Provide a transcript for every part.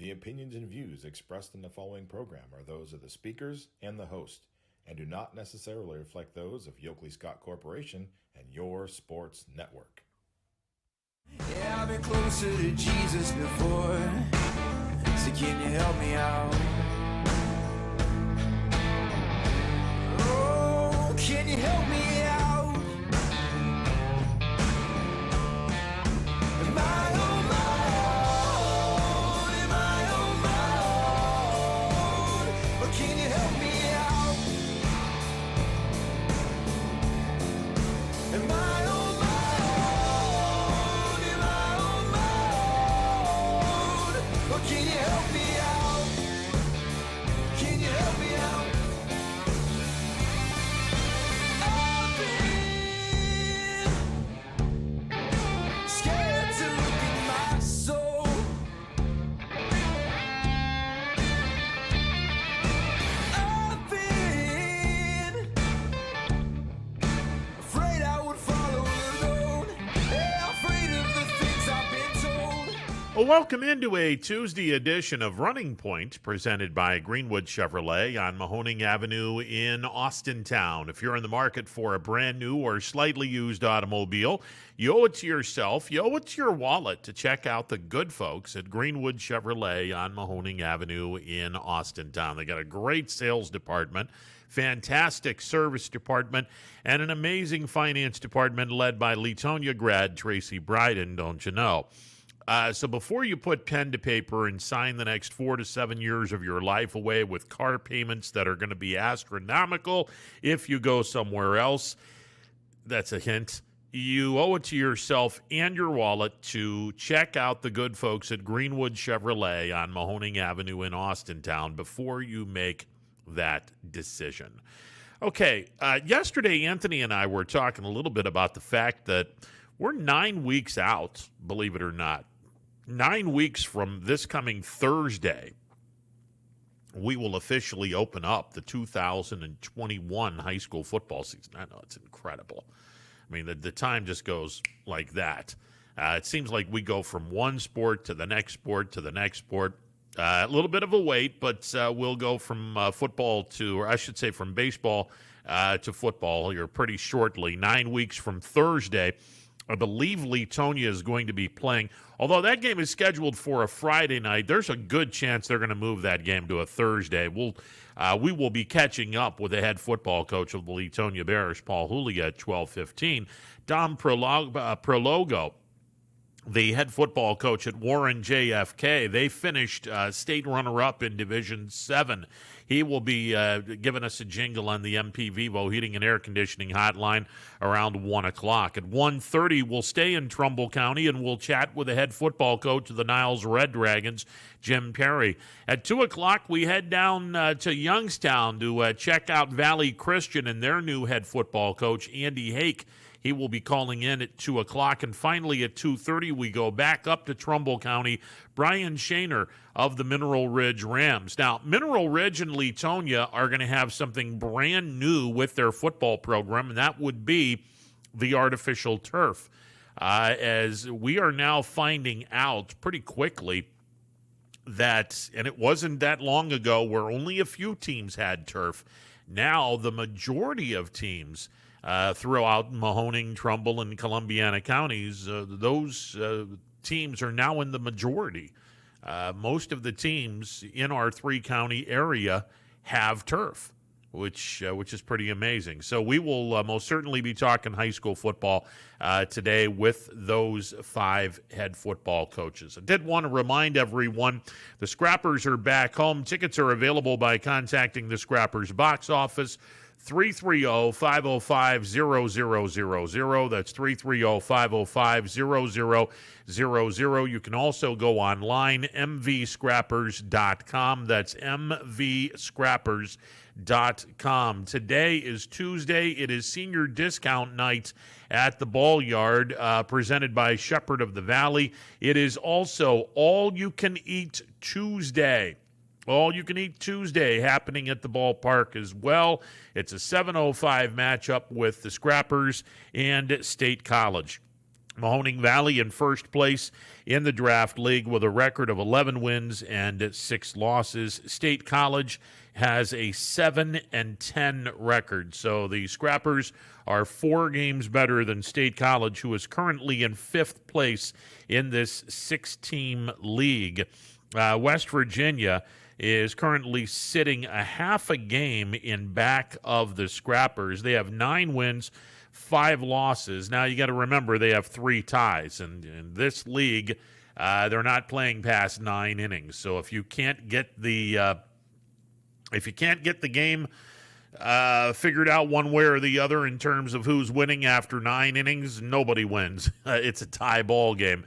The opinions and views expressed in the following program are those of the speakers and the host, and do not necessarily reflect those of Yoakley Scott Corporation and your sports network. Yeah, I've been closer to Jesus before, so can you help me out? Oh, can you help me out? Am I on my own? Am I on my own? Or can you help me out? Am I on my own? Am I on my own? Or can you help me out? Can you help me out? I've been scared to look at my soul. I've been afraid I would follow alone. Yeah, afraid of the things I've been told. Well, welcome into a Tuesday edition of Running Point, presented by Greenwood Chevrolet on Mahoning Avenue in Austintown. If you're in the market for a brand new or slightly used automobile, you owe it to yourself, you owe it to your wallet to check out the good folks at Greenwood Chevrolet on Mahoning Avenue in Austintown. They got a great sales department, fantastic service department, and an amazing finance department led by Leetonia grad Tracy Bryden, don't you know? So before you put pen to paper and sign the next 4 to 7 years of your life away with car payments that are going to be astronomical if you go somewhere else, that's a hint, you owe it to yourself and your wallet to check out the good folks at Greenwood Chevrolet on Mahoning Avenue in Austintown before you make that decision. Okay, yesterday Anthony and I were talking a little bit about the fact that we're 9 weeks out, believe it or not. 9 weeks from this coming Thursday, we will officially open up the 2021 high school football season. I know, it's incredible. I mean, the time just goes like that. It seems like we go from one sport to the next sport to the next sport. A little bit of a wait, but we'll go from football to, or I should say from baseball to football here pretty shortly. 9 weeks from Thursday. I believe Leetonia is going to be playing. Although that game is scheduled for a Friday night, there's a good chance they're going to move that game to a Thursday. We will be catching up with the head football coach of the Leetonia Bears, Paul Julia, at 12:15. Dom Prologo, the head football coach at Warren JFK, they finished state runner-up in Division 7. He will be giving us a jingle on the MP Vivo Heating and Air Conditioning hotline around 1 o'clock. At 1:30, we'll stay in Trumbull County, and we'll chat with the head football coach of the Niles Red Dragons, Jim Perry. At 2 o'clock, we head down to Youngstown to check out Valley Christian and their new head football coach, Andy Hake. He will be calling in at 2 o'clock. And finally, at 2:30, we go back up to Trumbull County. Brian Shaner of the Mineral Ridge Rams. Now, Mineral Ridge and Leetonia are going to have something brand new with their football program, and that would be the artificial turf. As we are now finding out pretty quickly that, and it wasn't that long ago where only a few teams had turf. Now, the majority of teams throughout Mahoning, Trumbull, and Columbiana counties, those teams are now in the majority. Most of the teams in our three-county area have turf, which is pretty amazing. So we will most certainly be talking high school football today with those 5 head football coaches. I did want to remind everyone the Scrappers are back home. Tickets are available by contacting the Scrappers box office, 330-505-0000. That's 330-505-0000. You can also go online, mvscrappers.com. That's mvscrappers.com. Today is Tuesday. It is senior discount night at the Ball Yard, presented by Shepherd of the Valley. It is also All-You-Can-Eat Tuesday. All-You-Can-Eat Tuesday happening at the ballpark as well. It's a 7:05 matchup with the Scrappers and State College. Mahoning Valley in first place in the draft league with a record of 11 wins and 6 losses. State College has a 7-10 record. So the Scrappers are 4 games better than State College, who is currently in 5th place in this 6-team league. West Virginia is currently sitting a half a game in back of the Scrappers. They have 9 wins, 5 losses. Now, you got to remember they have 3 ties. And in this league, they're not playing past 9 innings. So if you can't get the game figured out one way or the other in terms of who's winning after 9 innings, nobody wins. It's a tie ball game.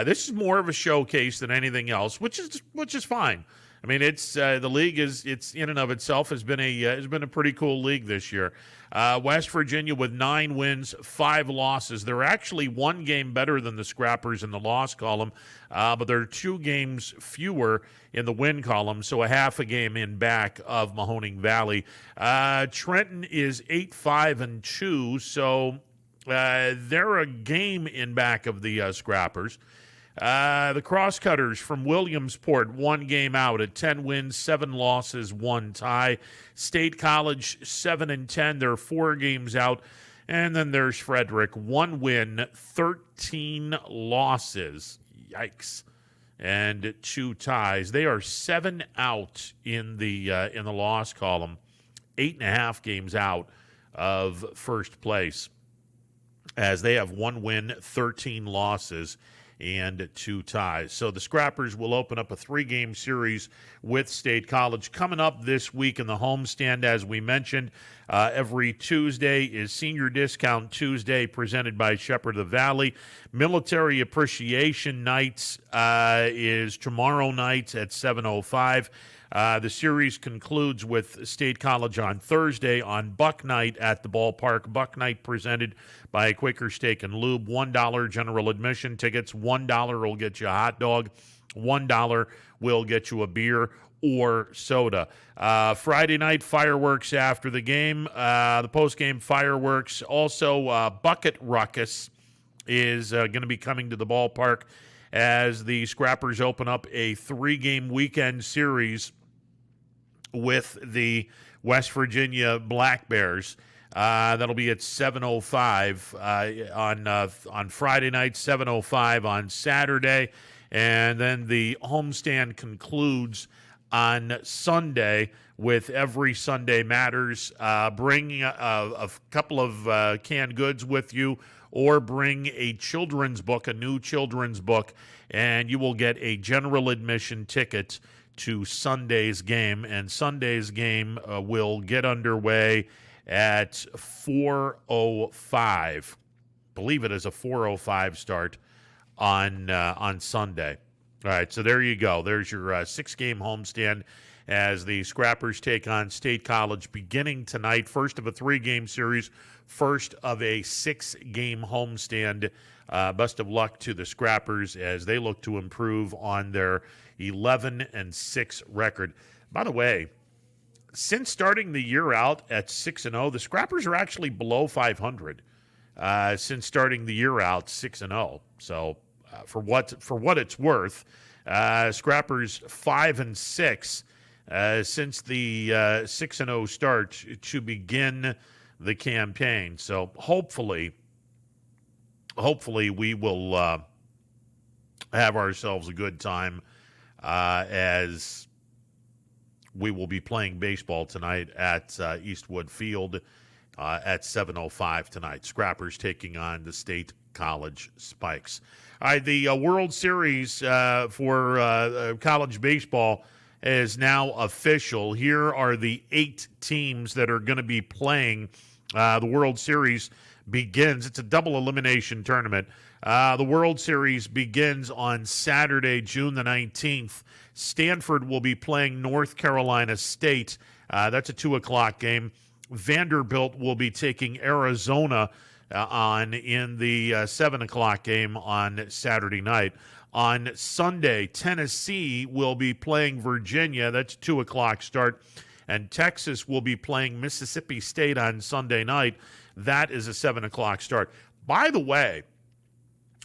This is more of a showcase than anything else, which is fine. I mean, it's the league it's in and of itself has been a pretty cool league this year. West Virginia with 9 wins, 5 losses. They're actually 1 game better than the Scrappers in the loss column, but they're 2 games fewer in the win column, so a half a game in back of Mahoning Valley. Trenton is 8-5-2, so they're a game in back of the Scrappers. The Crosscutters from Williamsport, 1 game out at 10 wins, 7 losses, 1 tie. State College, 7-10. They're 4 games out. And then there's Frederick, 1 win, 13 losses. Yikes. And 2 ties. They are 7 out in the loss column, 8.5 games out of first place, as they have 1 win, 13 losses, and 2 ties. So the Scrappers will open up a 3-game series with State College. Coming up this week in the homestand, as we mentioned, every Tuesday is Senior Discount Tuesday, presented by Shepherd of the Valley. Military Appreciation Nights is tomorrow night at 7:05. The series concludes with State College on Thursday on Buck Night at the ballpark. Buck Night presented by Quaker Steak and Lube. $1 general admission tickets. $1 will get you a hot dog. $1 will get you a beer or soda. Friday night fireworks after the game. The post-game fireworks. Also, Bucket Ruckus is going to be coming to the ballpark as the Scrappers open up a 3-game weekend series with the West Virginia Black Bears. That'll be at 7:05 on Friday night, 7:05 on Saturday, and then the homestand concludes on Sunday with Every Sunday Matters. Bring a couple of canned goods with you, or bring a children's book, a new children's book, and you will get a general admission ticket to Sunday's game. And Sunday's game will get underway at 4:05. Believe it is a 4:05 start on Sunday. All right, so there you go. There's your 6-game homestand as the Scrappers take on State College beginning tonight. First of a 3-game series, first of a 6-game homestand. Best of luck to the Scrappers as they look to improve on their 11-6 record. By the way, since starting the year out at 6-0, the Scrappers are actually below 500. Since starting the year out 6-0, so for what it's worth, Scrappers 5-6 since the 6-0 start to begin the campaign. So hopefully we will have ourselves a good time as we will be playing baseball tonight at Eastwood Field at 7:05 tonight. Scrappers taking on the State College Spikes. All right, the World Series for college baseball is now official. Here are the 8 teams that are going to be playing. The World Series begins. It's a double elimination tournament. The World Series begins on Saturday, June the 19th. Stanford will be playing North Carolina State. That's a 2 o'clock game. Vanderbilt will be taking Arizona on in the 7 o'clock game on Saturday night. On Sunday, Tennessee will be playing Virginia. That's a 2 o'clock start. And Texas will be playing Mississippi State on Sunday night. That is a 7 o'clock start. By the way,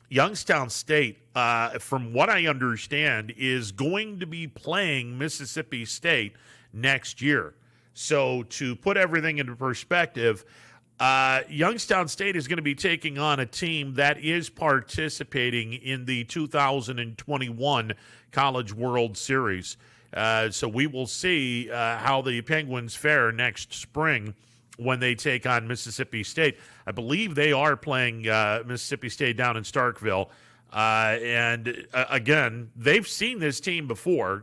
Youngstown State, from what I understand, is going to be playing Mississippi State next year. So to put everything into perspective, Youngstown State is going to be taking on a team that is participating in the 2021 College World Series. So we will see how the Penguins fare next spring when they take on Mississippi State. I believe they are playing Mississippi State down in Starkville. And again, they've seen this team before.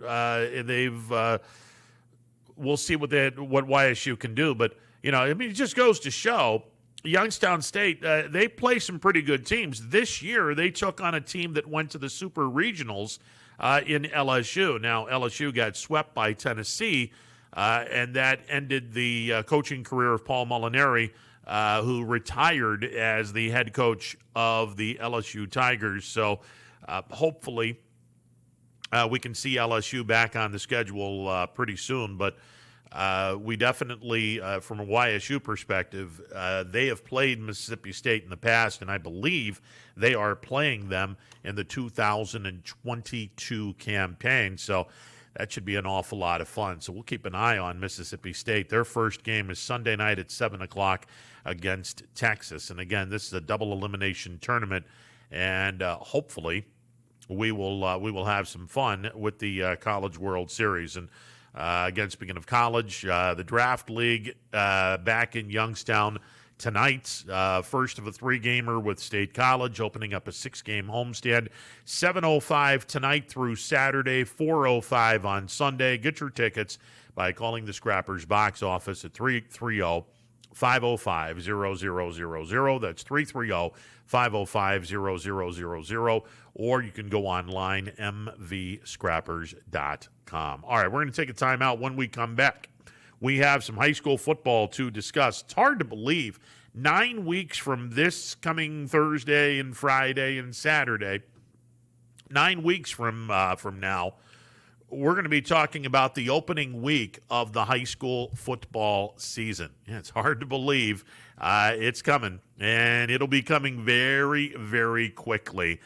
We'll see what YSU can do. But, it just goes to show Youngstown State, they play some pretty good teams. This year, they took on a team that went to the Super Regionals in LSU. Now, LSU got swept by Tennessee, and that ended the coaching career of Paul Molinari, who retired as the head coach of the LSU Tigers. So hopefully we can see LSU back on the schedule pretty soon. But we definitely, from a YSU perspective, they have played Mississippi State in the past, and I believe they are playing them in the 2022 campaign. So that should be an awful lot of fun. So we'll keep an eye on Mississippi State. Their first game is Sunday night at 7 o'clock against Texas. And again, this is a double elimination tournament, and hopefully we will have some fun with the College World Series. And again, speaking of college, the Draft League back in Youngstown tonight, first of a 3-gamer with State College, opening up a 6-game homestand. 7:05 tonight through Saturday, 4:05 on Sunday. Get your tickets by calling the Scrappers box office at 330-505-0000. That's 330-505-0000. Or you can go online, mvscrappers.com. All right, we're going to take a timeout. When we come back, we have some high school football to discuss. It's hard to believe 9 weeks from this coming Thursday and Friday and Saturday, 9 weeks from now, we're going to be talking about the opening week of the high school football season. Yeah, it's hard to believe it's coming, and it'll be coming very, very quickly.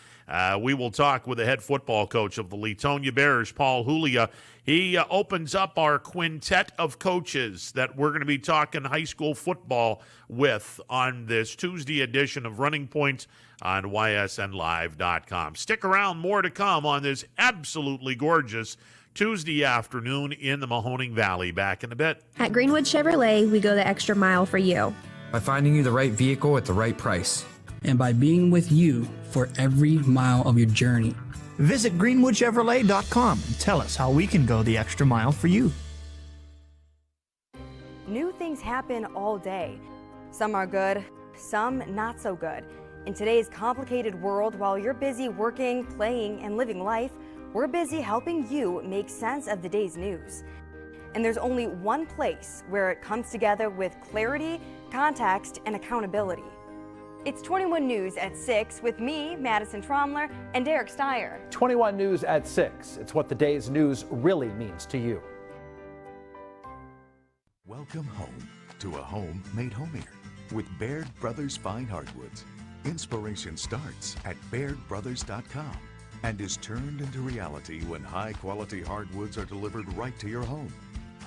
We will talk with the head football coach of the Leetonia Bears, Paul Julia. He opens up our quintet of coaches that we're going to be talking high school football with on this Tuesday edition of Running Point on ysnlive.com. Stick around, more to come on this absolutely gorgeous Tuesday afternoon in the Mahoning Valley. Back in a bit. At Greenwood Chevrolet, we go the extra mile for you. By finding you the right vehicle at the right price. And by being with you for every mile of your journey. Visit greenwoodchevrolet.com and tell us how we can go the extra mile for you. New things happen all day. Some are good, some not so good. In today's complicated world, while you're busy working, playing, and living life, we're busy helping you make sense of the day's news. And there's only one place where it comes together with clarity, context, and accountability. It's 21 News at 6 with me, Madison Tromler, and Derek Steyer. 21 News at 6. It's what the day's news really means to you. Welcome home to a home made homier with Baird Brothers Fine Hardwoods. Inspiration starts at BairdBrothers.com and is turned into reality when high-quality hardwoods are delivered right to your home.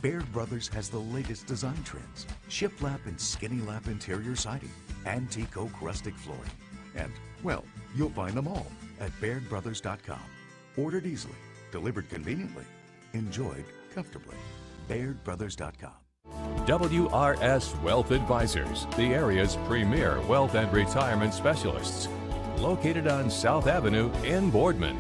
Baird Brothers has the latest design trends, shiplap and skinny lap interior siding, antique oak rustic flooring, and, well, you'll find them all at BairdBrothers.com. Ordered easily, delivered conveniently, enjoyed comfortably. BairdBrothers.com. WRS Wealth Advisors, the area's premier wealth and retirement specialists. Located on South Avenue in Boardman.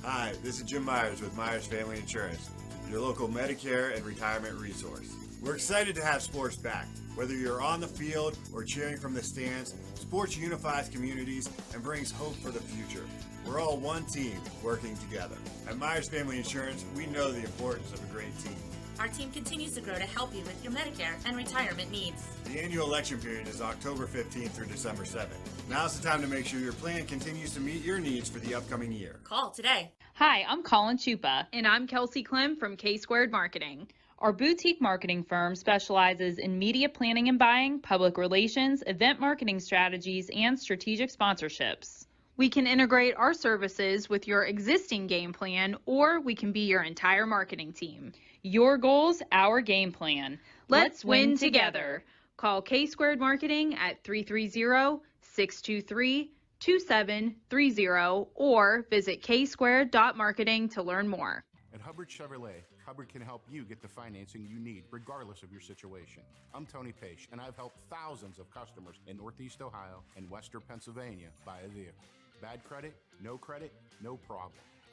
Hi, this is Jim Myers with Myers Family Insurance, your local Medicare and retirement resource. We're excited to have sports back. Whether you're on the field or cheering from the stands, sports unifies communities and brings hope for the future. We're all one team working together. At Myers Family Insurance, we know the importance of a great team. Our team continues to grow to help you with your Medicare and retirement needs. The annual election period is October 15th through December 7th. Now's the time to make sure your plan continues to meet your needs for the upcoming year. Call today. Hi, I'm Colin Chupa. And I'm Kelsey Clem from K-Squared Marketing. Our boutique marketing firm specializes in media planning and buying, public relations, event marketing strategies, and strategic sponsorships. We can integrate our services with your existing game plan, or we can be your entire marketing team. Your goals, our game plan. Let's win together. Call K-Squared Marketing at 330-623-2730 or visit ksquared.marketing to learn more. At Hubbard Chevrolet, Hubbard can help you get the financing you need regardless of your situation. I'm Tony Page, and I've helped thousands of customers in Northeast Ohio and Western Pennsylvania buy a vehicle. Bad credit, no problem.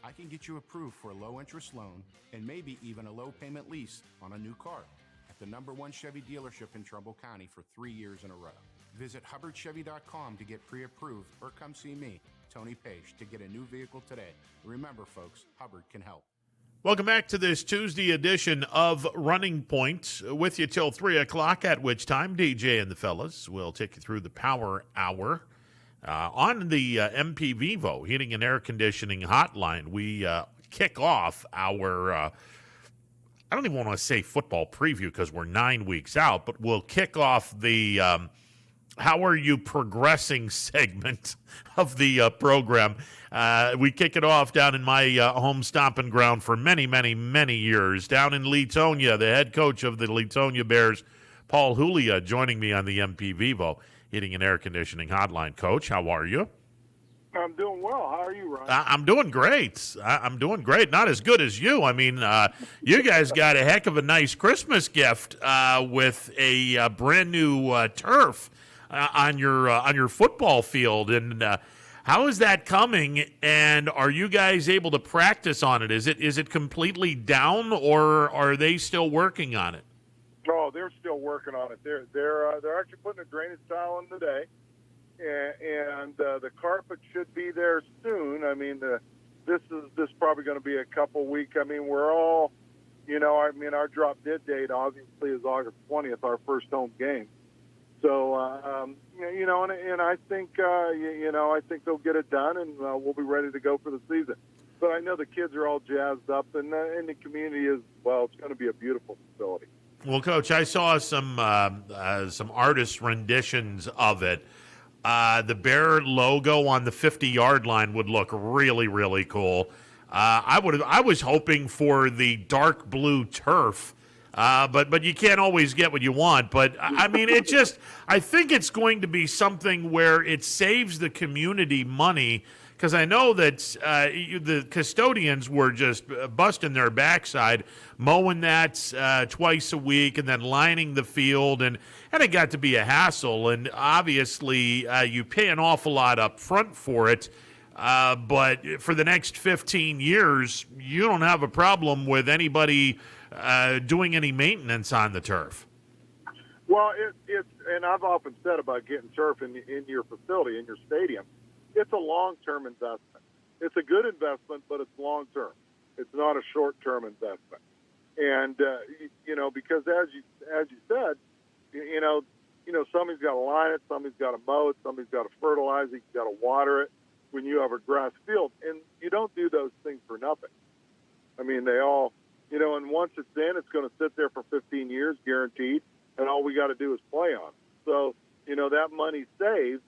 I can get you approved for a low-interest loan and maybe even a low-payment lease on a new car at the #1 Chevy dealership in Trumbull County for 3 years in a row. Visit HubbardChevy.com to get pre-approved or come see me, Tony Page, to get a new vehicle today. Remember, folks, Hubbard can help. Welcome back to this Tuesday edition of Running Point, with you till 3 o'clock, at which time DJ and the fellas will take you through the Power Hour. On the MP Vivo Heating and Air Conditioning Hotline, we kick off our, I don't even want to say football preview because we're 9 weeks out, but we'll kick off the How Are You Progressing segment of the program. We kick it off down in my home stomping ground for many, many, many years, down in Leetonia. The head coach of the Leetonia Bears, Paul Julia, joining me on the MP Vivo Heating and Air Conditioning Hotline. Coach, how are you? I'm doing well. How are you, Ryan? I'm doing great. I'm doing great. Not as good as you. I mean, you guys got a heck of a nice Christmas gift with a brand new turf on your football field. And how is that coming? And are you guys able to practice on it? Is it completely down, or are they still working on it? Oh, they're still working on it. They're actually putting a drainage tile in today, and the carpet should be there soon. I mean, this is probably going to be a couple weeks. I mean, we're all, our drop dead date obviously is August 20th, our first home game. So, and I think, I think they'll get it done, and we'll be ready to go for the season. But I know the kids are all jazzed up, and the community is, well, it's going to be a beautiful facility. Well, Coach, I saw some artist renditions of it. The Bear logo on the 50-yard line would look really, really cool. I was hoping for the dark blue turf, but you can't always get what you want. But I mean, I think it's going to be something where it saves the community money. Because I know that the custodians were just busting their backside, mowing that twice a week and then lining the field, and it got to be a hassle. And obviously, you pay an awful lot up front for it, but for the next 15 years, you don't have a problem with anybody doing any maintenance on the turf. Well, and I've often said about getting turf in your facility, in your stadium, it's a long-term investment. It's a good investment, but it's long-term. It's not a short-term investment. And, because as you said, somebody's got to line it, somebody's got to mow it, somebody's got to fertilize it, you've got to water it when you have a grass field. And you don't do those things for nothing. I mean, they all, and once it's in, it's going to sit there for 15 years, guaranteed, and all we got to do is play on it. So, that money saved.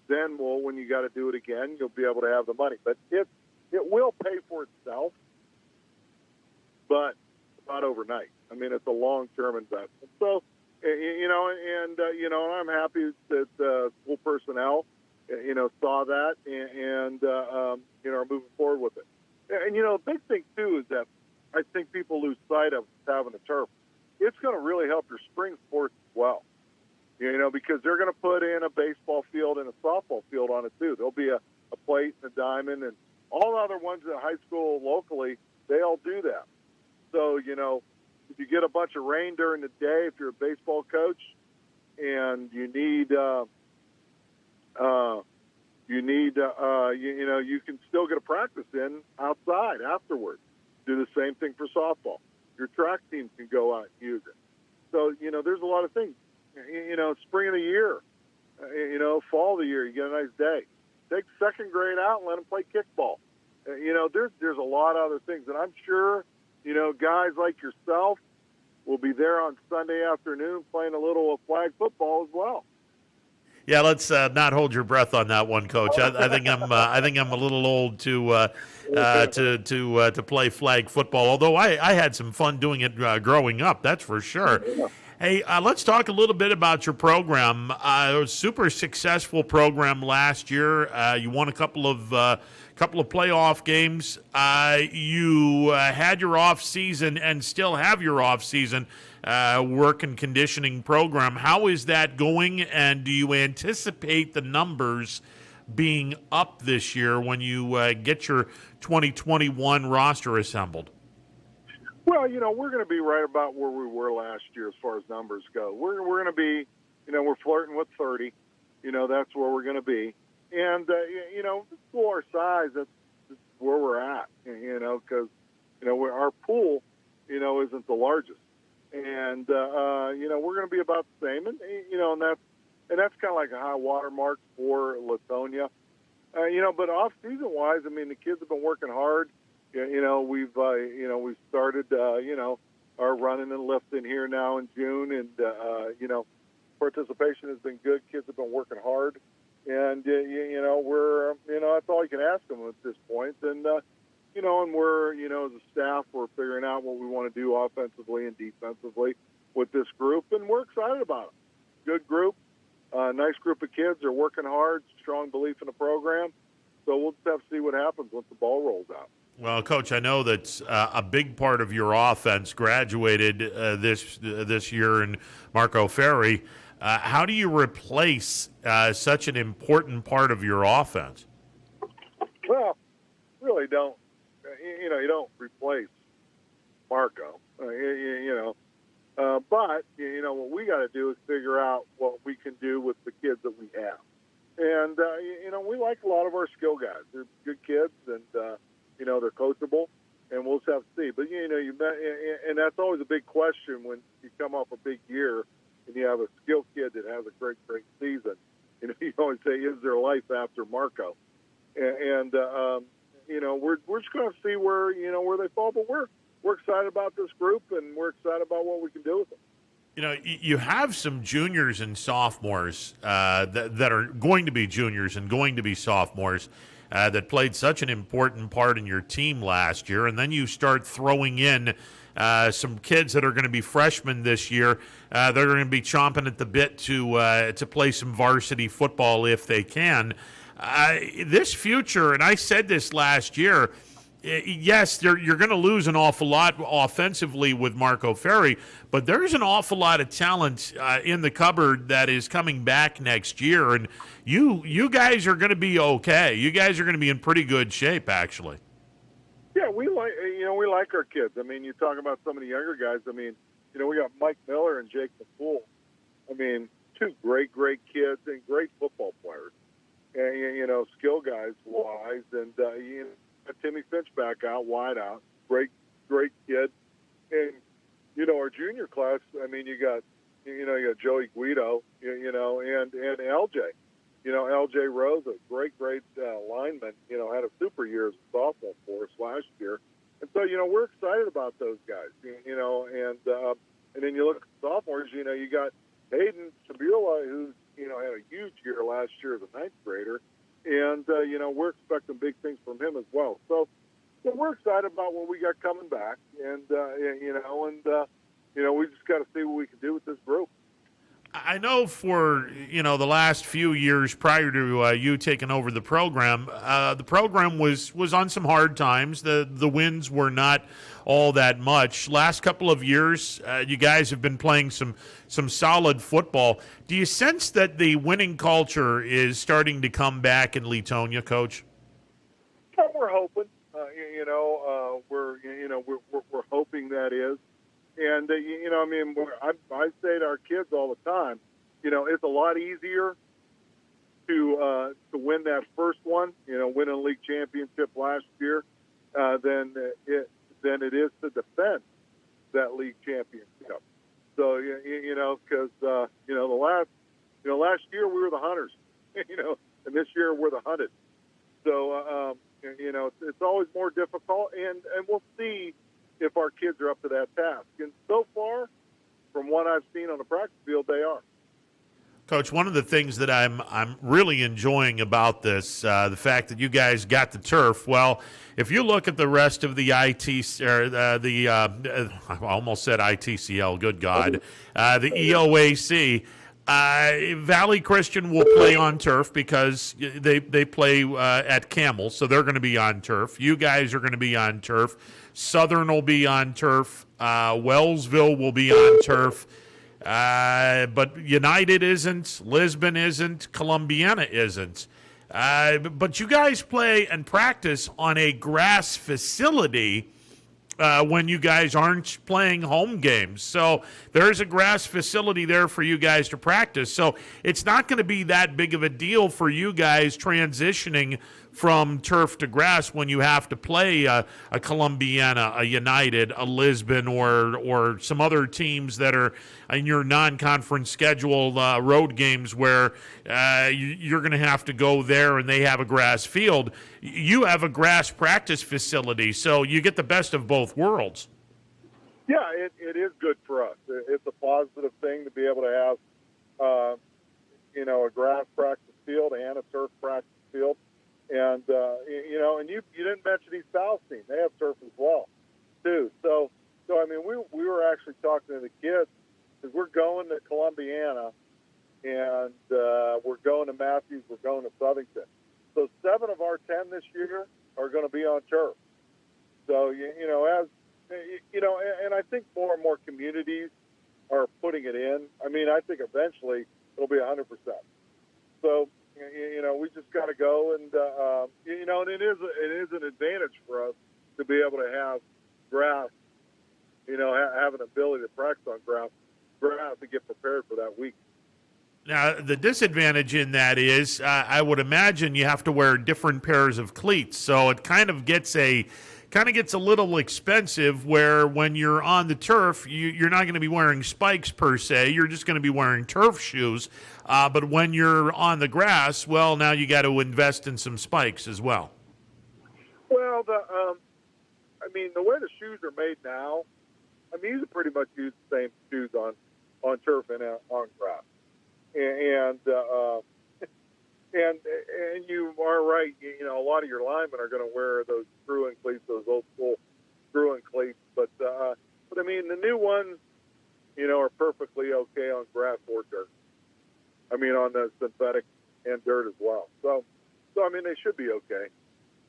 Then, when you got to do it again, you'll be able to have the money. But it will pay for itself, but not overnight. I mean, it's a long-term investment. So, and I'm happy that school personnel, saw that and are moving forward with it. And, the big thing, too, is that I think people lose sight of having a turf. It's going to really help your spring sports as well. Because they're going to put in a baseball field and a softball field on it, too. There'll be a plate and a diamond, and all the other ones at high school locally, they all do that. So, if you get a bunch of rain during the day, if you're a baseball coach, and you can still get a practice in outside afterwards. Do the same thing for softball. Your track team can go out and use it. So, there's a lot of things. Spring of the year, fall of the year, you get a nice day. Take second grade out and let them play kickball. There's a lot of other things. And I'm sure, guys like yourself, we'll be there on Sunday afternoon playing a little flag football as well. Yeah, let's not hold your breath on that one, Coach. I think I'm a little old to play flag football. Although I had some fun doing it growing up, that's for sure. Hey, let's talk a little bit about your program. It was a super successful program last year. You won a couple of playoff games. You had your off season and still have your off season work and conditioning program. How is that going? And do you anticipate the numbers being up this year when you get your 2021 roster assembled? Well, we're going to be right about where we were last year as far as numbers go. We're going to be, we're flirting with 30. That's where we're going to be. And, for our size, that's where we're at, because, our pool, isn't the largest. And, we're going to be about the same. And that's kind of like a high water mark for Latonia. But off-season-wise, the kids have been working hard. We've started, our running and lifting here now in June, and participation has been good. Kids have been working hard, and we're, that's all you can ask them at this point. And and we're, as a staff, we're figuring out what we want to do offensively and defensively with this group, and we're excited about it. Good group, nice group of kids. They're working hard, strong belief in the program. So we'll just have to see what happens once the ball rolls out. Well, Coach, I know that a big part of your offense graduated this year in Marco Ferri. How do you replace such an important part of your offense? Well, really don't. You don't replace Marco. But what we got to do is figure out what we can do with the kids that we have. And we like a lot of our skill guys. They're good kids, and they're coachable, and we'll just have to see. But, and that's always a big question when you come off a big year and you have a skilled kid that has a great season. You always say, is there life after Marco? And we're just going to see where they fall. But we're excited about this group, and we're excited about what we can do with them. You have some juniors and sophomores that are going to be juniors and going to be sophomores that played such an important part in your team last year, and then you start throwing in some kids that are going to be freshmen this year. They're going to be chomping at the bit to play some varsity football if they can. This future, and I said this last year, yes, you're going to lose an awful lot offensively with Marco Ferri, but there's an awful lot of talent in the cupboard that is coming back next year, and you guys are going to be okay. You guys are going to be in pretty good shape, actually. Yeah, we like our kids. You talk about some of the younger guys. We got Mike Miller and Jake McCool. Two great kids and great football players, and skill guys wise, and Timmy Finch back out, wide out. Great kid. And, our junior class, you got Joey Guido, and LJ. LJ Rose, a great lineman, had a super year as a sophomore for us last year. And so, we're excited about those guys, and then you look at the sophomores, you got Hayden Shabula, who, had a huge year last year as a ninth grader. And, we're expecting big things from him as well. So we're excited about what we got coming back. And, we just got to see what we can do with this group. I know for, the last few years prior to you taking over the program was on some hard times. The wins were not all that much. Last couple of years, you guys have been playing some solid football. Do you sense that the winning culture is starting to come back in Leetonia, Coach? We're hoping. We're hoping that is. And, I say to our kids all the time, it's a lot easier to win that first one, winning a league championship last year, than it is to defend that league championship. So, because, last year we were the hunters, and this year we're the hunted. So, it's always more difficult, and we'll see if our kids are up to that task. And so far, from what I've seen on the practice field, they are. Coach, one of the things that I'm really enjoying about this, the fact that you guys got the turf. Well, if you look at the rest of the I almost said ITCL. Good God, the EOAC. Valley Christian will play on turf because they play at Camel, so they're going to be on turf. You guys are going to be on turf. Southern will be on turf. Wellsville will be on turf. But United isn't, Lisbon isn't, Columbiana isn't. But you guys play and practice on a grass facility when you guys aren't playing home games. So there's a grass facility there for you guys to practice. So it's not going to be that big of a deal for you guys transitioning from turf to grass when you have to play a Columbiana, a United, a Lisbon, or some other teams that are in your non-conference schedule road games where you're going to have to go there and they have a grass field. You have a grass practice facility, so you get the best of both worlds. Yeah, it is good for us. It's a positive thing to be able to have, a grass practice field and a turf practice field. And, and you didn't mention East Palestine. They have turf as well, too. So I mean, we were actually talking to the kids because we're going to Columbiana and we're going to Matthews, we're going to Southington. So 7 of our 10 this year are going to be on turf. So, and I think more and more communities are putting it in. I mean, I think eventually it'll be 100%. So, we just got to go and, and it is an advantage for us to be able to have grass, have an ability to practice on grass to get prepared for that week. Now, the disadvantage in that is I would imagine you have to wear different pairs of cleats. So it kind of gets a little expensive where when you're on the turf, you're not going to be wearing spikes per se. You're just going to be wearing turf shoes. But when you're on the grass, well, now you got to invest in some spikes as well. Well, the way the shoes are made now, you can pretty much use the same shoes on turf and on grass. And you are right. A lot of your linemen are going to wear those screw-in cleats, those old school screw-in cleats. But the new ones, are perfectly okay on grass or dirt. On the synthetic and dirt as well. So they should be okay.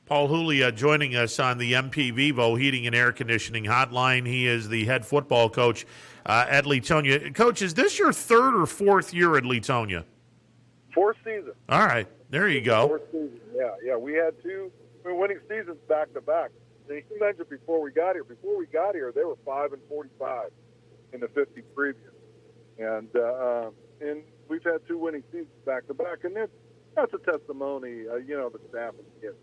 Paul Julia joining us on the MP Vivo Heating and Air Conditioning Hotline. He is the head football coach at Leetonia. Coach, is this your 3rd or 4th year at Leetonia? 4th season. All right, there you go. 4th season. Yeah. We had 2 winning seasons back to back. You mentioned before we got here. Before we got here, they were 5-45 in the 50 previous, and we've had 2 winning seasons back to back, and that's a testimony. The staff and the kids.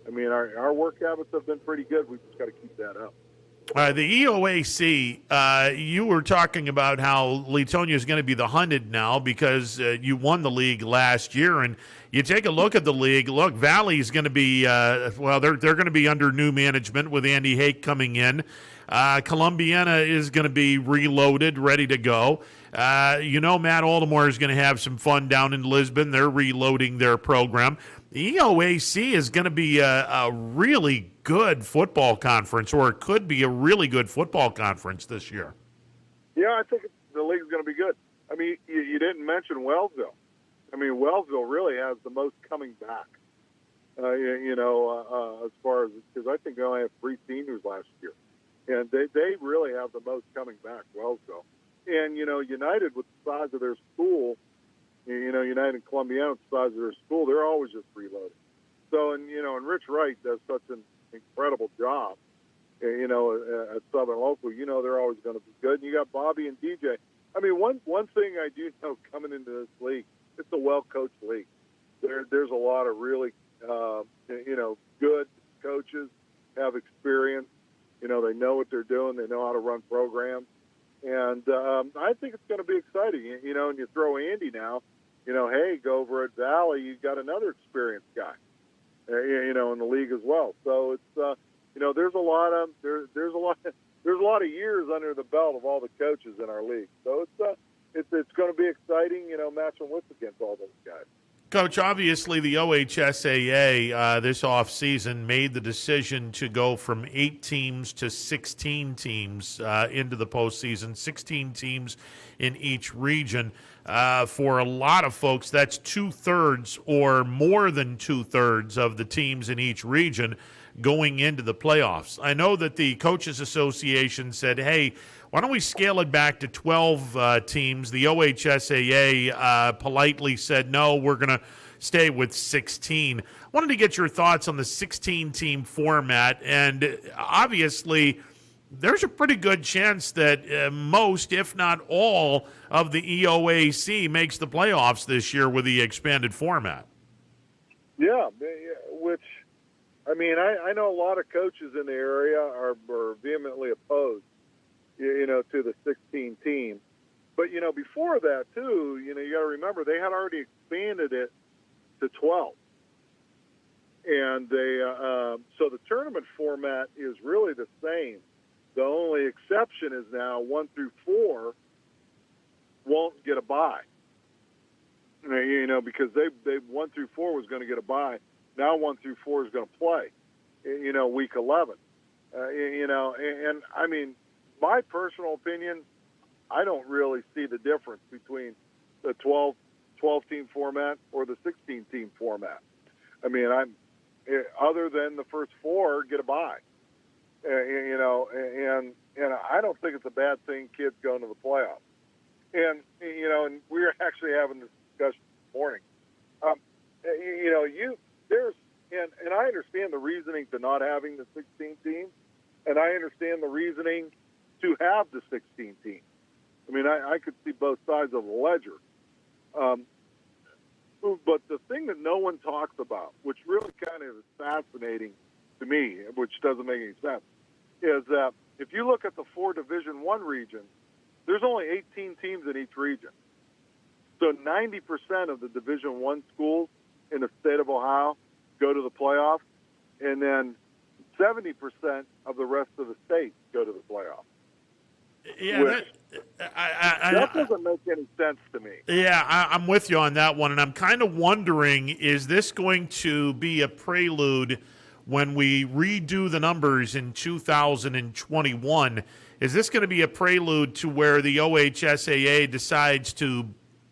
Our work habits have been pretty good. We've just got to keep that up. The EOAC, you were talking about how Leetonia is going to be the hunted now because you won the league last year, and you take a look at the league. Look, Valley is going to be they're going to be under new management with Andy Hake coming in. Columbiana is going to be reloaded, ready to go. Matt Aldomore is going to have some fun down in Lisbon. They're reloading their program. The EOAC is going to be a really good football conference, or it could be a really good football conference this year. Yeah, I think the league's going to be good. You didn't mention Wellsville. Wellsville really has the most coming back. As far as, because I think they only had 3 seniors last year, and they really have the most coming back. Wellsville, and United with the size of their school. United and Columbiana, with the size of their school, they're always just reloading. So, and Rich Wright does such an incredible job, at Southern Local. They're always going to be good. And you got Bobby and DJ. One thing I do know coming into this league, it's a well-coached league. There's a lot of really, good coaches, have experience. They know what they're doing. They know how to run programs. And I think it's going to be exciting, and you throw Andy now, hey, go over at Valley, you've got another experienced guy, in the league as well. So it's, there's a lot there's a lot of years under the belt of all the coaches in our league. So it's going to be exciting, matching wits against all those guys. Coach, obviously the OHSAA this offseason made the decision to go from 8 teams to 16 teams into the postseason, 16 teams in each region. For a lot of folks, that's 2/3 or more than 2/3 of the teams in each region going into the playoffs. I know that the Coaches Association said, hey, why don't we scale it back to 12 teams? The OHSAA politely said, no, we're going to stay with 16. I wanted to get your thoughts on the 16-team format, and obviously there's a pretty good chance that most, if not all, of the EOAC makes the playoffs this year with the expanded format. Yeah, which, I know a lot of coaches in the area are vehemently opposed, to the 16 team. But, before that, too, you got to remember they had already expanded it to 12. And so the tournament format is really the same. The only exception is now 1 through 4 won't get a bye. Because they 1 through 4 was going to get a bye. Now 1 through 4 is going to play, week 11. My personal opinion, I don't really see the difference between the 12-team format or the 16-team format. Other than the first 4 get a bye. And I don't think it's a bad thing kids going to the playoffs. And we were actually having this discussion this morning. And I understand the reasoning to not having the 16 teams, and I understand the reasoning to have the 16 teams. I could see both sides of the ledger. But the thing that no one talks about, which really kind of is fascinating to me, which doesn't make any sense, is that if you look at the 4 Division I regions, there's only 18 teams in each region. So 90% of the Division I schools in the state of Ohio go to the playoffs, and then 70% of the rest of the state go to the playoffs. Yeah, that doesn't make any sense to me. Yeah, I'm with you on that one, and I'm kind of wondering, is this going to be a prelude when we redo the numbers in 2021? Is this going to be a prelude to where the OHSAA decides to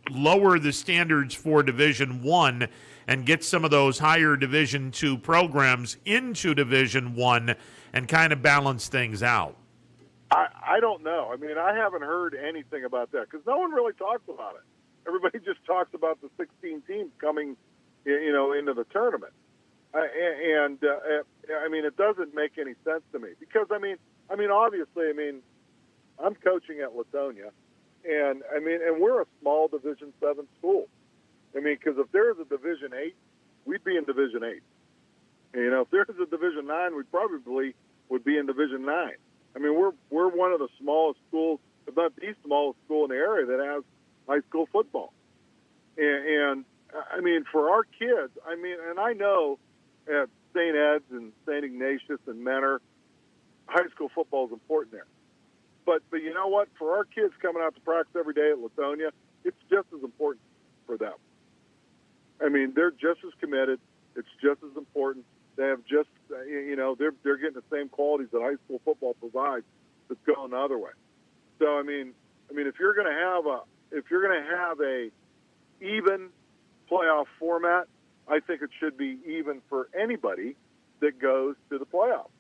lower the standards for Division I and get some of those higher Division II programs into Division I and kind of balance things out? I don't know. I haven't heard anything about that because no one really talks about it. Everybody just talks about the 16 teams coming, into the tournament. It doesn't make any sense to me because, obviously, I'm coaching at Latonia, and we're a small Division 7 school. Because if there's a Division 8, we'd be in Division 8. If there's a Division 9, we probably would be in Division 9. We're one of the smallest schools, if not the smallest school in the area that has high school football. And for our kids, and I know at St. Ed's and St. Ignatius and Mentor, high school football is important there. But you know what? For our kids coming out to practice every day at Latonia, it's just as important for them. They're just as committed. It's just as important. They have just, they're getting the same qualities that high school football provides that's going the other way. So, if you're going to have a even playoff format, I think it should be even for anybody that goes to the playoffs.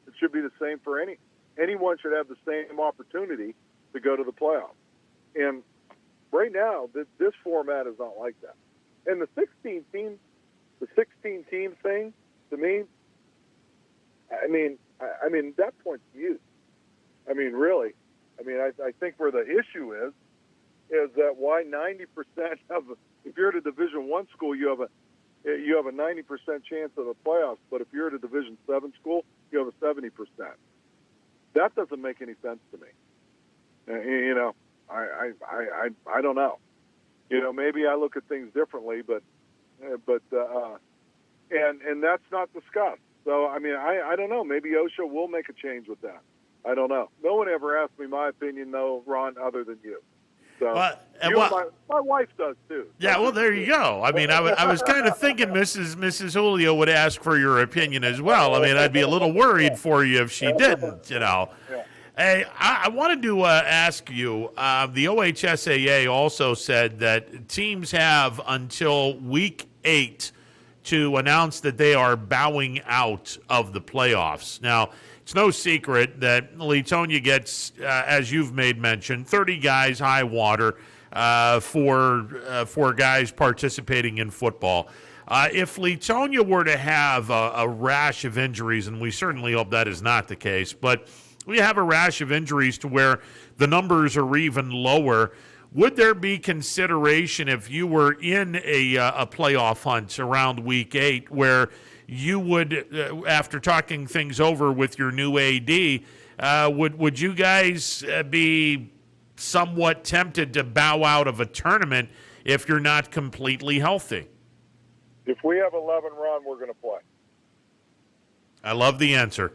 It should be the same for anyone should have the same opportunity to go to the playoffs. And right now, this format is not like that. And the 16 team thing, to me, that point's mute. Really. I think where the issue is that why 90% of, if you're at a Division I school, you have a 90% chance of the playoffs, but if you're at a Division 7 school, you have a 70%. That doesn't make any sense to me. I don't know. Maybe I look at things differently, but that's not discussed. So I don't know. Maybe OSHA will make a change with that. I don't know. No one ever asked me my opinion, though, Ron, other than you. So my wife does too. Yeah, well, there you go. I mean, I was kind of thinking Mrs. Julio would ask for your opinion as well. I mean, I'd be a little worried for you if she didn't, you know. Yeah. Hey, I wanted to ask you, the OHSAA also said that teams have until week 8 to announce that they are bowing out of the playoffs. Now, it's no secret that Leetonia gets, as you've made mention, 30 guys high water for guys participating in football. If Leetonia were to have a rash of injuries, and we certainly hope that is not the case, but we have a rash of injuries to where the numbers are even lower, would there be consideration if you were in a playoff hunt around week 8 where you would, after talking things over with your new AD, would you guys be somewhat tempted to bow out of a tournament if you're not completely healthy? If we have 11, Ron, we're going to play. I love the answer.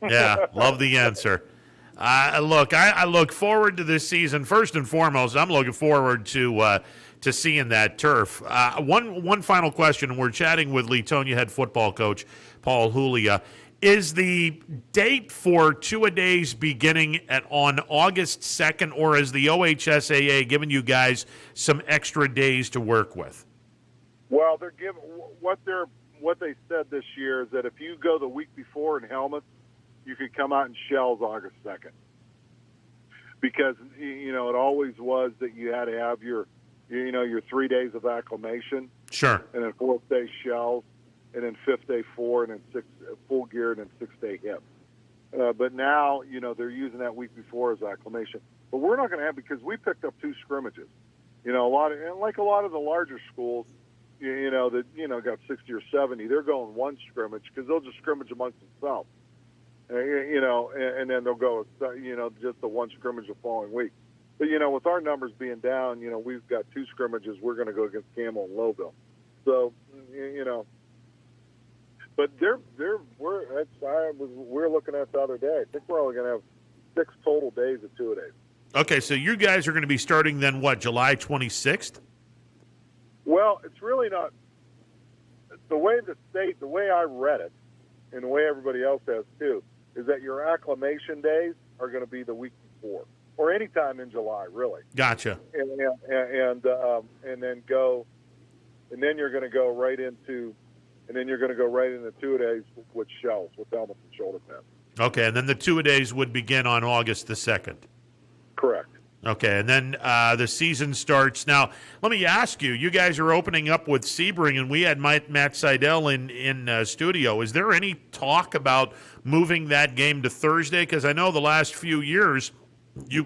Yeah, love the answer. Look, I look forward to this season. First and foremost, I'm looking forward to seeing that turf. One final question. We're chatting with Leetonia head football coach Paul Julia. Is the date for two-a-days beginning on August 2nd, or is the OHSAA giving you guys some extra days to work with? Well, they're giving what they said this year is that if you go the week before in helmets, you could come out in shells August 2nd. Because, you know, it always was that you had to have your 3 days of acclimation. Sure. And then 4th day shells, and then 5th day 4, and then 6 full gear, and then 6th day hip. But now, you know, they're using that week before as acclimation. But we're not going to have, because we picked up 2 scrimmages. You know, a lot of the larger schools, you know, that, you know, got 60 or 70, they're going 1 scrimmage because they'll just scrimmage amongst themselves. You know, and then they'll go, you know, just the 1 scrimmage the following week. But, you know, with our numbers being down, you know, we've got 2 scrimmages. We're going to go against Camel and Lowville. So, you know, but we're looking at the other day. I think we're only going to have 6 total days of 2-a-days. Okay, so you guys are going to be starting then, what, July 26th? Well, it's really not. The way I read it, and the way everybody else has too, is that your acclimation days are going to be the week before, or any time in July, really. Gotcha. And then you're going to go right into 2-a-days with shells, with helmets and shoulder pads. Okay, and then the 2-a-days would begin on August the 2nd. Correct. Okay, and then the season starts. Now, let me ask you, you guys are opening up with Sebring, and we had Matt Seidel in studio. Is there any talk about moving that game to Thursday? Because I know the last few years,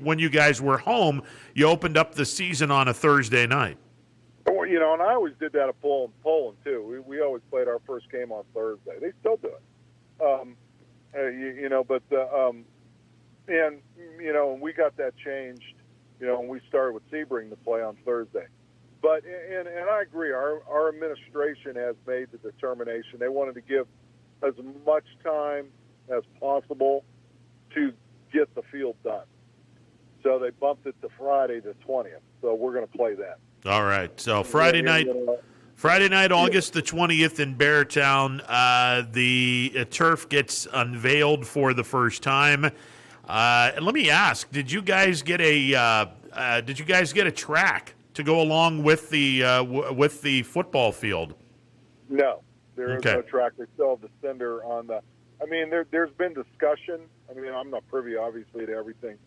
when you guys were home, you opened up the season on a Thursday night. Well, you know, and I always did that at Poland, too. We always played our first game on Thursday. They still do it. You know, but, and, you know, we got that changed. You know, and we started with Sebring to play on Thursday. But, and I agree, our administration has made the determination. They wanted to give as much time as possible to get the field done. So they bumped it to Friday the 20th. So we're going to play that. All right. So Friday night, August the 20th in Beartown, the turf gets unveiled for the first time. And let me ask: Did you guys get a track to go along with the football field? No, there is no track. They still have the cinder on the. I mean, there's been discussion. I mean, I'm not privy, obviously, to everything,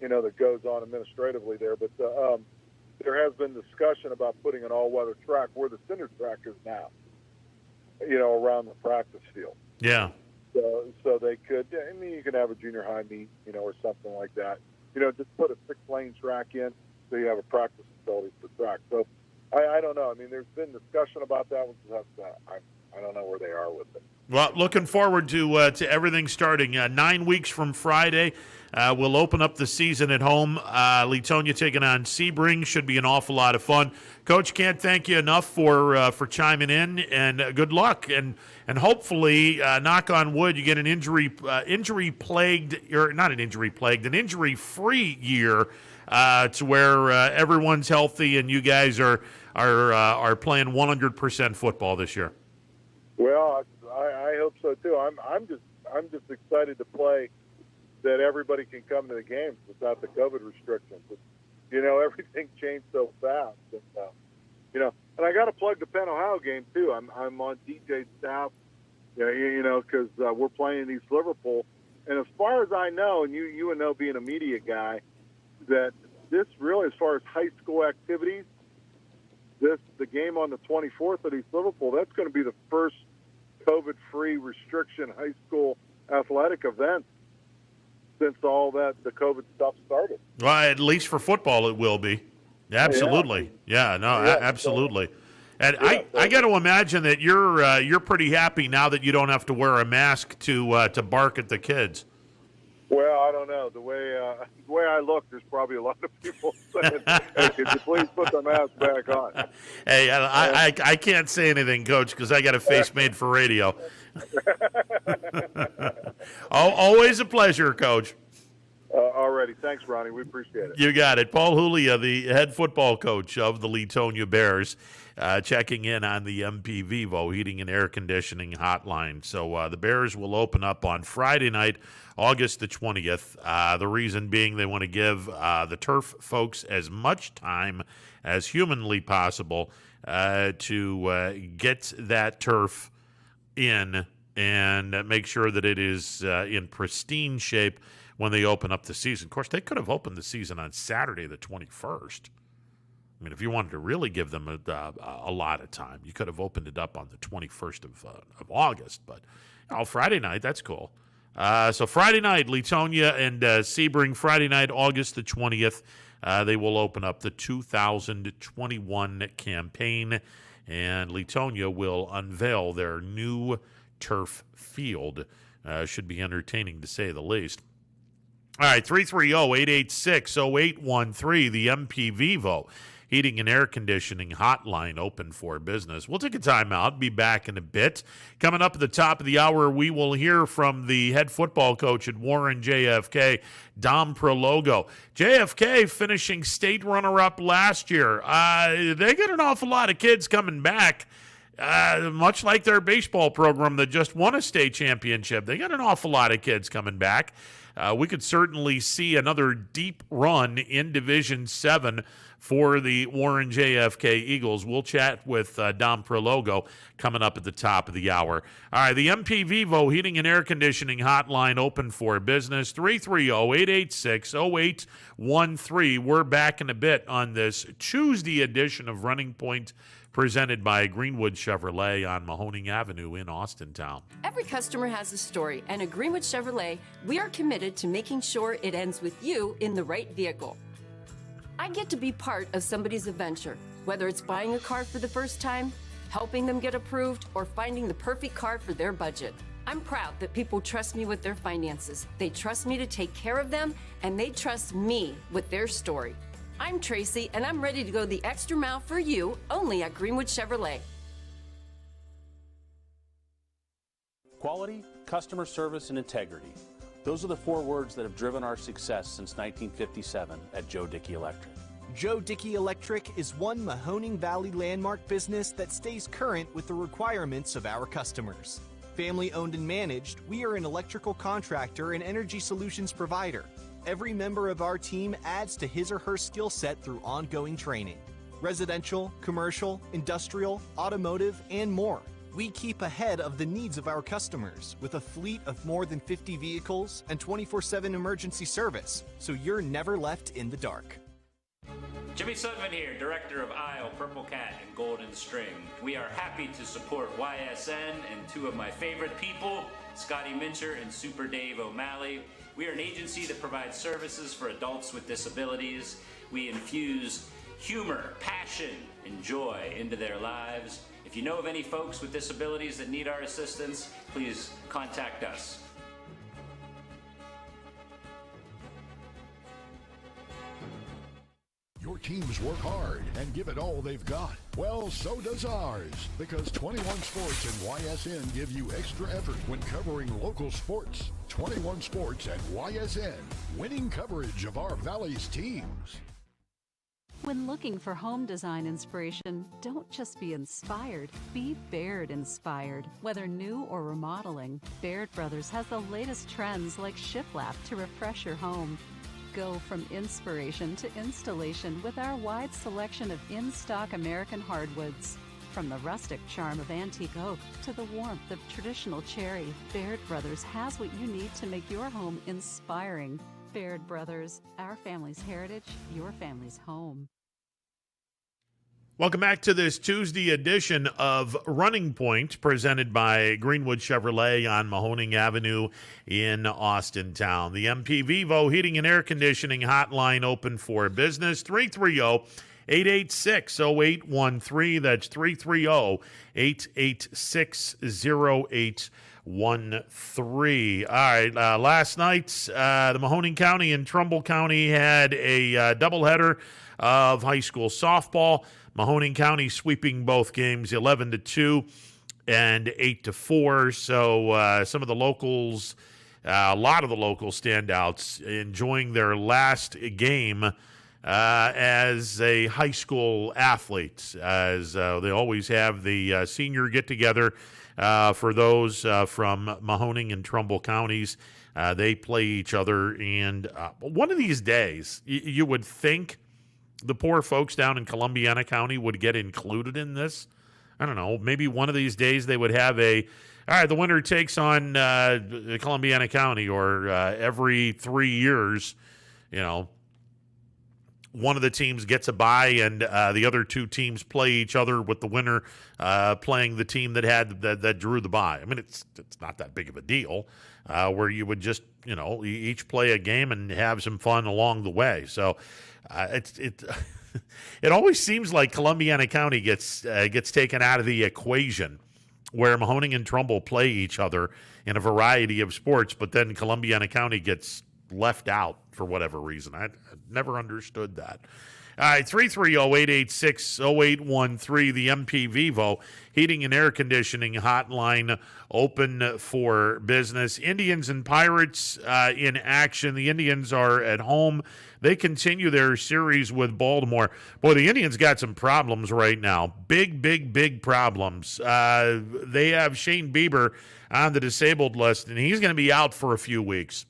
you know, that goes on administratively there, but there has been discussion about putting an all-weather track where the cinder track is now. You know, around the practice field. Yeah. So they could, I mean, you can have a junior high meet, you know, or something like that. You know, just put a 6-lane track in so you have a practice facility for track. So I don't know. I mean, there's been discussion about that. I don't know where they are with it. Well, looking forward to everything starting 9 weeks from Friday. We'll open up the season at home. Leetonia taking on Sebring. Should be an awful lot of fun. Coach, can't thank you enough for chiming in, and good luck. And hopefully, knock on wood, you get an injury-free year to where everyone's healthy and you guys are playing 100% football this year. Well, I hope so too. I'm just excited to play. That everybody can come to the games without the COVID restrictions. You know, everything changed so fast. And, and I got to plug the Penn Ohio game too. I'm on DJ's staff, because we're playing in East Liverpool. And as far as I know, and you would know being a media guy, that this really, as far as high school activities, the game on the 24th at East Liverpool, that's going to be the first COVID-free restriction high school athletic event since all the COVID stuff started. Well, at least for football it will be. Absolutely. Absolutely. And I got to imagine that you're pretty happy now that you don't have to wear a mask to bark at the kids. Well, I don't know. The way I look, there's probably a lot of people saying, hey, could you please put the mask back on? Hey, I can't say anything, Coach, because I got a face made for radio. Always a pleasure, Coach. Alrighty. Thanks, Ronnie. We appreciate it. You got it. Paul Julia, the head football coach of the Leetonia Bears, checking in on the MP Vivo Heating and Air Conditioning hotline. So the Bears will open up on Friday night, August the 20th. The reason being they want to give the turf folks as much time as humanly possible to get that turf in and make sure that it is in pristine shape when they open up the season. Of course, they could have opened the season on Saturday the 21st. I mean, if you wanted to really give them a lot of time, you could have opened it up on the 21st of August. But Friday night, that's cool. So Friday night, Leetonia and Sebring, Friday night, August the 20th, they will open up the 2021 campaign, and Leetonia will unveil their new turf field. Should be entertaining, to say the least. All right, 330-886-0813, the MP Vivo Heating and Air Conditioning hotline open for business. We'll take a timeout, be back in a bit. Coming up at the top of the hour, we will hear from the head football coach at Warren JFK, Dom Prologo. JFK finishing state runner-up last year. They got an awful lot of kids coming back. Much like their baseball program that just won a state championship. They got an awful lot of kids coming back. We could certainly see another deep run in Division 7 for the Warren JFK Eagles. We'll chat with Dom Prologo coming up at the top of the hour. All right, the MP Vivo Heating and Air Conditioning hotline open for business, 330-886-0813. We're back in a bit on this Tuesday edition of Running Point, presented by Greenwood Chevrolet on Mahoning Avenue in Austintown. Every customer has a story, and at Greenwood Chevrolet, we are committed to making sure it ends with you in the right vehicle. I get to be part of somebody's adventure, whether it's buying a car for the first time, helping them get approved, or finding the perfect car for their budget. I'm proud that people trust me with their finances. They trust me to take care of them, and they trust me with their story. I'm Tracy, and I'm ready to go the extra mile for you, only at Greenwood Chevrolet. Quality, customer service, and integrity. Those are the 4 words that have driven our success since 1957 at Joe Dickey Electric. Joe Dickey Electric is one Mahoning Valley landmark business that stays current with the requirements of our customers. Family owned and managed, we are an electrical contractor and energy solutions provider. Every member of our team adds to his or her skill set through ongoing training. Residential, commercial, industrial, automotive, and more. We keep ahead of the needs of our customers with a fleet of more than 50 vehicles and 24/7 emergency service, so you're never left in the dark. Jimmy Sutton here, Director of Isle, Purple Cat, and Golden String. We are happy to support YSN and 2 of my favorite people, Scotty Mincher and Super Dave O'Malley. We are an agency that provides services for adults with disabilities. We infuse humor, passion, and joy into their lives. If you know of any folks with disabilities that need our assistance, please contact us. Your teams work hard and give it all they've got. Well, so does ours, because 21 Sports and YSN give you extra effort when covering local sports. 21 Sports and YSN, winning coverage of our Valley's teams. When looking for home design inspiration, don't just be inspired, be Baird inspired. Whether new or remodeling, Baird Brothers has the latest trends like shiplap to refresh your home. Go from inspiration to installation with our wide selection of in-stock American hardwoods. From the rustic charm of antique oak to the warmth of traditional cherry, Baird Brothers has what you need to make your home inspiring. Baird Brothers, our family's heritage, your family's home. Welcome back to this Tuesday edition of Running Point, presented by Greenwood Chevrolet on Mahoning Avenue in Austintown. The MP Vivo Heating and Air Conditioning Hotline open for business, 330-886-0813. That's 330-886-0813. All right, last night, the Mahoning County and Trumbull County had a doubleheader of high school softball. Mahoning County sweeping both games 11-2 and 8-4. So some of the locals, a lot of the local standouts, enjoying their last game as a high school athlete, as they always have the senior get-together for those from Mahoning and Trumbull counties. They play each other, and one of these days, you would think the poor folks down in Columbiana County would get included in this. I don't know. Maybe one of these days they would have all right, the winner takes on Columbiana County, or every 3 years, one of the teams gets a bye and the other two teams play each other, with the winner playing the team that drew the bye. I mean, it's not that big of a deal, where you would just, each play a game and have some fun along the way. So it always seems like Columbiana County gets taken out of the equation, where Mahoning and Trumbull play each other in a variety of sports, but then Columbiana County gets left out for whatever reason. I never understood that. All right, 330-886-0813, the MP Vivo Heating and Air Conditioning Hotline open for business. Indians and Pirates in action. The Indians are at home. They continue their series with Baltimore. Boy, the Indians got some problems right now. Big problems. They have Shane Bieber on the disabled list, and he's going to be out for a few weeks.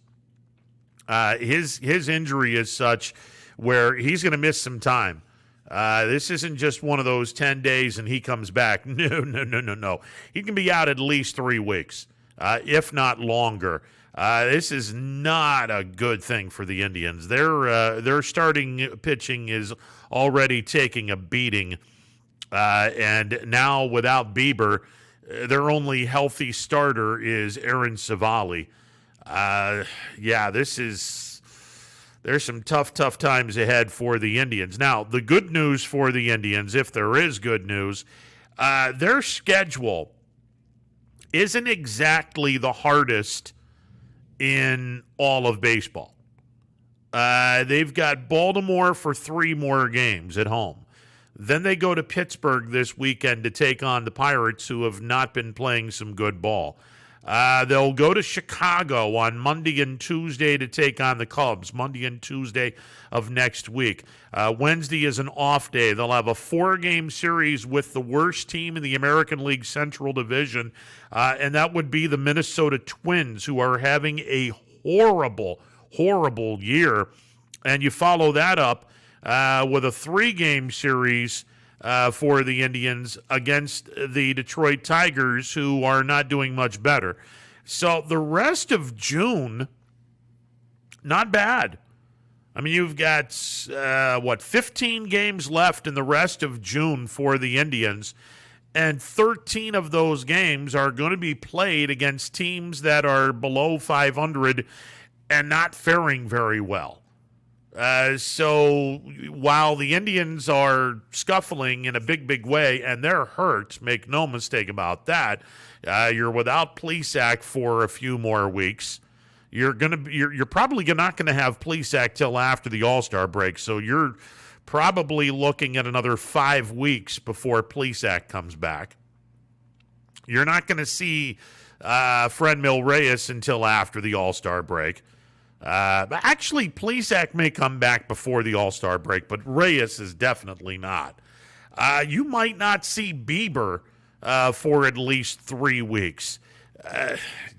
His injury is such where he's going to miss some time. This isn't just one of those 10 days and he comes back. No. He can be out at least 3 weeks, if not longer. This is not a good thing for the Indians. Their starting pitching is already taking a beating, and now without Bieber, their only healthy starter is Aaron Savali. There's some tough times ahead for the Indians. Now, the good news for the Indians, if there is good news, their schedule isn't exactly the hardest in all of baseball. They've got Baltimore for 3 more games at home. Then they go to Pittsburgh this weekend to take on the Pirates, who have not been playing some good ball. They'll go to Chicago on Monday and Tuesday to take on the Cubs, Monday and Tuesday of next week. Wednesday is an off day. They'll have a 4-game series with the worst team in the American League Central Division, and that would be the Minnesota Twins, who are having a horrible year. And you follow that up with a 3-game series for the Indians against the Detroit Tigers, who are not doing much better. So the rest of June, not bad. I mean, you've got, 15 games left in the rest of June for the Indians, and 13 of those games are going to be played against teams that are below 500 and not faring very well. So while the Indians are scuffling in a big, big way, and they're hurt, make no mistake about that, you're without Plesac for a few more weeks. You're probably not going to have Plesac till after the All-Star break, so you're probably looking at another 5 weeks before Plesac comes back. You're not going to see Frenmil Reyes until after the All-Star break. But actually, Plesac may come back before the All-Star break, but Reyes is definitely not. You might not see Bieber for at least 3 weeks.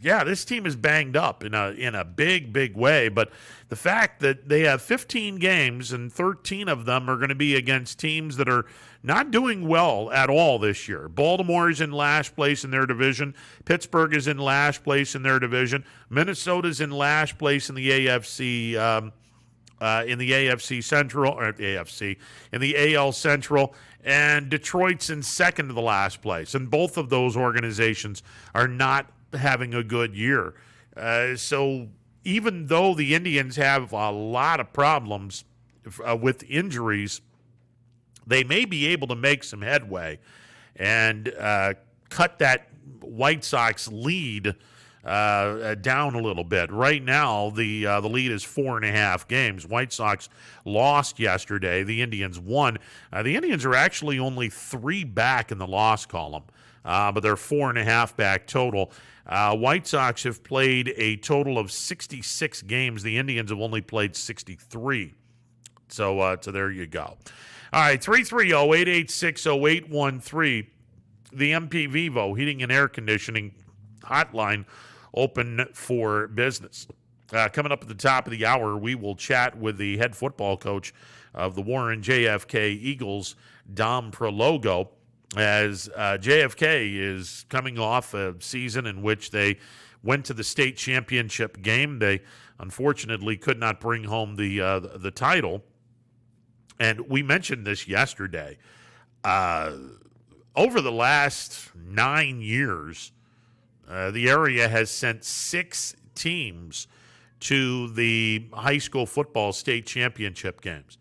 Yeah, this team is banged up in a big, big way, but the fact that they have 15 games and 13 of them are going to be against teams that are not doing well at all this year. Baltimore is in last place in their division. Pittsburgh is in last place in their division. Minnesota's in last place in the AFC Central, or AFC, in the AL Central, and Detroit's in second to the last place. And both of those organizations are not having a good year. So even though the Indians have a lot of problems with injuries, they may be able to make some headway and cut that White Sox lead down a little bit. Right now, the lead is 4.5 games. White Sox lost yesterday. The Indians won. The Indians are actually only 3 back in the loss column, but they're 4.5 back total. White Sox have played a total of 66 games. The Indians have only played 63. So there you go. All right, 330-886-0813, the MP Vivo Heating and Air Conditioning hotline open for business. Coming up at the top of the hour, we will chat with the head football coach of the Warren JFK Eagles, Dom Prologo, as JFK is coming off a season in which they went to the state championship game. They unfortunately could not bring home the title. And we mentioned this yesterday. Over the last 9 years, the area has sent 6 teams to the high school football state championship games.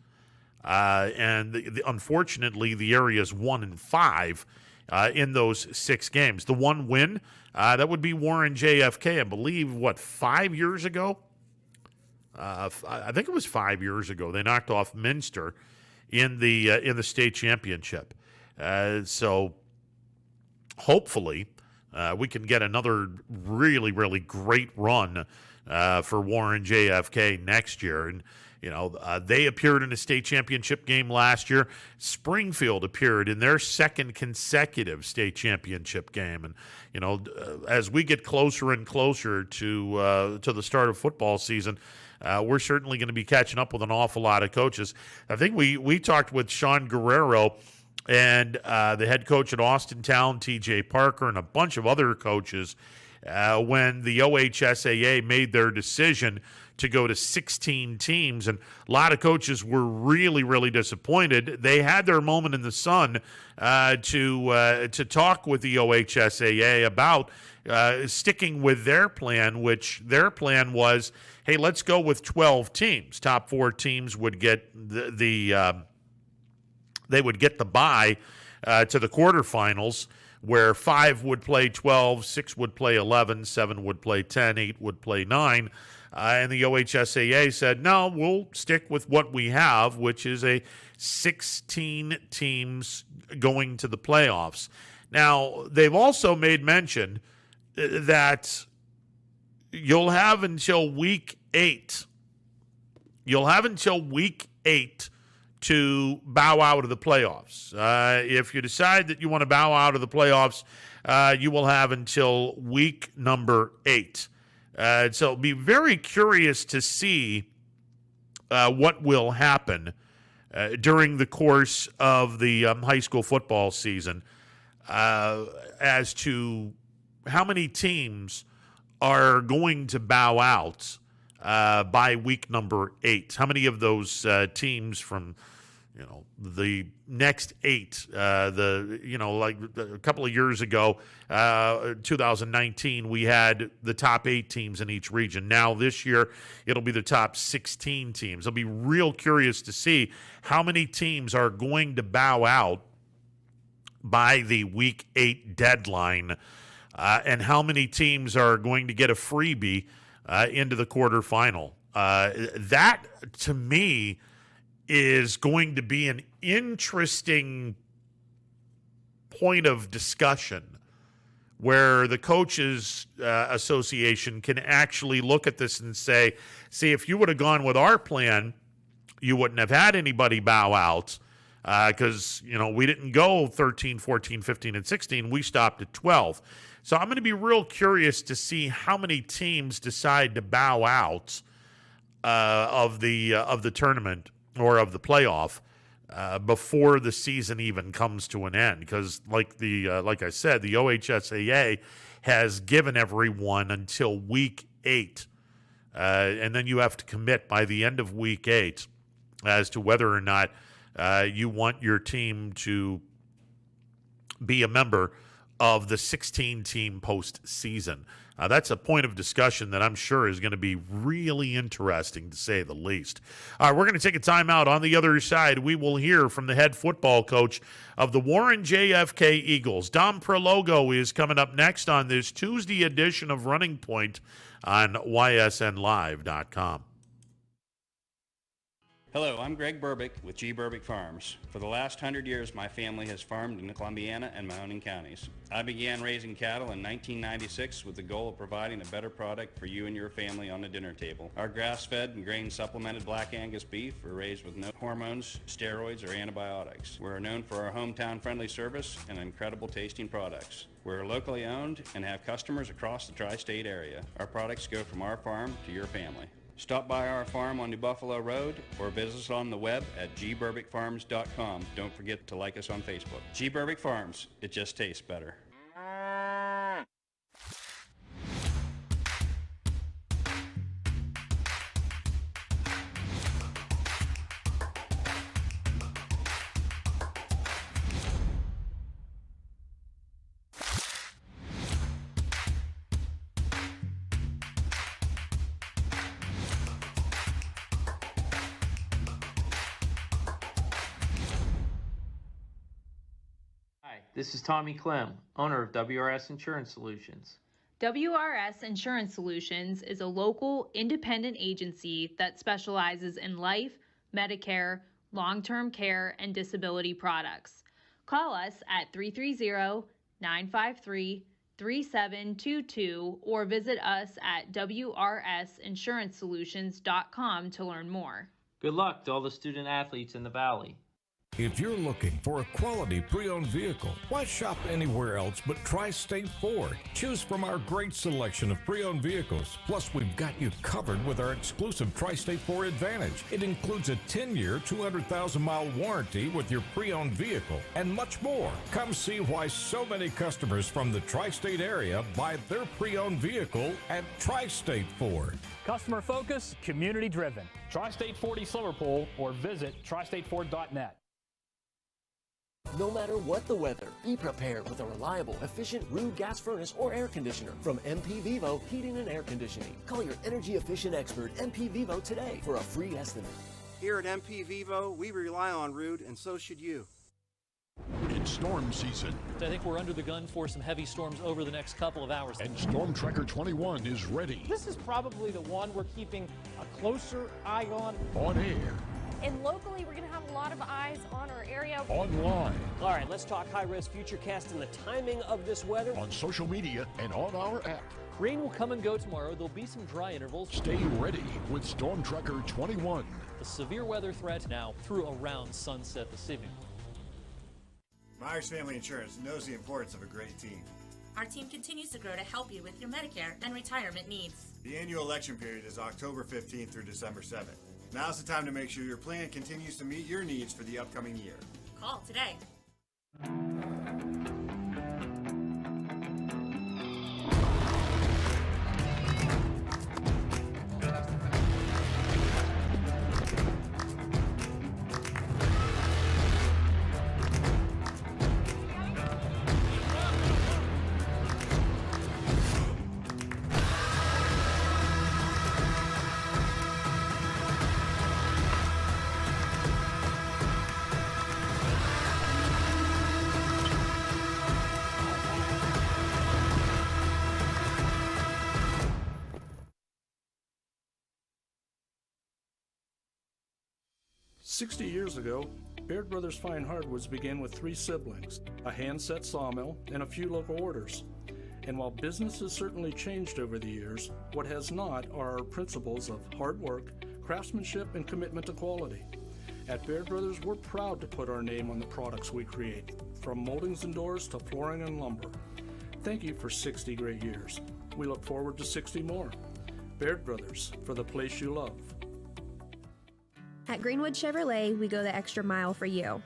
And unfortunately, the area's 1-5 in those 6 games. The one win, that would be Warren JFK, I believe, 5 years ago? I think it was 5 years ago. They knocked off Minster in the state championship. So hopefully we can get another really, really great run for Warren JFK next year. And they appeared in a state championship game last year. Springfield appeared in their second consecutive state championship game. And, as we get closer and closer to the start of football season, we're certainly going to be catching up with an awful lot of coaches. I think we talked with Sean Guerrero and the head coach at Austintown, T.J. Parker, and a bunch of other coaches when the OHSAA made their decision to go to 16 teams, and a lot of coaches were really, really disappointed. They had their moment in the sun to talk with the OHSAA about sticking with their plan, which their plan was, hey, let's go with 12 teams. Top 4 teams would get they would get the bye to the quarterfinals, where 5 would play 12, 6 would play 11, 7 would play 10, 8 would play 9. And the OHSAA said, no, we'll stick with what we have, which is a 16 teams going to the playoffs. Now, they've also made mention that you'll have until week 8. You'll have until week 8 to bow out of the playoffs. If you decide that you want to bow out of the playoffs, you will have until week number 8. So be very curious to see what will happen during the course of the high school football season as to how many teams are going to bow out by week number 8. How many of those teams from the next 8, like a couple of years ago, 2019, we had the top 8 teams in each region. Now this year, it'll be the top 16 teams. I'll be real curious to see how many teams are going to bow out by the Week 8 deadline, and how many teams are going to get a freebie into the quarterfinal. That, to me, is going to be an interesting point of discussion where the Coaches Association can actually look at this and say, see, if you would have gone with our plan, you wouldn't have had anybody bow out because, we didn't go 13, 14, 15, and 16. We stopped at 12. So I'm going to be real curious to see how many teams decide to bow out of the tournament or of the playoff before the season even comes to an end, because like I said, the OHSAA has given everyone until Week 8, and then you have to commit by the end of Week 8 as to whether or not you want your team to be a member of the 16-team postseason. That's a point of discussion that I'm sure is going to be really interesting, to say the least. All right, we're going to take a timeout. On the other side, we will hear from the head football coach of the Warren JFK Eagles. Dom Prologo is coming up next on this Tuesday edition of Running Point on ysnlive.com. Hello, I'm Greg Burbick with G. Burbick Farms. For the last 100 years, my family has farmed in the Columbiana and Mahoning counties. I began raising cattle in 1996 with the goal of providing a better product for you and your family on the dinner table. Our grass-fed and grain-supplemented Black Angus beef are raised with no hormones, steroids, or antibiotics. We're known for our hometown-friendly service and incredible tasting products. We're locally owned and have customers across the tri-state area. Our products go from our farm to your family. Stop by our farm on New Buffalo Road or visit us on the web at gburbickfarms.com. Don't forget to like us on Facebook. G. Burbick Farms, it just tastes better. This is Tommy Clem, owner of WRS Insurance Solutions. WRS Insurance Solutions is a local independent agency that specializes in life, Medicare, long-term care, and disability products. Call us at 330-953-3722 or visit us at wrsinsuranceSolutions.com to learn more. Good luck to all the student athletes in the Valley. If you're looking for a quality pre-owned vehicle, why shop anywhere else but Tri-State Ford? Choose from our great selection of pre-owned vehicles. Plus, we've got you covered with our exclusive Tri-State Ford Advantage. It includes a 10-year, 200,000-mile warranty with your pre-owned vehicle and much more. Come see why so many customers from the Tri-State area buy their pre-owned vehicle at Tri-State Ford. Customer focus, community driven. Tri-State Ford East Liverpool or visit tristateford.net. No matter what the weather, be prepared with a reliable, efficient Rude gas furnace or air conditioner from MP Vivo Heating and Air Conditioning. Call your energy-efficient expert, MP Vivo, today for a free estimate. Here at MP Vivo, we rely on Rude, and so should you. It's storm season. I think we're under the gun for some heavy storms over the next couple of hours. And Storm Tracker 21 is ready. This is probably the one we're keeping a closer eye on. On air. And locally, we're going to have a lot of eyes on our area. Online. All right, let's talk high-risk futurecast and the timing of this weather. On social media and on our app. Rain will come and go tomorrow. There'll be some dry intervals. Stay ready with Storm Tracker 21. The severe weather threat now through around sunset this evening. Myers Family Insurance knows the importance of a great team. Our team continues to grow to help you with your Medicare and retirement needs. The annual election period is October 15th through December 7th. Now's the time to make sure your plan continues to meet your needs for the upcoming year. Call today. 60 years ago, Baird Brothers Fine Hardwoods began with 3 siblings, a hand-set sawmill, and a few local orders. And while business has certainly changed over the years, what has not are our principles of hard work, craftsmanship, and commitment to quality. At Baird Brothers, we're proud to put our name on the products we create, from moldings and doors to flooring and lumber. Thank you for 60 great years. We look forward to 60 more. Baird Brothers, for the place you love. At Greenwood Chevrolet, we go the extra mile for you.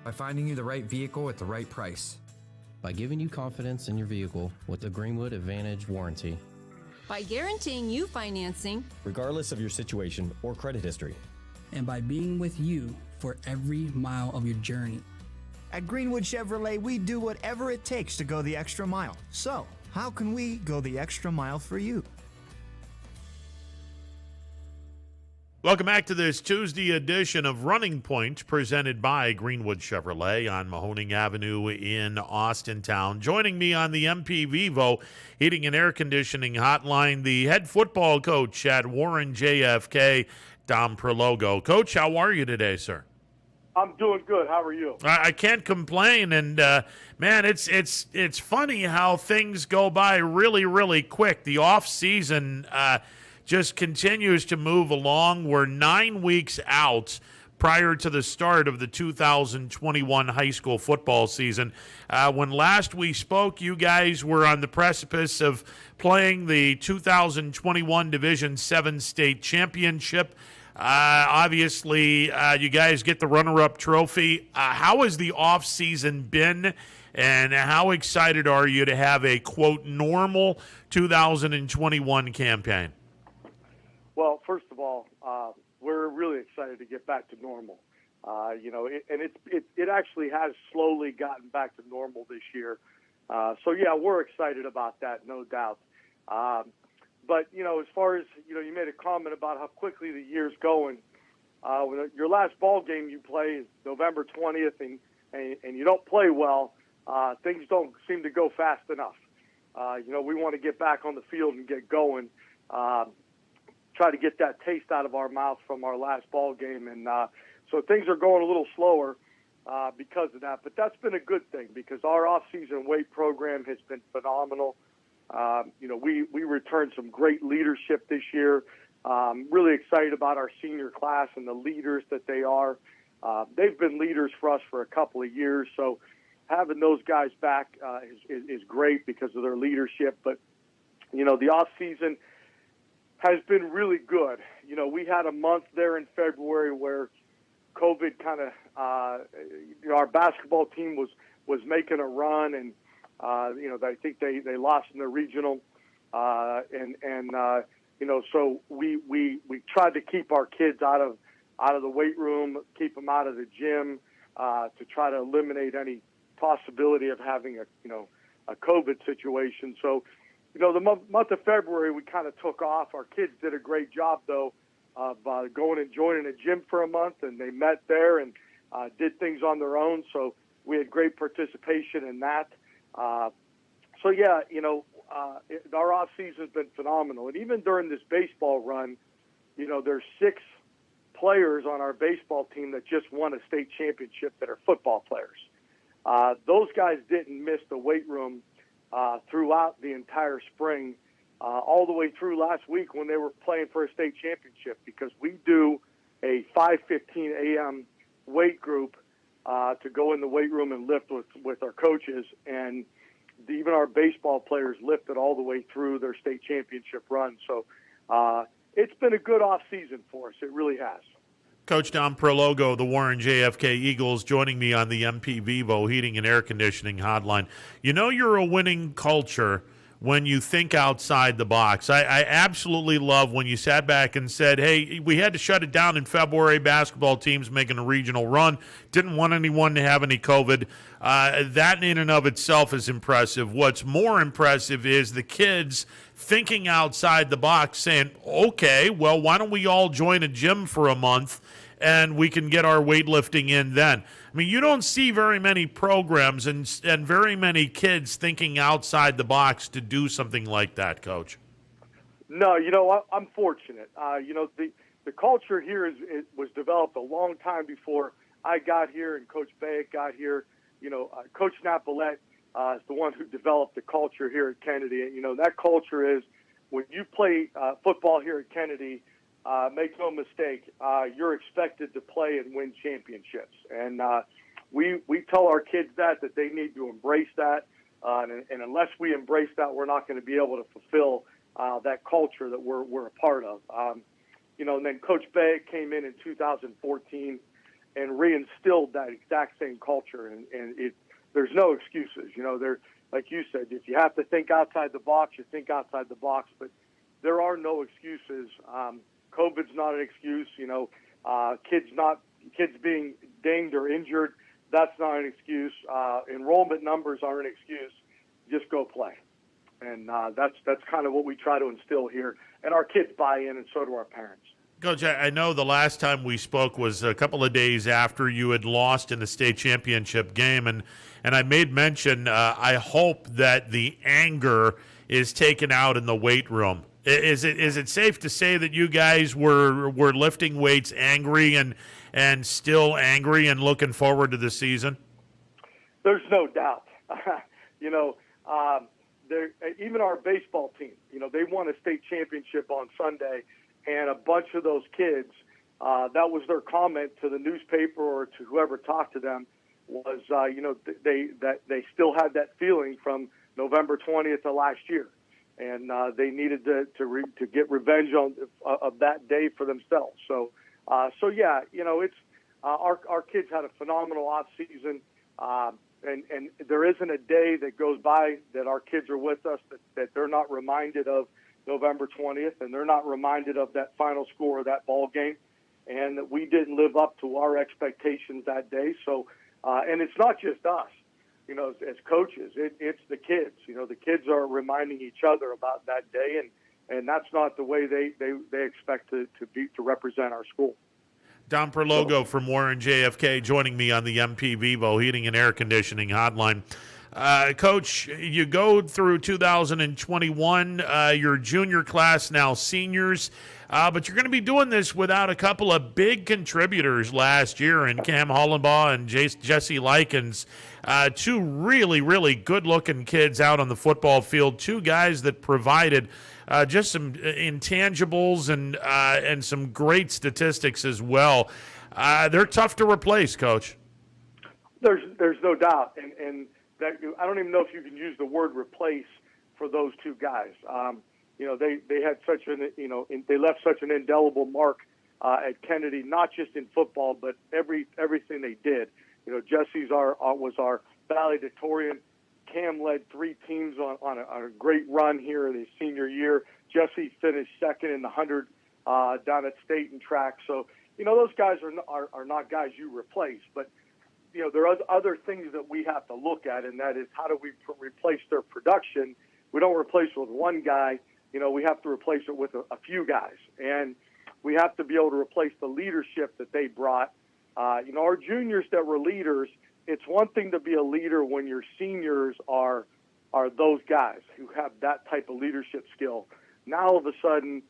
By finding you the right vehicle at the right price. By giving you confidence in your vehicle with the Greenwood Advantage warranty. By guaranteeing you financing, regardless of your situation or credit history. And by being with you for every mile of your journey. At Greenwood Chevrolet, we do whatever it takes to go the extra mile. So, how can we go the extra mile for you? Welcome back to this Tuesday edition of Running Point, presented by Greenwood Chevrolet on Mahoning Avenue in Austintown. Joining me on the MP Vivo Heating and Air Conditioning Hotline, the head football coach at Warren JFK, Dom Prologo. Coach, how are you today, sir? I'm doing good. How are you? I can't complain, and man, it's funny how things go by really, really quick. The off season just continues to move along. We're 9 weeks out prior to the start of the 2021 high school football season. When last we spoke, you guys were on the precipice of playing the 2021 Division 7 state championship. Obviously, you guys get the runner-up trophy. How has the off season been, and how excited are you to have a, quote, normal 2021 campaign? Well, first of all, we're really excited to get back to normal. It actually has slowly gotten back to normal this year. So, yeah, we're excited about that, no doubt. But, as far as, you made a comment about how quickly the year's going. When your last ball game you play is November 20th and you don't play well, things don't seem to go fast enough. We want to get back on the field and get going. Try to get that taste out of our mouth from our last ball game. And so things are going a little slower because of that. But that's been a good thing because our off-season weight program has been phenomenal. We returned some great leadership this year. Really excited about our senior class and the leaders that they are. They've been leaders for us for a couple of years. So having those guys back is great because of their leadership. But, the off-season has been really good. We had a month there in February where COVID kind of, our basketball team was making a run, and I think they lost in the regional, so we tried to keep our kids out of the weight room, keep them out of the gym, to try to eliminate any possibility of having a COVID situation. So. The month of February, we kind of took off. Our kids did a great job, though, of going and joining a gym for a month, and they met there and did things on their own. So we had great participation in that. Our off-season's been phenomenal. And even during this baseball run, there's 6 players on our baseball team that just won a state championship that are football players. Those guys didn't miss the weight room throughout the entire spring, all the way through last week when they were playing for a state championship, because we do a 5:15 a.m. weight group to go in the weight room and lift with our coaches, and even our baseball players lifted all the way through their state championship run. So it's been a good off season for us. It really has. Coach Dom Prologo, the Warren JFK Eagles, joining me on the MP Vivo Heating and Air Conditioning Hotline. You're a winning culture when you think outside the box. I absolutely love when you sat back and said, hey, we had to shut it down in February. Basketball teams making a regional run. Didn't want anyone to have any COVID. That in and of itself is impressive. What's more impressive is the kids thinking outside the box, saying, okay, well, why don't we all join a gym for a month and we can get our weightlifting in then. I mean, you don't see very many programs and very many kids thinking outside the box to do something like that, Coach. No, I'm fortunate. the culture here it was developed a long time before I got here and Coach Bayek got here. Coach Napolet is the one who developed the culture here at Kennedy. And, that culture is when you play football here at Kennedy, make no mistake, you're expected to play and win championships. And we tell our kids that they need to embrace that. And unless we embrace that, we're not going to be able to fulfill that culture that we're a part of. And then Coach Bayek came in 2014 and reinstilled that exact same culture. And there's no excuses. Like you said, if you have to think outside the box, you think outside the box. But there are no excuses. COVID's not an excuse. Kids being dinged or injured, that's not an excuse. Enrollment numbers aren't an excuse. Just go play. And that's kind of what we try to instill here. And our kids buy in, and so do our parents. Coach, I know the last time we spoke was a couple of days after you had lost in the state championship game, and I made mention, I hope that the anger is taken out in the weight room. Is it safe to say that you guys were lifting weights angry and still angry and looking forward to the season? There's no doubt. Even our baseball team, they won a state championship on Sunday, and a bunch of those kids, that was their comment to the newspaper or to whoever talked to them, was they still had that feeling from November 20th of last year, and they needed to get revenge of that day for themselves. So yeah, it's our kids had a phenomenal off season. And there isn't a day that goes by that our kids are with us that they're not reminded of November 20th, and they're not reminded of that final score of that ball game, and that we didn't live up to our expectations that day. So, and it's not just us, as coaches, it's the kids. The kids are reminding each other about that day, and that's not the way they expect to represent our school. Don Perlogo from Warren JFK joining me on the MP Vivo Heating and Air Conditioning Hotline. Coach, you go through 2021, your junior class, now seniors, but you're going to be doing this without a couple of big contributors last year in Cam Hollenbaugh and Jesse Likens, two really, really good-looking kids out on the football field, two guys that provided just some intangibles and some great statistics as well. They're tough to replace, Coach. There's no doubt, and that I don't even know if you can use the word replace for those two guys. They had such they left such an indelible mark at Kennedy, not just in football, but everything they did. Jesse's was our valedictorian. Cam led three teams on a great run here in his senior year. Jesse finished second in the 100 down at state and track. So, those guys are not guys you replace. But, there are other things that we have to look at, and that is how do we replace their production. We don't replace it with one guy. We have to replace it with a few guys. And we have to be able to replace the leadership that they brought. Our juniors that were leaders, it's one thing to be a leader when your seniors are those guys who have that type of leadership skill. Now, all of a sudden,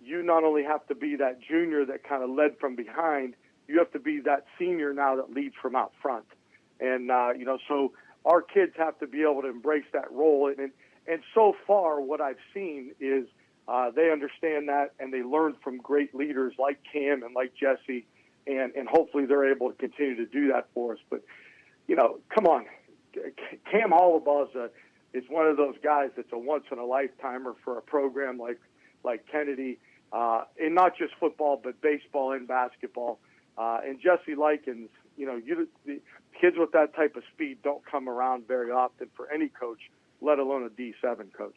you not only have to be that junior that kind of led from behind, you have to be that senior now that leads from out front. And, so our kids have to be able to embrace that role. And so far, what I've seen is they understand that, and they learn from great leaders like Cam and like Jesse, and hopefully they're able to continue to do that for us. But, come on. Cam Hollenbaugh is one of those guys that's a once-in-a-lifetimer for a program like Kennedy, and not just football, but baseball and basketball. And Jesse Likens, the kids with that type of speed don't come around very often for any coach, let alone a D7 coach.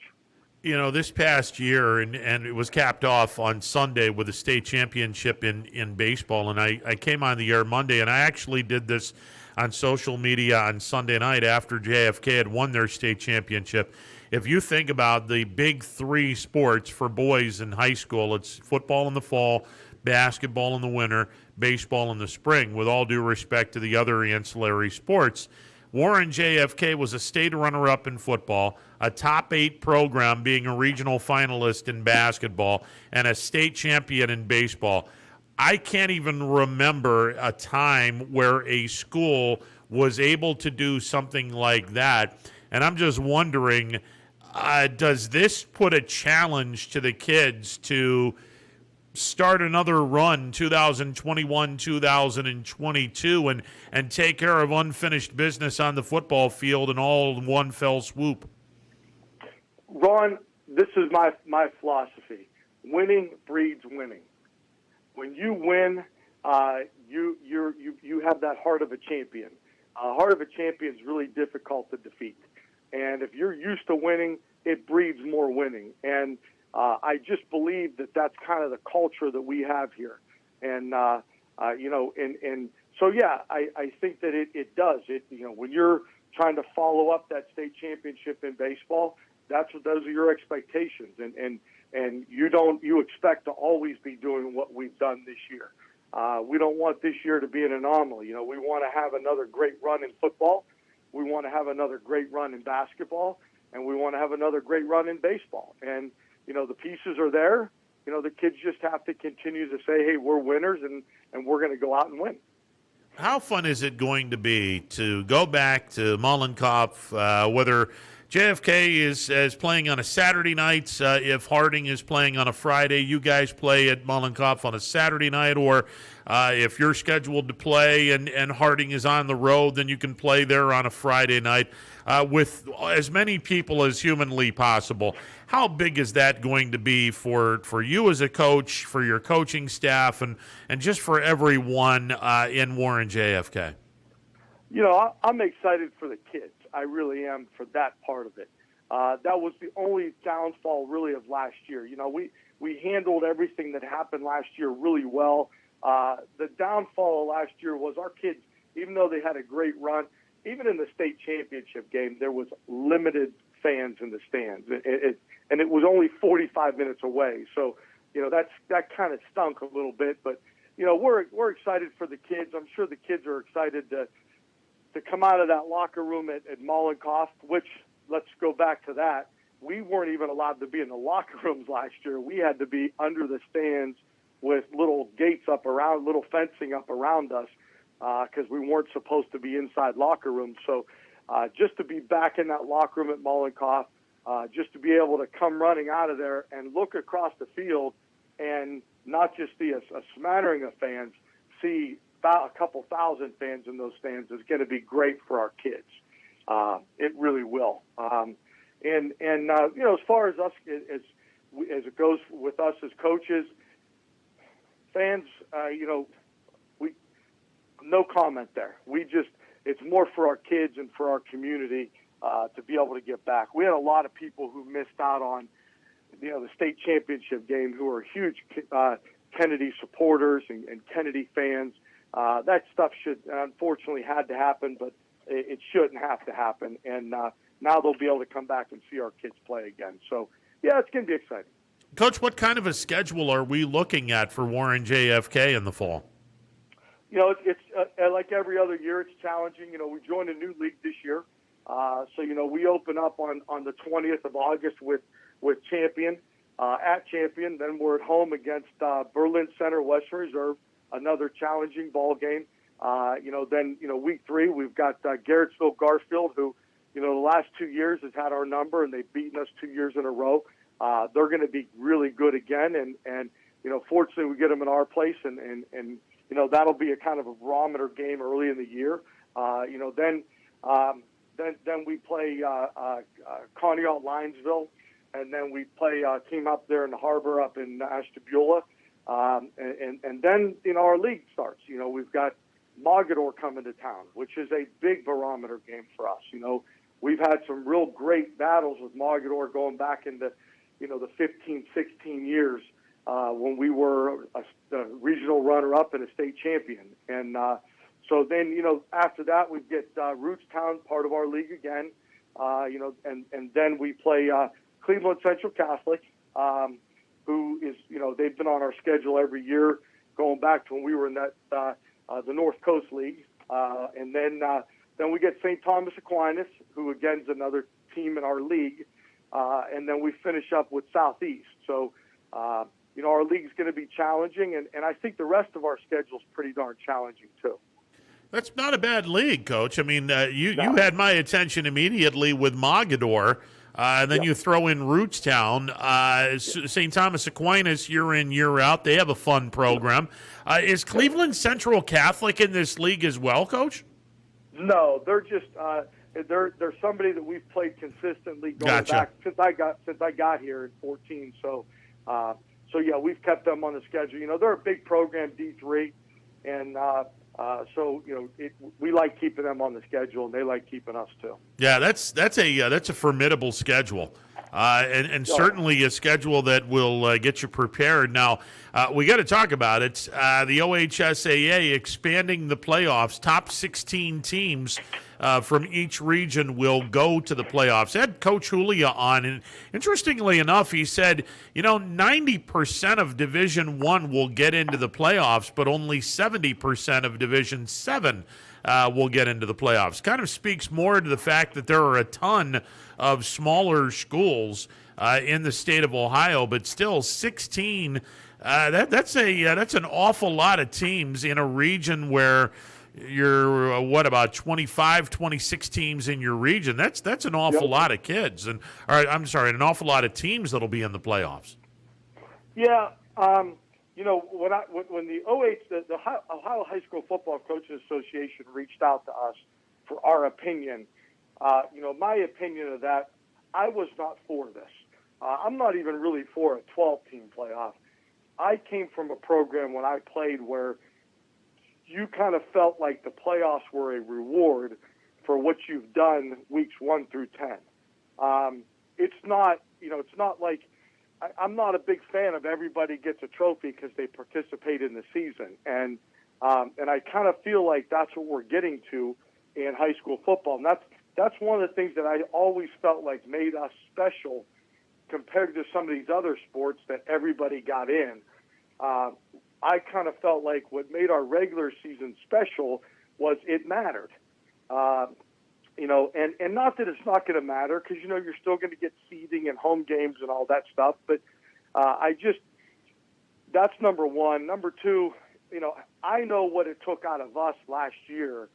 This past year, and it was capped off on Sunday with a state championship in baseball, and I came on the air Monday, and I actually did this on social media on Sunday night after JFK had won their state championship. If you think about the big three sports for boys in high school, it's football in the fall, basketball in the winter, baseball in the spring, with all due respect to the other ancillary sports. Warren JFK was a state runner-up in football, a top 8 program being a regional finalist in basketball, and a state champion in baseball. I can't even remember a time where a school was able to do something like that. And I'm just wondering, does this put a challenge to the kids to start another run 2021, 2022 and take care of unfinished business on the football field and all in one fell swoop? Ron, this is my philosophy. Winning breeds winning. When you win, you have that heart of a champion. Heart of a champion is really difficult to defeat. And if you're used to winning, it breeds more winning. And I just believe that that's kind of the culture that we have here. And, so, yeah, I think that it does. When you're trying to follow up that state championship in baseball, those are your expectations. And you expect to always be doing what we've done this year. We don't want this year to be an anomaly. We want to have another great run in football. We want to have another great run in basketball. And we want to have another great run in baseball. And, the pieces are there. The kids just have to continue to say, hey, we're winners, and we're going to go out and win. How fun is it going to be to go back to Mollenkopf, whether JFK is playing on a Saturday night, if Harding is playing on a Friday, you guys play at Mollenkopf on a Saturday night, or if you're scheduled to play and Harding is on the road, then you can play there on a Friday night with as many people as humanly possible. How big is that going to be for you as a coach, for your coaching staff, and just for everyone in Warren JFK? I'm excited for the kids. I really am for that part of it. That was the only downfall really of last year. We handled everything that happened last year really well. The downfall of last year was our kids, even though they had a great run, even in the state championship game, there was limited fans in the stands. And it was only 45 minutes away. So, that kind of stunk a little bit. But, we're excited for the kids. I'm sure the kids are excited to come out of that locker room at Mollenkopf, which, let's go back to that. We weren't even allowed to be in the locker rooms last year. We had to be under the stands with little gates up around, little fencing up around us, because we weren't supposed to be inside locker rooms. So just to be back in that locker room at Mollenkopf, just to be able to come running out of there and look across the field and not just see a smattering of fans, see a couple thousand fans in those stands is going to be great for our kids. It really will. As far as us, as it goes with us as coaches, fans, no comment there. It's more for our kids and for our community to be able to get back. We had a lot of people who missed out on, the state championship game who are huge Kennedy supporters and Kennedy fans. That stuff unfortunately had to happen, but it shouldn't have to happen. And now they'll be able to come back and see our kids play again. So, yeah, it's going to be exciting. Coach, what kind of a schedule are we looking at for Warren JFK in the fall? It's like every other year, it's challenging. We joined a new league this year. So, we open up on the 20th of August with Champion, at Champion. Then we're at home against Berlin Center Western Reserve, another challenging ball game. Then week 3, we've got Garrettsville Garfield, who, the last 2 years has had our number, and they've beaten us 2 years in a row. They're going to be really good again. And fortunately, we get them in our place, and that'll be a kind of a barometer game early in the year. Then we play Conneaut Linesville, and then we play a team up there in the harbor up in Ashtabula. And then, our league starts. We've got Mogador coming to town, which is a big barometer game for us. We've had some real great battles with Mogador going back into, the 15, 16 years when we were a regional runner-up and a state champion. And so then, after that, we get Rootstown, part of our league again, and then we play Cleveland Central Catholic, who is, they've been on our schedule every year going back to when we were in that the North Coast League. And then we get St. Thomas Aquinas, who, again, is another team in our league. And then we finish up with Southeast. So, our league's going to be challenging, and I think the rest of our schedule's pretty darn challenging too. That's not a bad league, Coach. I mean, you had my attention immediately with Mogador, and then you throw in Rootstown. St. Thomas Aquinas, year in, year out. They have a fun program. Is Cleveland Central Catholic in this league as well, Coach? No, they're just they're somebody that we've played consistently going back since I got here in 2014. So yeah, we've kept them on the schedule. They're a big program, D3, and so we like keeping them on the schedule, and they like keeping us too. Yeah, that's a formidable schedule, and certainly a schedule that will get you prepared. Now, we got to talk about it. The OHSAA expanding the playoffs. Top 16 teams from each region will go to the playoffs. I had Coach Julia on, and interestingly enough, he said, 90% of Division I will get into the playoffs, but only 70% of Division VII will get into the playoffs. Kind of speaks more to the fact that there are a ton of smaller schools in the state of Ohio, but still 16. That's an awful lot of teams in a region where you're about 25, 26 teams in your region. That's an awful lot of kids, an awful lot of teams that'll be in the playoffs. Yeah, when the Ohio High School Football Coaches Association reached out to us for our opinion, my opinion of that, I was not for this. I'm not even really for a 12-team playoff. I came from a program when I played where you kind of felt like the playoffs were a reward for what you've done weeks 1 through 10. It's not like I'm not a big fan of everybody gets a trophy because they participate in the season, and I kind of feel like that's what we're getting to in high school football, and that's one of the things that I always felt like made us special compared to some of these other sports that everybody got in. I kind of felt like what made our regular season special was it mattered. And not that it's not going to matter because, you're still going to get seeding and home games and all that stuff. But that's number one. Number two, I know what it took out of us last year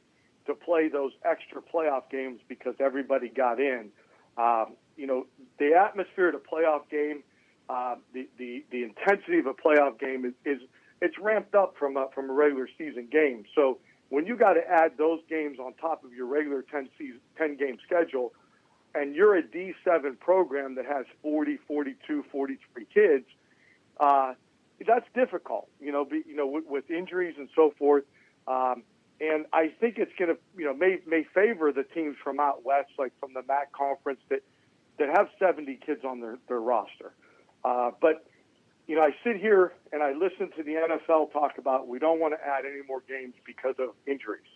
to play those extra playoff games because everybody got in. The atmosphere of a playoff game, the intensity of a playoff game it's ramped up from a regular season game. So when you got to add those games on top of your regular 10-game schedule, and you're a D7 program that has 40, 42, 43 kids, that's difficult, with injuries and so forth. And I think it's going to, may favor the teams from out west, like from the MAC conference that have 70 kids on their roster. But I sit here and I listen to the NFL talk about we don't want to add any more games because of injuries.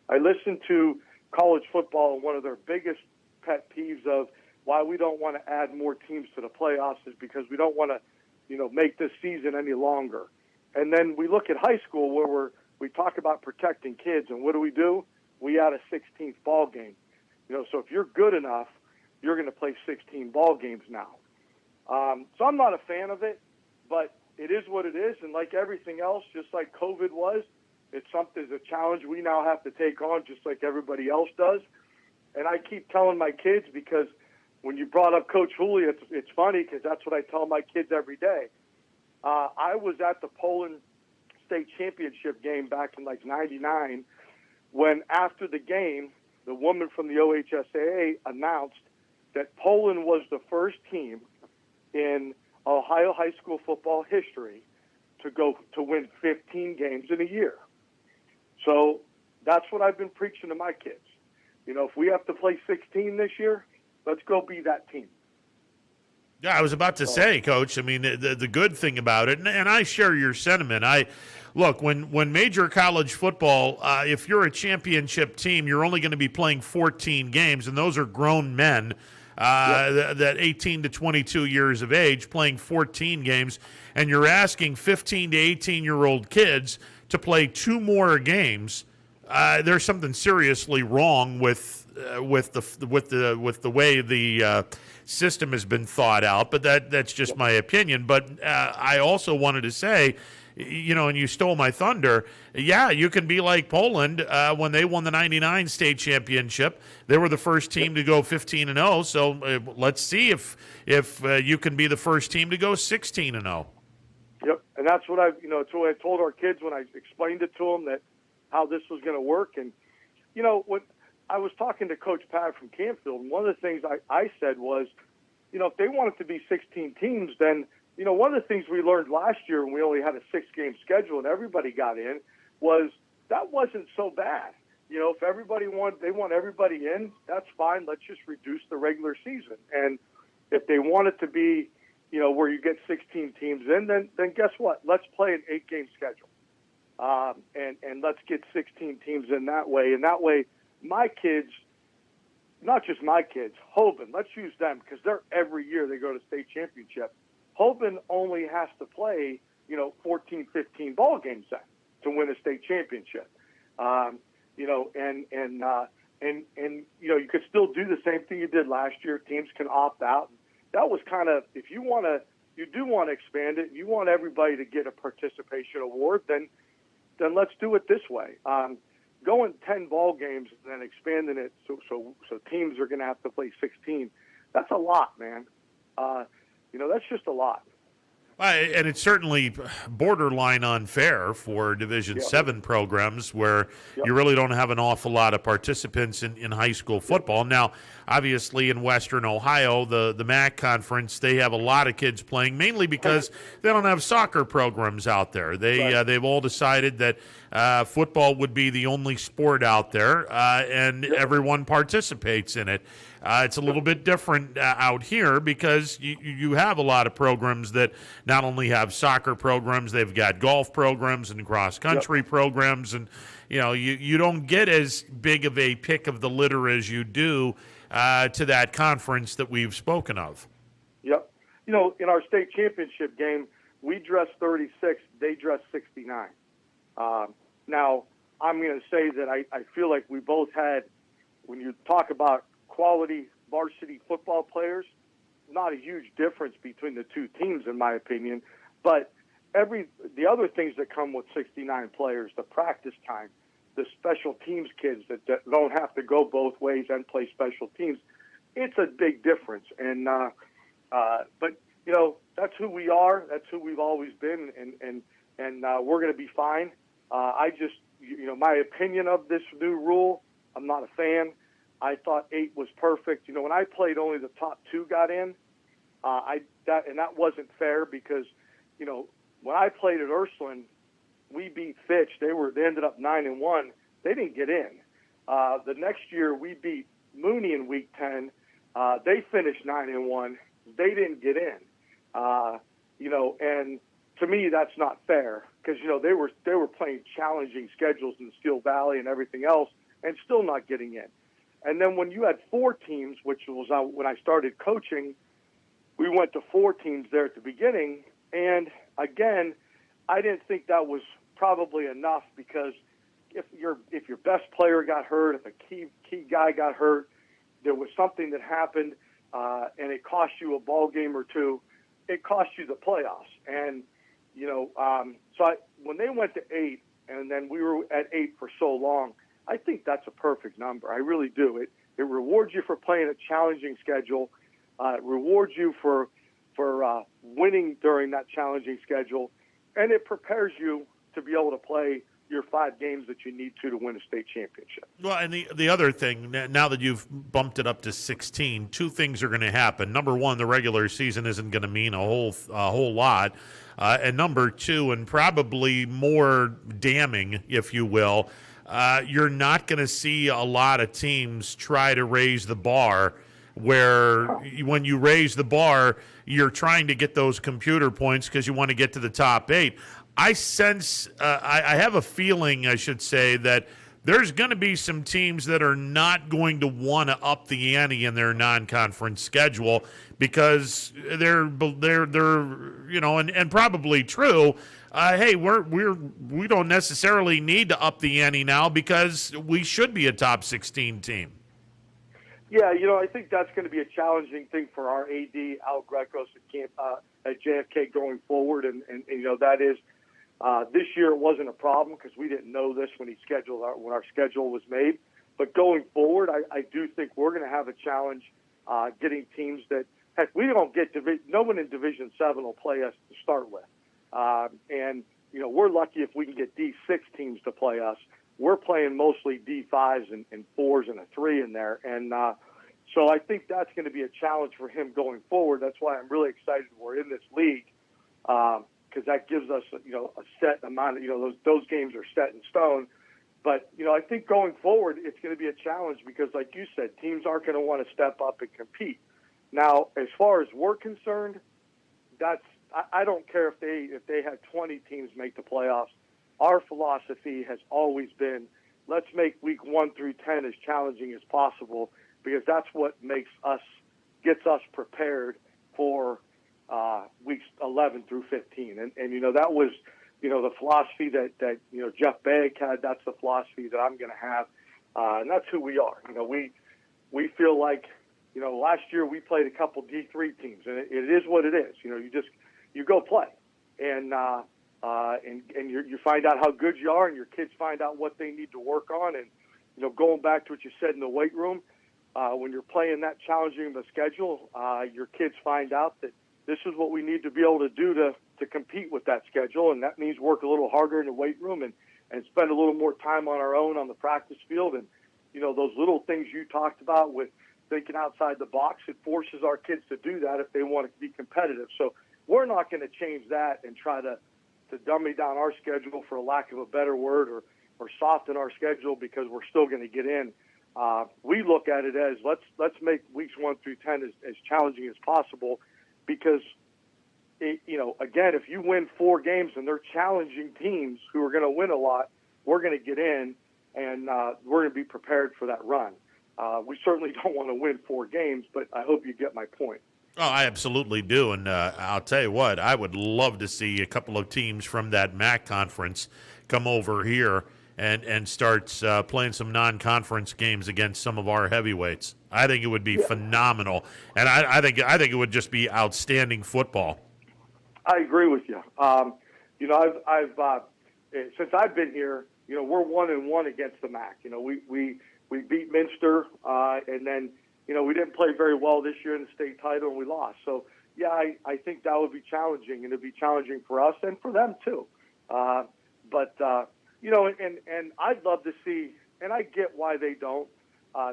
I listen to college football, and one of their biggest pet peeves of why we don't want to add more teams to the playoffs is because we don't want to, make this season any longer. And then we look at high school where we talk about protecting kids, and what do? We add a 16th ball game. So if you're good enough, you're going to play 16 ball games now. So I'm not a fan of it. But it is what it is, and like everything else, just like COVID was, it's a challenge we now have to take on just like everybody else does. And I keep telling my kids, because when you brought up Coach Julia, it's funny because that's what I tell my kids every day. I was at the Poland State Championship game back in like 99 when after the game, the woman from the OHSAA announced that Poland was the first team in Ohio high school football history to win 15 games in a year. So that's what I've been preaching to my kids. If we have to play 16 this year, let's go be that team. Yeah, I was about to say, Coach, I mean, the good thing about it, and I share your sentiment. Look, when major college football, if you're a championship team, you're only going to be playing 14 games, and those are grown men. That 18 to 22 years of age playing 14 games, and you're asking 15 to 18-year-old kids to play 2 more games, there's something seriously wrong with with the way the system has been thought out, but that's just my opinion. But I also wanted to say, and you stole my thunder. Yeah, you can be like Poland when they won the '99 state championship. They were the first team to go 15-0. So let's see if you can be the first team to go 16-0. Yep, and that's what it's what I told our kids when I explained it to them that how this was going to work. And when I was talking to Coach Pat from Canfield, and one of the things I said was, if they want it to be 16 teams, then one of the things we learned last year when we only had a 6-game schedule and everybody got in was that wasn't so bad. If they want everybody in, that's fine. Let's just reduce the regular season. And if they want it to be, where you get 16 teams in, then guess what? Let's play an 8-game schedule. And let's get 16 teams in that way. And that way, my kids, not just my kids, Hoban, let's use them because they're every year they go to state championship. Hoban only has to play, 14, 15 ball games then to win a state championship. You could still do the same thing you did last year. Teams can opt out. That was kind of, if you do want to expand it, you want everybody to get a participation award, then let's do it this way. Going 10 ball games and then expanding it so teams are going to have to play 16. That's a lot, man. That's just a lot. And it's certainly borderline unfair for Division 7 programs where you really don't have an awful lot of participants in high school football. Now, obviously in Western Ohio, the MAC conference, they have a lot of kids playing, mainly because they don't have soccer programs out there. They've all decided that football would be the only sport out there, and everyone participates in it. It's a little bit different out here because you have a lot of programs that not only have soccer programs, they've got golf programs and cross-country programs, and you don't get as big of a pick of the litter as you do to that conference that we've spoken of. Yep. In our state championship game, we dressed 36, they dressed 69. Now, I'm going to say that I feel like we both had, when you talk about quality varsity football players, not a huge difference between the two teams, in my opinion. But the other things that come with 69 players, the practice time, the special teams kids that don't have to go both ways and play special teams, it's a big difference. And but that's who we are. That's who we've always been, and we're going to be fine. I just my opinion of this new rule, I'm not a fan. I thought 8 was perfect. When I played, only the top 2 got in. That wasn't fair because, when I played at Ursuline, we beat Fitch. They ended up 9-1. They didn't get in. The next year we beat Mooney in week 10. They finished 9-1. They didn't get in. And to me that's not fair because they were playing challenging schedules in Steel Valley and everything else and still not getting in. And then when you had 4 teams, which was when I started coaching, we went to 4 teams there at the beginning. And again, I didn't think that was probably enough because if your best player got hurt, if a key guy got hurt, there was something that happened, and it cost you a ball game or 2, it cost you the playoffs. And when they went to 8, and then we were at 8 for so long, I think that's a perfect number. I really do. It rewards you for playing a challenging schedule. It rewards you for winning during that challenging schedule, and it prepares you to be able to play your 5 games that you need to win a state championship. Well, and the other thing, now that you've bumped it up to 16, 2 things are going to happen. Number 1, the regular season isn't going to mean a whole lot. And number 2, and probably more damning, if you will, you're not going to see a lot of teams try to raise the bar where when you raise the bar, you're trying to get those computer points because you want to get to the top 8. I sense, I have a feeling, I should say, that there's going to be some teams that are not going to want to up the ante in their non-conference schedule because they're and probably true. Hey, we don't necessarily need to up the ante now because we should be a top 16 team. Yeah, I think that's going to be a challenging thing for our AD, Al Greco, at JFK going forward. And that is, this year it wasn't a problem because we didn't know this when when our schedule was made. But going forward, I do think we're going to have a challenge getting teams that, heck, we don't get no one in Division 7 will play us to start with. And we're lucky if we can get D6 teams to play us. We're playing mostly D5s and 4s and a 3 in there. And so I think that's going to be a challenge for him going forward. That's why I'm really excited we're in this league because that gives us, a set amount of, those games are set in stone. But, I think going forward, it's going to be a challenge because, like you said, teams aren't going to want to step up and compete. Now, as far as we're concerned, I don't care if they had 20 teams make the playoffs. Our philosophy has always been, let's make week 1 through 10 as challenging as possible because that's what gets us prepared for weeks 11 through 15. And that was, the philosophy that Jeff Bagg had. That's the philosophy that I'm going to have. And that's who we are. We feel like, last year we played a couple D3 teams, and it is what it is. You go play. And you find out how good you are, and your kids find out what they need to work on. And going back to what you said in the weight room, when you're playing that challenging of a schedule, your kids find out that this is what we need to be able to do to compete with that schedule, and that means work a little harder in the weight room and spend a little more time on our own on the practice field. And those little things you talked about with thinking outside the box, it forces our kids to do that if they want to be competitive. So we're not going to change that and try to dummy down our schedule, for a lack of a better word, or soften our schedule because we're still going to get in. We look at it as let's make weeks 1 through 10 as challenging as possible because, again, if you win 4 games and they're challenging teams who are going to win a lot, we're going to get in and we're going to be prepared for that run. We certainly don't want to win 4 games, but I hope you get my point. Oh, I absolutely do, and I'll tell you what, I would love to see a couple of teams from that MAC conference come over here and start playing some non-conference games against some of our heavyweights. I think it would be phenomenal, and I think it would just be outstanding football. I agree with you. I've since I've been here, we're 1-1 against the MAC. We beat Minster, and then. We didn't play very well this year in the state title, and we lost. So, yeah, I think that would be challenging, and it would be challenging for us and for them too. But I'd love to see, and I get why they don't.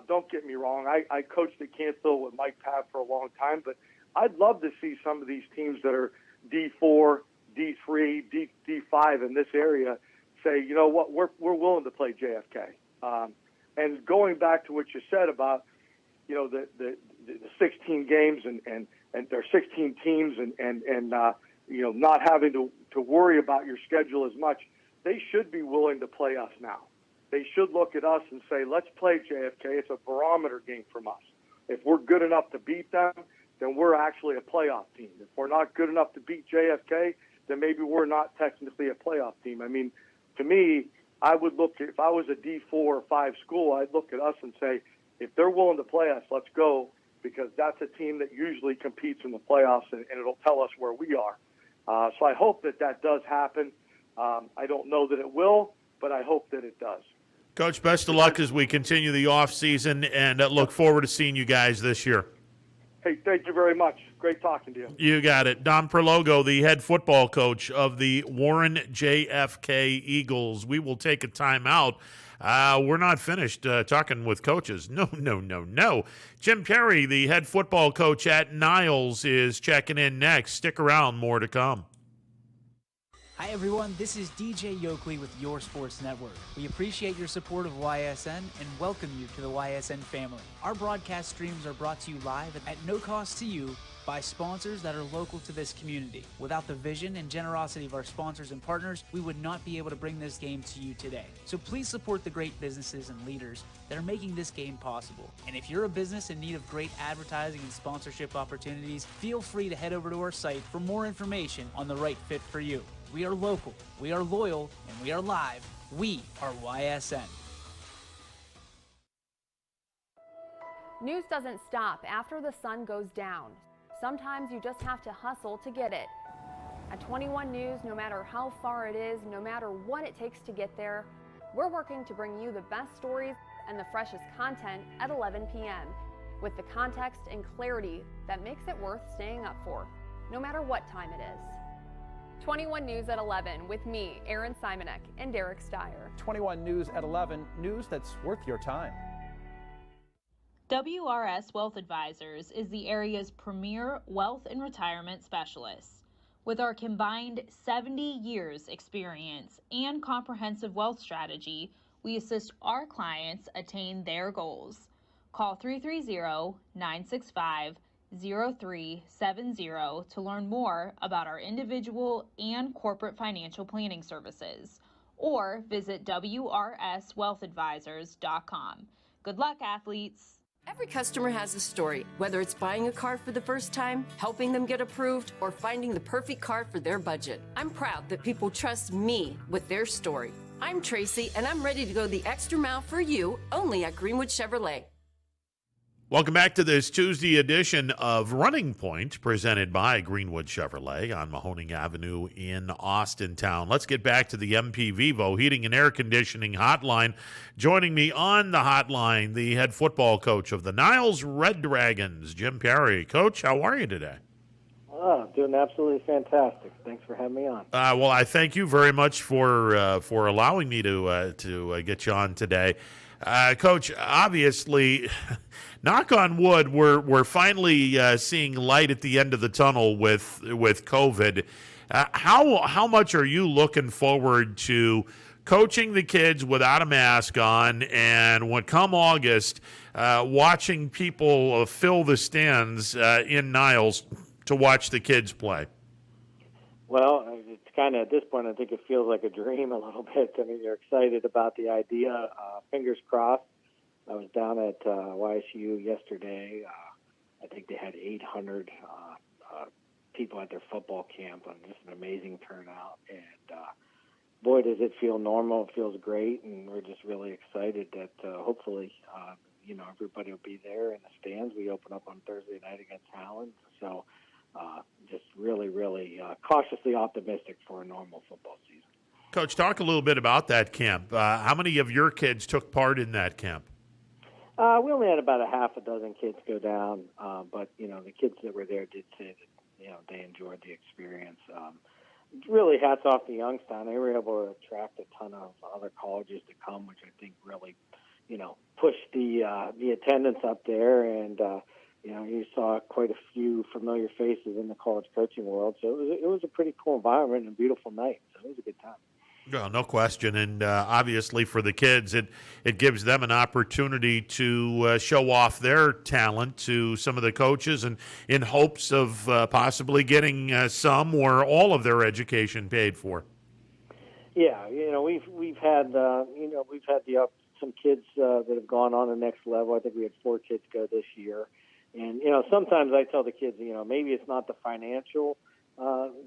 Don't get me wrong. I coached at Canfield with Mike Papp for a long time, but I'd love to see some of these teams that are D4, D3, D5 in this area say, you know what, we're willing to play JFK. And going back to what you said about, the 16 games and there are 16 teams and not having to worry about your schedule as much, they should be willing to play us now. They should look at us and say, let's play JFK. It's a barometer game from us. If we're good enough to beat them, then we're actually a playoff team. If we're not good enough to beat JFK, then maybe we're not technically a playoff team. I mean, to me, I would look, if I was a D4 or 5 school, I'd look at us and say, if they're willing to play us, let's go, because that's a team that usually competes in the playoffs, and it'll tell us where we are. So I hope that does happen. I don't know that it will, but I hope that it does. Coach, best of luck as we continue the offseason, and look forward to seeing you guys this year. Hey, thank you very much. Great talking to you. You got it. Don Perlogo, the head football coach of the Warren JFK Eagles. We will take a timeout. We're not finished talking with coaches. No. Jim Perry, the head football coach at Niles, is checking in next. Stick around, more to come. Hi everyone, this is DJ Yoakley with Your Sports Network. We appreciate your support of YSN and welcome you to the YSN family. Our broadcast streams are brought to you live at no cost to you by sponsors that are local to this community. Without the vision and generosity of our sponsors and partners, we would not be able to bring this game to you today. So please support the great businesses and leaders that are making this game possible. And if you're a business in need of great advertising and sponsorship opportunities, feel free to head over to our site for more information on the right fit for you. We are local, we are loyal, and we are live. We are YSN. News doesn't stop after the sun goes down. Sometimes you just have to hustle to get it. At 21 News, no matter how far it is, no matter what it takes to get there, we're working to bring you the best stories and the freshest content at 11 p.m. with the context and clarity that makes it worth staying up for, no matter what time it is. 21 News at 11 with me, Erin Simonek, and Derek Steyer. 21 News at 11, news that's worth your time. WRS Wealth Advisors is the area's premier wealth and retirement specialist. With our combined 70 years experience and comprehensive wealth strategy, we assist our clients attain their goals. Call 330-965-0370 to learn more about our individual and corporate financial planning services, or visit WRSWealthAdvisors.com. Good luck, athletes. Every customer has a story, whether it's buying a car for the first time, helping them get approved, or finding the perfect car for their budget. I'm proud that people trust me with their story. I'm Tracy, and I'm ready to go the extra mile for you, only at Greenwood Chevrolet. Welcome back to this Tuesday edition of Running Point, presented by Greenwood Chevrolet on Mahoning Avenue in Austintown. Let's get back to the MP Vivo Heating and Air Conditioning Hotline. Joining me on the hotline, the head football coach of the Niles Red Dragons, Jim Perry. Coach, how are you today? Oh, doing absolutely fantastic. Thanks for having me on. Well, I thank you very much for allowing me to get you on today. Coach, obviously, knock on wood, we're finally seeing light at the end of the tunnel with COVID. How much are you looking forward to coaching the kids without a mask on, and when come August, watching people fill the stands in Niles to watch the kids play? Well, it's kind of, at this point, I think it feels like a dream a little bit. I mean, you're excited about the idea. Fingers crossed. I was down at YSU yesterday. I think they had 800 people at their football camp, and just an amazing turnout. And boy, does it feel normal. It feels great, and we're just really excited that hopefully, everybody will be there in the stands. We open up on Thursday night against Howland. So just really, really cautiously optimistic for a normal football season. Coach, talk a little bit about that camp. How many of your kids took part in that camp? We only had about a half a dozen kids go down, but, the kids that were there did say that, they enjoyed the experience. Really hats off to Youngstown. They were able to attract a ton of other colleges to come, which I think really, pushed the attendance up there. And, you saw quite a few familiar faces in the college coaching world. So it was a pretty cool environment and a beautiful night. So it was a good time. Well, no question. And obviously for the kids, it gives them an opportunity to show off their talent to some of the coaches, and in hopes of possibly getting some or all of their education paid for. Yeah, we've had some kids that have gone on the next level. I think we had 4 kids go this year. And, sometimes I tell the kids, maybe it's not the financial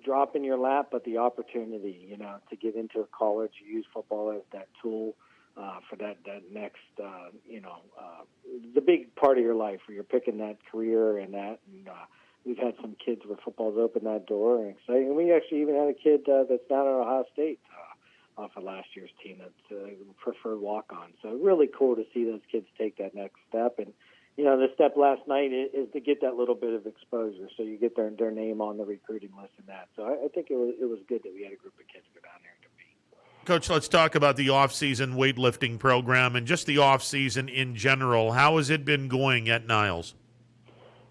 drop in your lap, but the opportunity, to get into a college, use football as that tool for that next, the big part of your life where you're picking that career and that. And we've had some kids where football's opened that door and exciting. And we actually even had a kid that's down at Ohio State off of last year's team that's preferred walk-on. So really cool to see those kids take that next step. And the step last night is to get that little bit of exposure, so you get their name on the recruiting list and that. So I think it was good that we had a group of kids go down there and compete. Coach, let's talk about the off-season weightlifting program and just the off-season in general. How has it been going at Niles?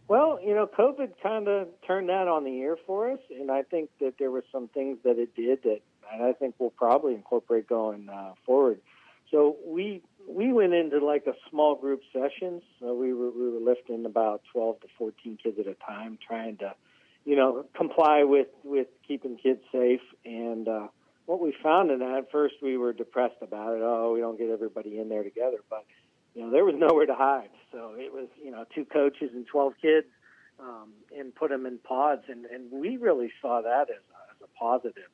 Well, COVID kind of turned that on the ear for us, and I think that there were some things that it did that I think we'll probably incorporate going forward. So we went into like a small group sessions. So we were lifting about 12 to 14 kids at a time, trying to, comply with keeping kids safe. And what we found in that, at first we were depressed about it. Oh, we don't get everybody in there together. But, there was nowhere to hide. So it was, 2 coaches and 12 kids and put them in pods. And we really saw that as a positive.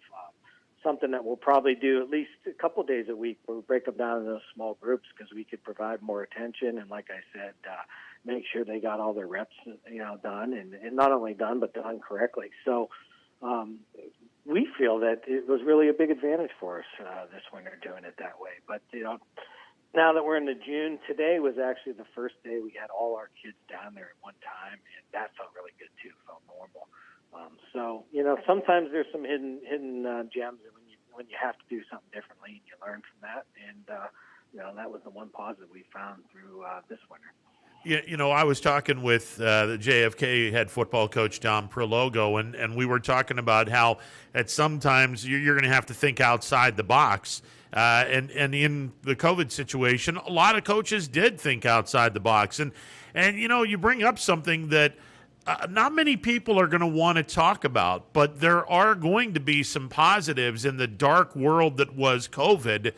Something that we'll probably do at least a couple days a week, where we break them down into those small groups, because we could provide more attention and, like I said, make sure they got all their reps, done, and not only done, but done correctly. So we feel that it was really a big advantage for us this winter doing it that way. But, now that we're into June, today was actually the first day we had all our kids down there at one time, and that felt really good too. It felt normal. So sometimes there's some hidden gems when you have to do something differently, and you learn from that. And that was the one positive we found through this winter. Yeah, I was talking with the JFK head football coach, Dom Prilogo, and we were talking about how at sometimes you're going to have to think outside the box. And in the COVID situation, a lot of coaches did think outside the box. And you bring up something that not many people are going to want to talk about, but there are going to be some positives in the dark world that was COVID.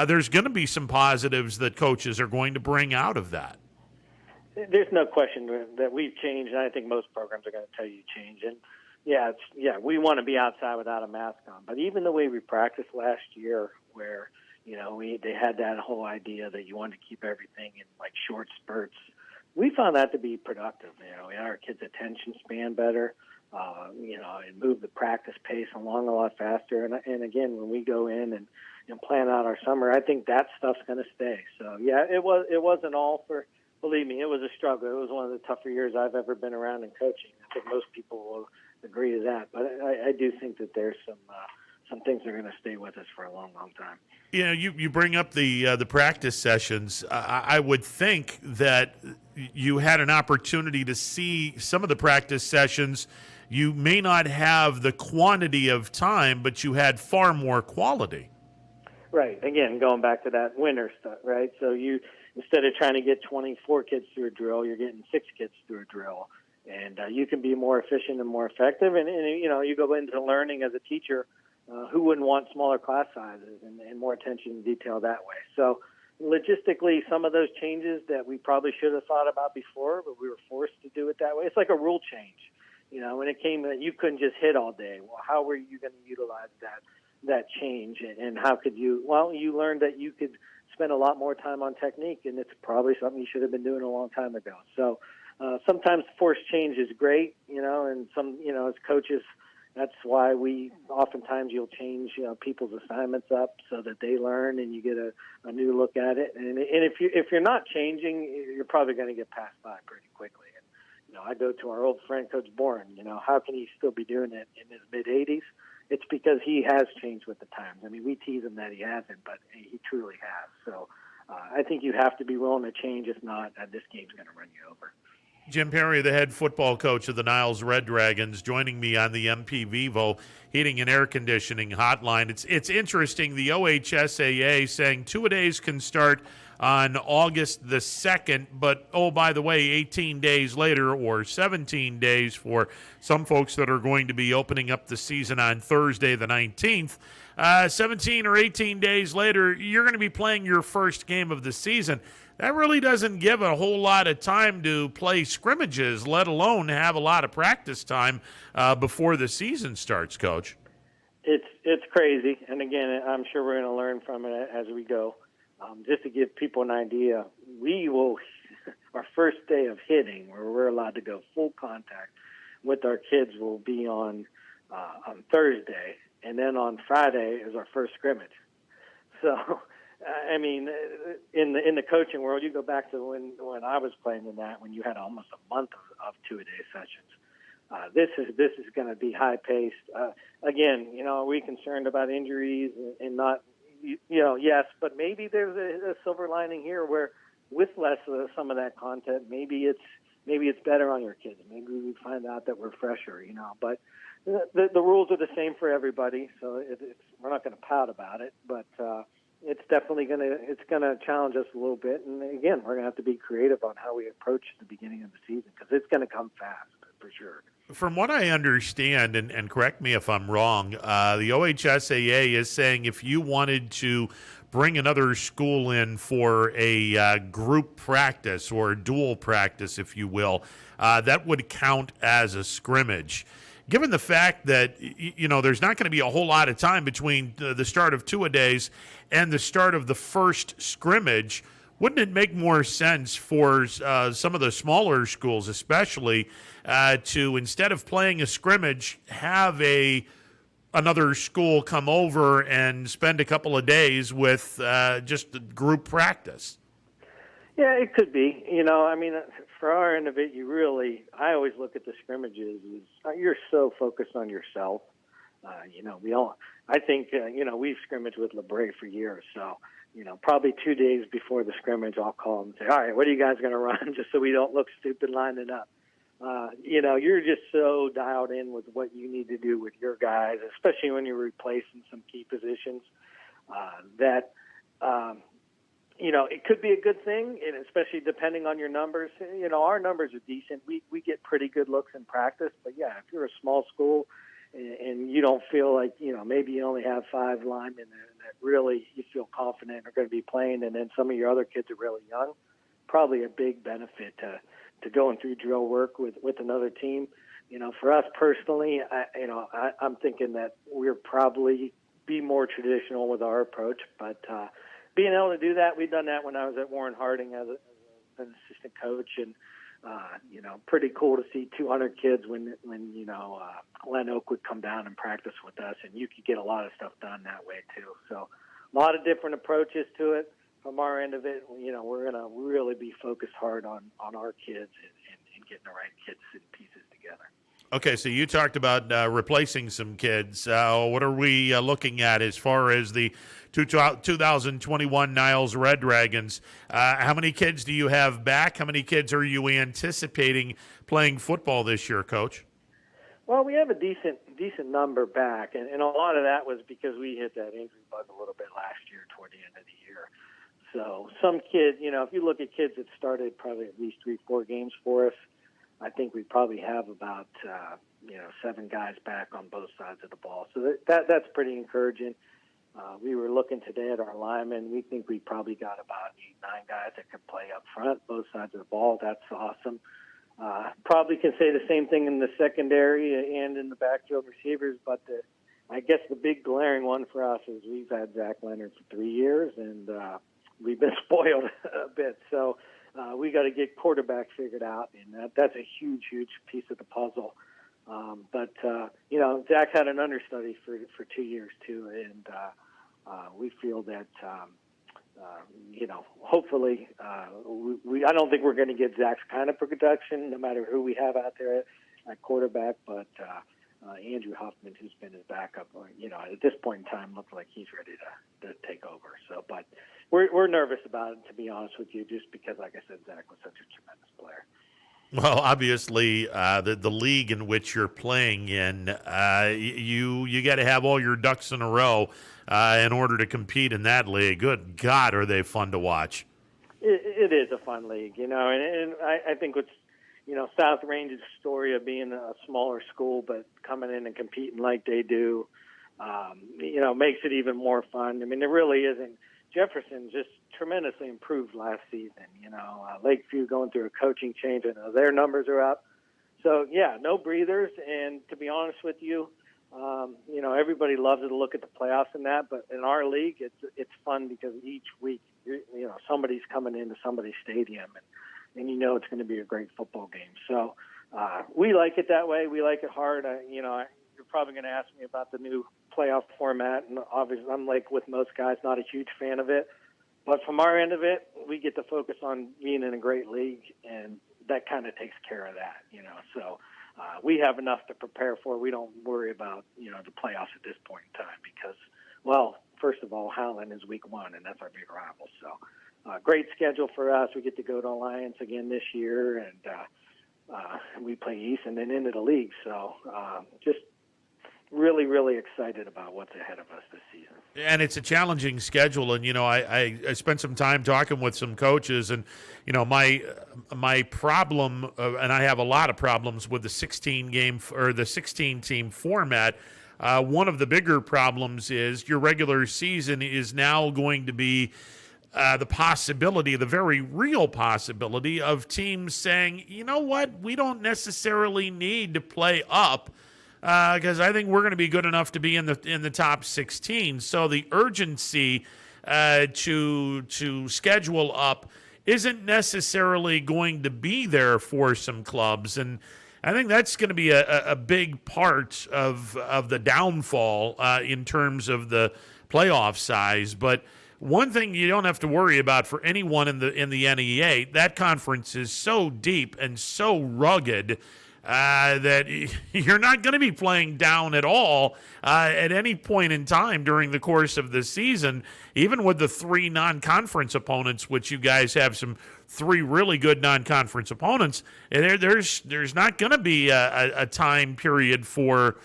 There's going to be some positives that coaches are going to bring out of that. There's no question that we've changed, and I think most programs are going to tell you change. And we want to be outside without a mask on. But even the way we practiced last year, where they had that whole idea that you wanted to keep everything in like short spurts, we found that to be productive. We had our kids' attention span better. And moved the practice pace along a lot faster. And again, when we go in and plan out our summer, I think that stuff's going to stay. So it wasn't all for. Believe me, it was a struggle. It was one of the tougher years I've ever been around in coaching. I think most people will agree to that. But I do think that there's some things that are going to stay with us for a long, long time. You bring up the practice sessions. I would think that you had an opportunity to see some of the practice sessions. You may not have the quantity of time, but you had far more quality. Right. Again, going back to that winter stuff, right? So instead of trying to get 24 kids through a drill, you're getting 6 kids through a drill. And you can be more efficient and more effective. And you go into learning as a teacher, who wouldn't want smaller class sizes and more attention to detail that way? So logistically, some of those changes that we probably should have thought about before, but we were forced to do it that way. It's like a rule change. When it came that you couldn't just hit all day, well, how were you going to utilize that change? And how could you? Well, you learned that you could spend a lot more time on technique, and it's probably something you should have been doing a long time ago. So sometimes forced change is great, and some, as coaches, that's why oftentimes you'll change, people's assignments up so that they learn and you get a new look at it. And if you're not changing, you're probably going to get passed by pretty quickly. And, I go to our old friend, Coach Bourne, how can he still be doing it in his mid-80s? It's because he has changed with the times. I mean, we tease him that he hasn't, but he truly has. So I think you have to be willing to change. If not, this game's going to run you over. Jim Perry, the head football coach of the Niles Red Dragons, joining me on the MP Vivo Heating and Air Conditioning Hotline. It's interesting, the OHSAA saying two-a-days can start on August the 2nd, but, by the way, 18 days later or 17 days for some folks that are going to be opening up the season on Thursday the 19th. 17 or 18 days later, you're going to be playing your first game of the season. That really doesn't give a whole lot of time to play scrimmages, let alone have a lot of practice time before the season starts, Coach. It's crazy, and again, I'm sure we're going to learn from it as we go. Just to give people an idea, our first day of hitting, where we're allowed to go full contact with our kids, will be on Thursday, and then on Friday is our first scrimmage. So, I mean, in the coaching world, you go back to when I was playing in that, when you had almost a month of two-a-day sessions. This is going to be high paced. Again, are we concerned about injuries and not? Yes, but maybe there's a silver lining here where, with less of some of that content, maybe it's better on your kids. Maybe we find out that we're fresher, But the rules are the same for everybody, so we're not going to pout about it. But it's definitely gonna challenge us a little bit. And again, we're gonna have to be creative on how we approach the beginning of the season, because it's gonna come fast for sure. From what I understand, and correct me if I'm wrong, the OHSAA is saying if you wanted to bring another school in for a group practice or dual practice, if you will, that would count as a scrimmage. Given the fact that, there's not going to be a whole lot of time between the start of two-a-days and the start of the first scrimmage, Wouldn't it make more sense for some of the smaller schools, especially, to, instead of playing a scrimmage, have another school come over and spend a couple of days with just group practice? Yeah, it could be. I mean, for our end of it, I always look at the scrimmages as you're so focused on yourself. I think we've scrimmaged with LeBray for years, so, probably 2 days before the scrimmage, I'll call them and say, all right, what are you guys going to run, just so we don't look stupid lining up. You're just so dialed in with what you need to do with your guys, especially when you're replacing some key positions, that it could be a good thing, and especially depending on your numbers. Our numbers are decent. We get pretty good looks in practice, but yeah, if you're a small school and you don't feel like, maybe you only have 5 linemen that really you feel confident are going to be playing, and then some of your other kids are really young, probably a big benefit to going through drill work with another team. For us personally, I'm thinking that we'll probably be more traditional with our approach, but being able to do that, we've done that when I was at Warren Harding as an assistant coach, and pretty cool to see 200 kids when Glenn Oak would come down and practice with us, and you could get a lot of stuff done that way too. So a lot of different approaches to it. From our end of it, we're going to really be focused hard on our kids and getting the right kids and pieces together. Okay, so you talked about replacing some kids. What are we looking at as far as the 2021 Niles Red Dragons? How many kids do you have back? How many kids are you anticipating playing football this year, Coach? Well, we have a decent number back, and a lot of that was because we hit that injury bug a little bit last year toward the end of the year. So some kids, if you look at kids that started probably at least 3-4 games for us, I think we probably have about 7 guys back on both sides of the ball. So that's pretty encouraging. We were looking today at our linemen. We think we probably got about 8-9 guys that can play up front, both sides of the ball. That's awesome. Probably can say the same thing in the secondary and in the backfield receivers, but I guess the big glaring one for us is we've had Zach Leonard for 3 years, and we've been spoiled a bit. So we got to get quarterback figured out, and that's a huge piece of the puzzle. But Zach had an understudy for 2 years too, and we feel that hopefully I don't think we're going to get Zach's kind of production no matter who we have out there at quarterback, but Andrew Huffman, who's been his backup, at this point in time looks like he's ready to take over. So, but we're nervous about it, to be honest with you, just because, like I said, Zach was such a tremendous player. Well, obviously, the league in which you're playing in, you got to have all your ducks in a row in order to compete in that league. Good God, are they fun to watch? It is a fun league, and I think what's South Range's story of being a smaller school but coming in and competing like they do, makes it even more fun. I mean, there really isn't. Jefferson just tremendously improved last season. Lakeview going through a coaching change, and their numbers are up. So, yeah, no breathers. And to be honest with you, everybody loves to look at the playoffs and that. But in our league, it's fun because each week, somebody's coming into somebody's stadium, and it's going to be a great football game. So we like it that way. We like it hard. You're probably going to ask me about the new playoff format, and obviously I'm like with most guys, not a huge fan of it. But from our end of it, we get to focus on being in a great league, and that kind of takes care of that, So we have enough to prepare for. We don't worry about, the playoffs at this point in time because, well, first of all, Howland is week 1, and that's our big rival. So great schedule for us. We get to go to Alliance again this year, and we play East and then into the league. So just really, really excited about what's ahead of us this season. And it's a challenging schedule. And, I spent some time talking with some coaches, and, my problem, and I have a lot of problems with the 16-game or the 16-team format. One of the bigger problems is your regular season is now going to be the very real possibility of teams saying, you know what, we don't necessarily need to play up because I think we're going to be good enough to be in the top 16. So the urgency to schedule up isn't necessarily going to be there for some clubs. And I think that's going to be a big part of the downfall in terms of the playoff size. But one thing you don't have to worry about for anyone in the NEA, that conference is so deep and so rugged that you're not going to be playing down at all at any point in time during the course of the season, even with the 3 non-conference opponents, which you guys have some 3 really good non-conference opponents. There's not going to be a time period for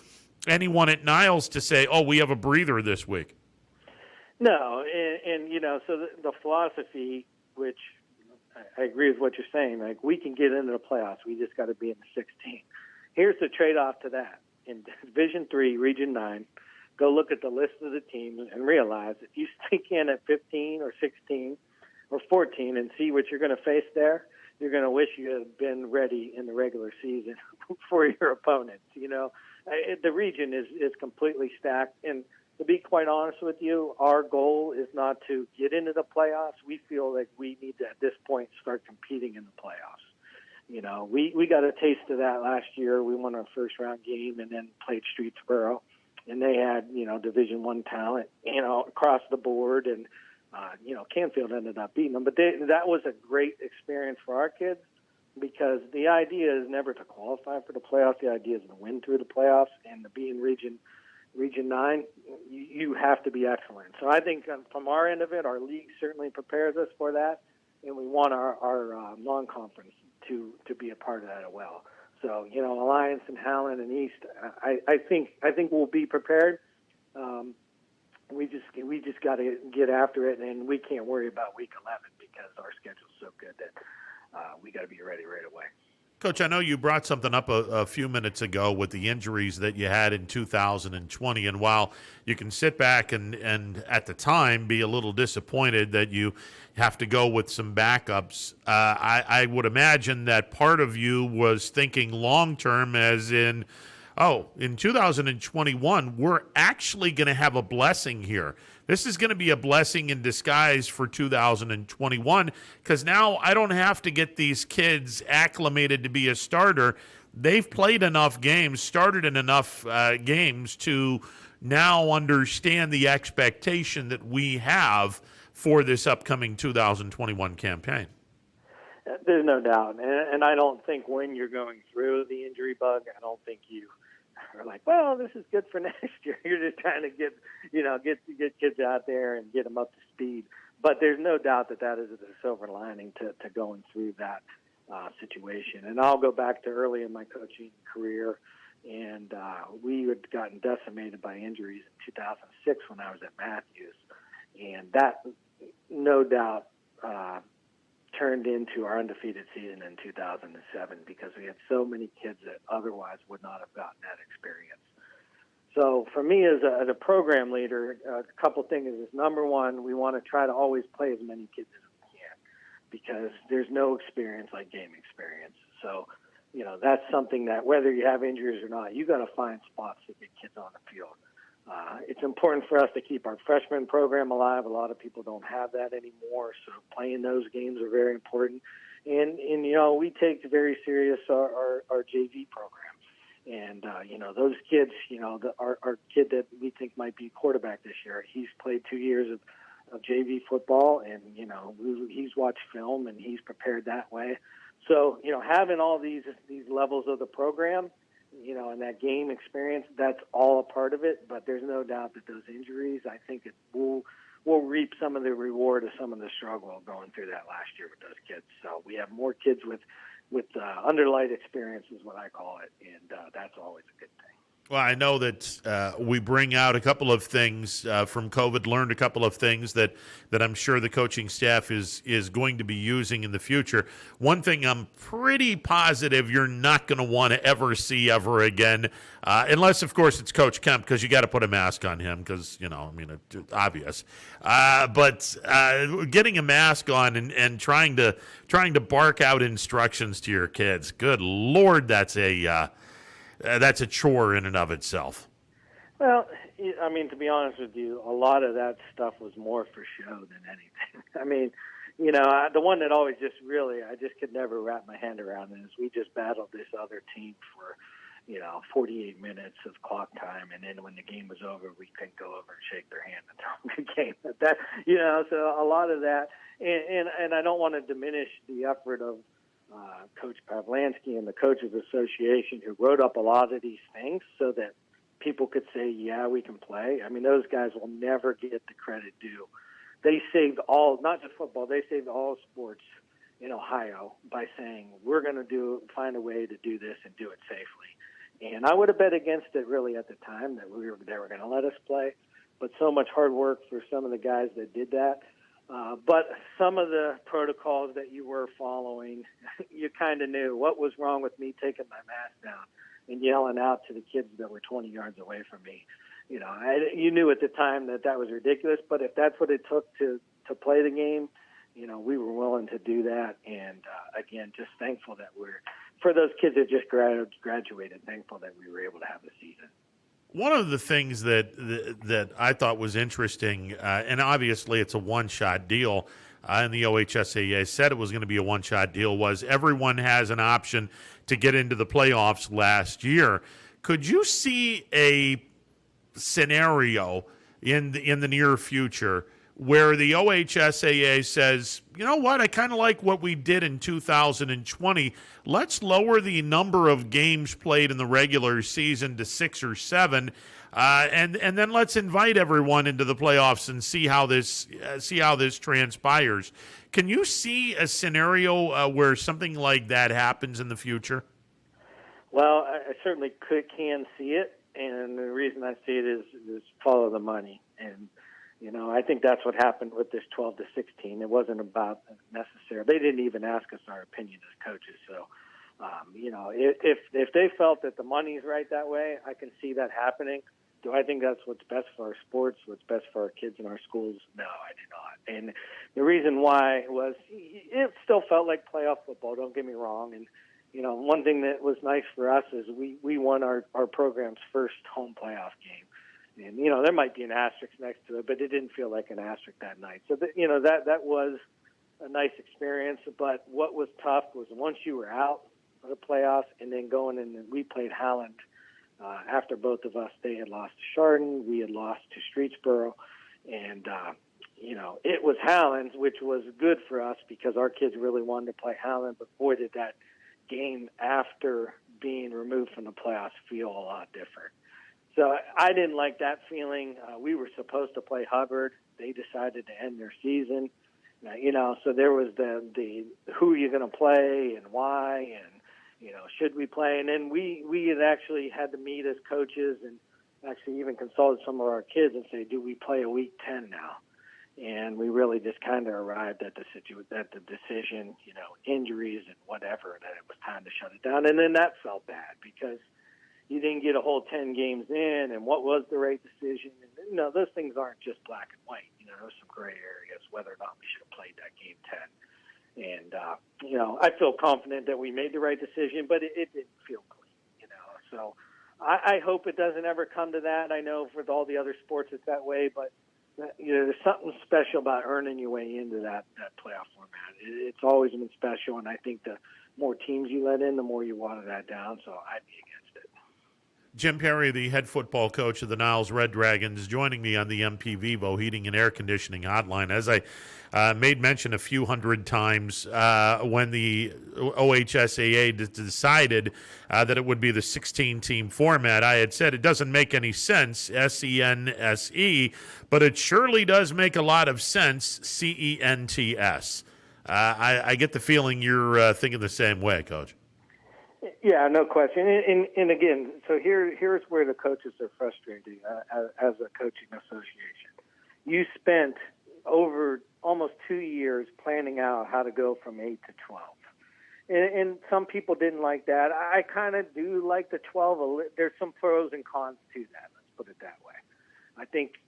anyone at Niles to say, oh, we have a breather this week. No, and so the philosophy, which I agree with what you're saying, like we can get into the playoffs, we just got to be in the 16. Here's the trade-off to that. In Division 3, Region 9, go look at the list of the teams and realize if you sneak in at 15 or 16 or 14 and see what you're going to face there, you're going to wish you had been ready in the regular season for your opponents. The region is completely stacked, and to be quite honest with you, our goal is not to get into the playoffs. We feel like we need to, at this point, start competing in the playoffs. We got a taste of that last year. We won our first round game and then played Streetsboro, and they had, Division I talent, across the board, and Canfield ended up beating them. But that was a great experience for our kids because the idea is never to qualify for the playoffs. The idea is to win through the playoffs, and to be in Region 9, you have to be excellent. So I think from our end of it, our league certainly prepares us for that, and we want our non-conference to be a part of that as well. So, Alliance and Howland and East, I think we'll be prepared. We just got to get after it, and we can't worry about week 11 because our schedule's so good that we got to be ready right away. Coach, I know you brought something up a few minutes ago with the injuries that you had in 2020, and while you can sit back and at the time be a little disappointed that you have to go with some backups, I would imagine that part of you was thinking long-term as in, in 2021, we're actually going to have a blessing here. This is going to be a blessing in disguise for 2021 because now I don't have to get these kids acclimated to be a starter. They've played enough games, started in enough games to now understand the expectation that we have for this upcoming 2021 campaign. There's no doubt. And I don't think when you're going through the injury bug, I don't think you are like, well, this is good for next year. You're just trying to get kids out there and get them up to speed. But there's no doubt that is a silver lining to going through that situation. And I'll go back to early in my coaching career, and we had gotten decimated by injuries in 2006 when I was at Matthews. And that, no doubt, turned into our undefeated season in 2007 because we had so many kids that otherwise would not have gotten that experience. So for me as a program leader, a couple things is, number one, we want to try to always play as many kids as we can because there's no experience like game experience. So, that's something that whether you have injuries or not, you got to find spots to get kids on the field. It's important for us to keep our freshman program alive. A lot of people don't have that anymore, so playing those games are very important. And we take very serious our JV program. And, those kids, our kid that we think might be quarterback this year, he's played 2 years of JV football, and, he's watched film, and he's prepared that way. So, having all these levels of the program, and that game experience, that's all a part of it. But there's no doubt that those injuries, I think we'll reap some of the reward of some of the struggle going through that last year with those kids. So we have more kids with underlight experience is what I call it, and that's always a good thing. Well, I know that we bring out a couple of things from COVID, learned a couple of things that I'm sure the coaching staff is going to be using in the future. One thing I'm pretty positive you're not going to want to ever see ever again, unless, of course, it's Coach Kemp, because you got to put a mask on him because, it's obvious. But getting a mask on and trying to bark out instructions to your kids, good Lord, that's a chore in and of itself. Well, I mean, to be honest with you, a lot of that stuff was more for show than anything. I mean, the one that always I just could never wrap my hand around is we just battled this other team for, 48 minutes of clock time, and then when the game was over, we couldn't go over and shake their hand and tell them the game. So a lot of that, and I don't want to diminish the effort of Coach Pavlansky and the Coaches Association who wrote up a lot of these things so that people could say, yeah, we can play. I mean, those guys will never get the credit due. They saved not just football, they saved all sports in Ohio by saying, we're going to find a way to do this and do it safely. And I would have bet against it really at the time that they were going to let us play. But so much hard work for some of the guys that did that. But some of the protocols that you were following, you kind of knew what was wrong with me taking my mask down and yelling out to the kids that were 20 yards away from me. You knew at the time that was ridiculous, but if that's what it took to play the game, we were willing to do that. And again, just thankful that for those kids that just graduated, thankful that we were able to have the season. One of the things that I thought was interesting, and obviously it's a one-shot deal, and the OHSAA said it was going to be a one-shot deal, was everyone has an option to get into the playoffs last year. Could you see a scenario in the near future where the OHSAA says, you know what, I kind of like what we did in 2020. Let's lower the number of games played in the regular season to 6 or 7, and then let's invite everyone into the playoffs and see how this transpires. Can you see a scenario where something like that happens in the future? Well, I certainly can see it, and the reason I see it is follow the money. And I think that's what happened with this 12 to 16. It wasn't about necessarily. They didn't even ask us our opinion as coaches. So, if they felt that the money's right that way, I can see that happening. Do I think that's what's best for our sports, what's best for our kids in our schools? No, I do not. And the reason why was it still felt like playoff football. Don't get me wrong. And one thing that was nice for us is we won our program's first home playoff game. And, there might be an asterisk next to it, but it didn't feel like an asterisk that night. So, that was a nice experience. But what was tough was once you were out of the playoffs and then going in, and we played Howland after both of us. They had lost to Chardon. We had lost to Streetsboro. And, it was Howland, which was good for us because our kids really wanted to play Howland. But, boy, did that game after being removed from the playoffs feel a lot different. So I didn't like that feeling. We were supposed to play Hubbard. They decided to end their season. So there was the who are you going to play and why and, should we play? And then we had actually had to meet as coaches and actually even consulted some of our kids and say, do we play a week 10 now? And we really just kind of arrived at the decision, injuries and whatever, that it was time to shut it down. And then that felt bad because you didn't get a whole 10 games in, and what was the right decision? And, those things aren't just black and white. There's some gray areas, whether or not we should have played that game 10. And, I feel confident that we made the right decision, but it didn't feel clean, So I hope it doesn't ever come to that. I know with all the other sports it's that way, but, there's something special about earning your way into that playoff format. It's always been special, and I think the more teams you let in, the more you water that down, so I'd be against it. Jim Perry, the head football coach of the Niles Red Dragons, joining me on the MP Vivo Heating and Air Conditioning Hotline. As I made mention a few hundred times when the OHSAA decided that it would be the 16-team format, I had said it doesn't make any sense, SENSE, but it surely does make a lot of sense, CENTS. I get the feeling you're thinking the same way, Coach. Yeah, no question. And again, so here's where the coaches are frustrated as a coaching association. You spent over almost 2 years planning out how to go from 8 to 12. And some people didn't like that. I kind of do like the 12. There's some pros and cons to that. Let's put it that way. I think,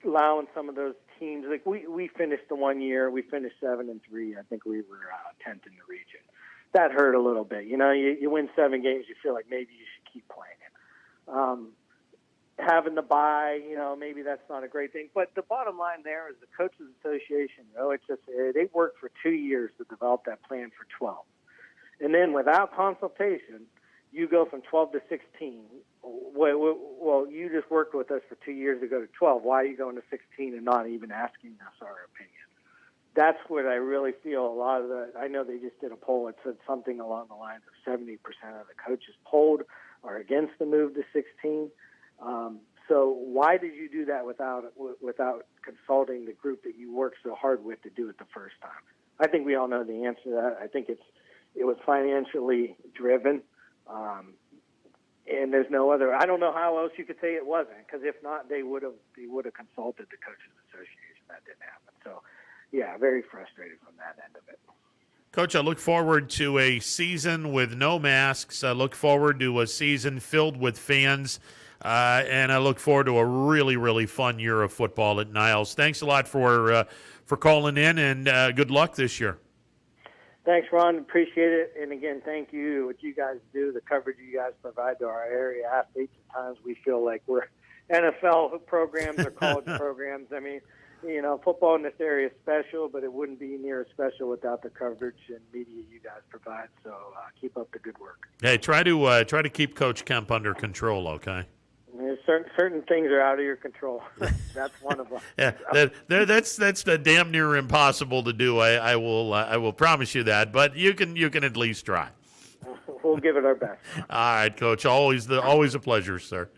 allowing some of those teams, like we finished the 1 year, we finished 7-3. I think we were 10th in the region. That hurt a little bit. You win 7 games, you feel like maybe you should keep playing it. having to buy, maybe that's not a great thing. But the bottom line there is the Coaches Association, OHSAA, they worked for 2 years to develop that plan for 12. And then without consultation, you go from 12 to 16. Well, you just worked with us for 2 years to go to 12. Why are you going to 16 and not even asking us our opinion? That's what I really feel a lot of I know they just did a poll. It said something along the lines of 70% of the coaches polled are against the move to 16. So why did you do that without consulting the group that you worked so hard with to do it the first time? I think we all know the answer to that. I think it was financially driven, and there's no other. I don't know how else you could say it wasn't, because if not, they would have consulted the Coaches Association. That didn't happen. So, yeah, very frustrated from that end of it. Coach, I look forward to a season with no masks. I look forward to a season filled with fans. And I look forward to a really, really fun year of football at Niles. Thanks a lot for calling in, and good luck this year. Thanks, Ron. Appreciate it. And, again, thank you. What you guys do, the coverage you guys provide to our area athletes. At times we feel like we're NFL programs or college programs. I mean, football in this area is special, but it wouldn't be near as special without the coverage and media you guys provide. So keep up the good work. Hey, try to keep Coach Kemp under control, okay? Certain things are out of your control. That's one of them. Yeah, that's damn near impossible to do. I will promise you that, but you can at least try. We'll give it our best. All right, Coach. Always a pleasure, sir.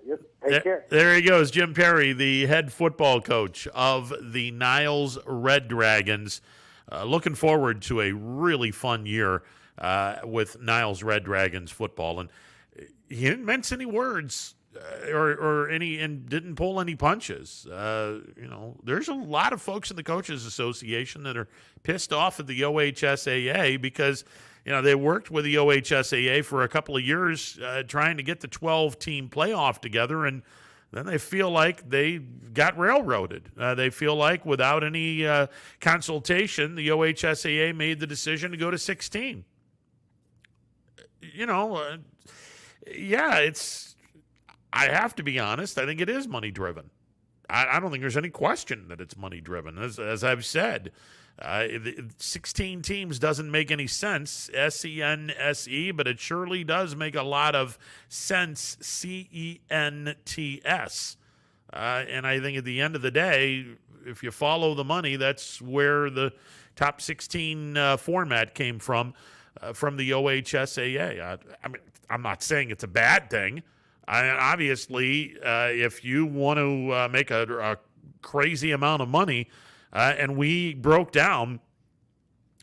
Yep. Take care. There he goes, Jim Perry, the head football coach of the Niles Red Dragons. Looking forward to a really fun year with Niles Red Dragons football. And he didn't mince any words and didn't pull any punches. There's a lot of folks in the Coaches Association that are pissed off at the OHSAA because they worked with the OHSAA for a couple of years trying to get the 12-team playoff together, and then they feel like they got railroaded. They feel like without any consultation, the OHSAA made the decision to go to 16. I have to be honest, I think it is money-driven. I don't think there's any question that it's money-driven. As I've said, 16 teams doesn't make any sense, S-E-N-S-E, but it surely does make a lot of sense, C-E-N-T-S. And I think at the end of the day, if you follow the money, that's where the top 16 format came from the OHSAA. I mean, I'm not saying it's a bad thing. Obviously, if you want to make a crazy amount of money, and we broke down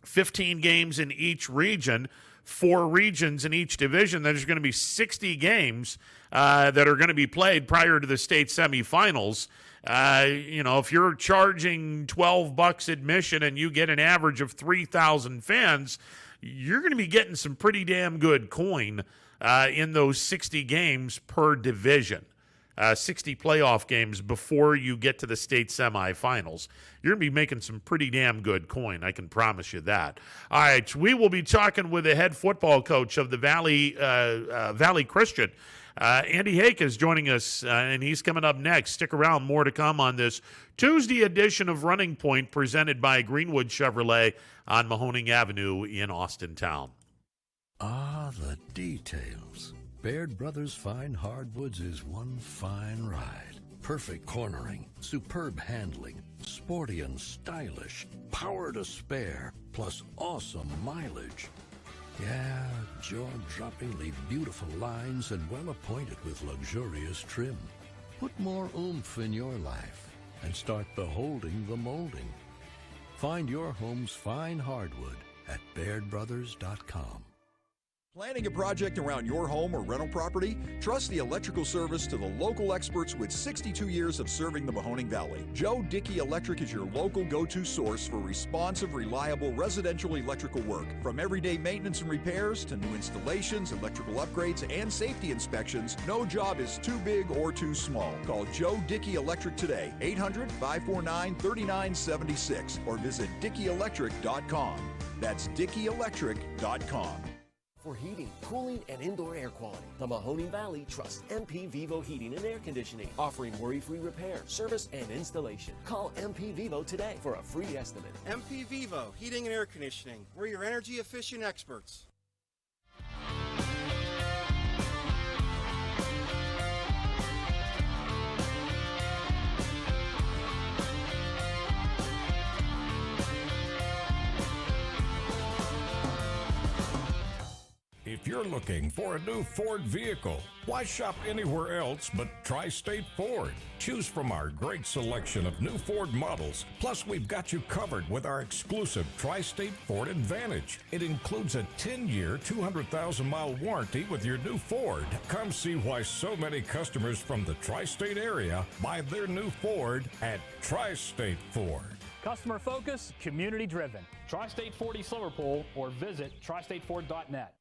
15 games in each region, 4 regions in each division, there's going to be 60 games that are going to be played prior to the state semifinals. If you're charging $12 admission and you get an average of 3,000 fans, you're going to be getting some pretty damn good coin in those 60 games per division. 60 playoff games before you get to the state semifinals. You're going to be making some pretty damn good coin, I can promise you that. All right, we will be talking with the head football coach of the Valley Christian. Andy Hake is joining us, and he's coming up next. Stick around, more to come on this Tuesday edition of Running Point presented by Greenwood Chevrolet on Mahoning Avenue in Austintown. Ah, the details. Baird Brothers Fine Hardwoods is one fine ride. Perfect cornering, superb handling, sporty and stylish, power to spare, plus awesome mileage. Yeah, jaw-droppingly beautiful lines and well appointed with luxurious trim. Put more oomph in your life and start beholding the molding. Find your home's fine hardwood at BairdBrothers.com. Planning a project around your home or rental property? Trust the electrical service to the local experts with 62 years of serving the Mahoning Valley. Joe Dickey Electric is your local go-to source for responsive, reliable residential electrical work. From everyday maintenance and repairs to new installations, electrical upgrades, and safety inspections, no job is too big or too small. Call Joe Dickey Electric today, 800-549-3976, or visit DickeyElectric.com. That's DickeyElectric.com. For heating, cooling, and indoor air quality, the Mahoning Valley trusts MP Vivo Heating and Air Conditioning, offering worry-free repair, service, and installation. Call MP Vivo today for a free estimate. MP Vivo Heating and Air Conditioning. We're your energy-efficient experts. If you're looking for a new Ford vehicle, why shop anywhere else but Tri-State Ford? Choose from our great selection of new Ford models. Plus, we've got you covered with our exclusive Tri-State Ford Advantage. It includes a 10-year, 200,000-mile warranty with your new Ford. Come see why so many customers from the Tri-State area buy their new Ford at Tri-State Ford. Customer focus, community driven. Tri-State Ford East Liverpool or visit tristateford.net.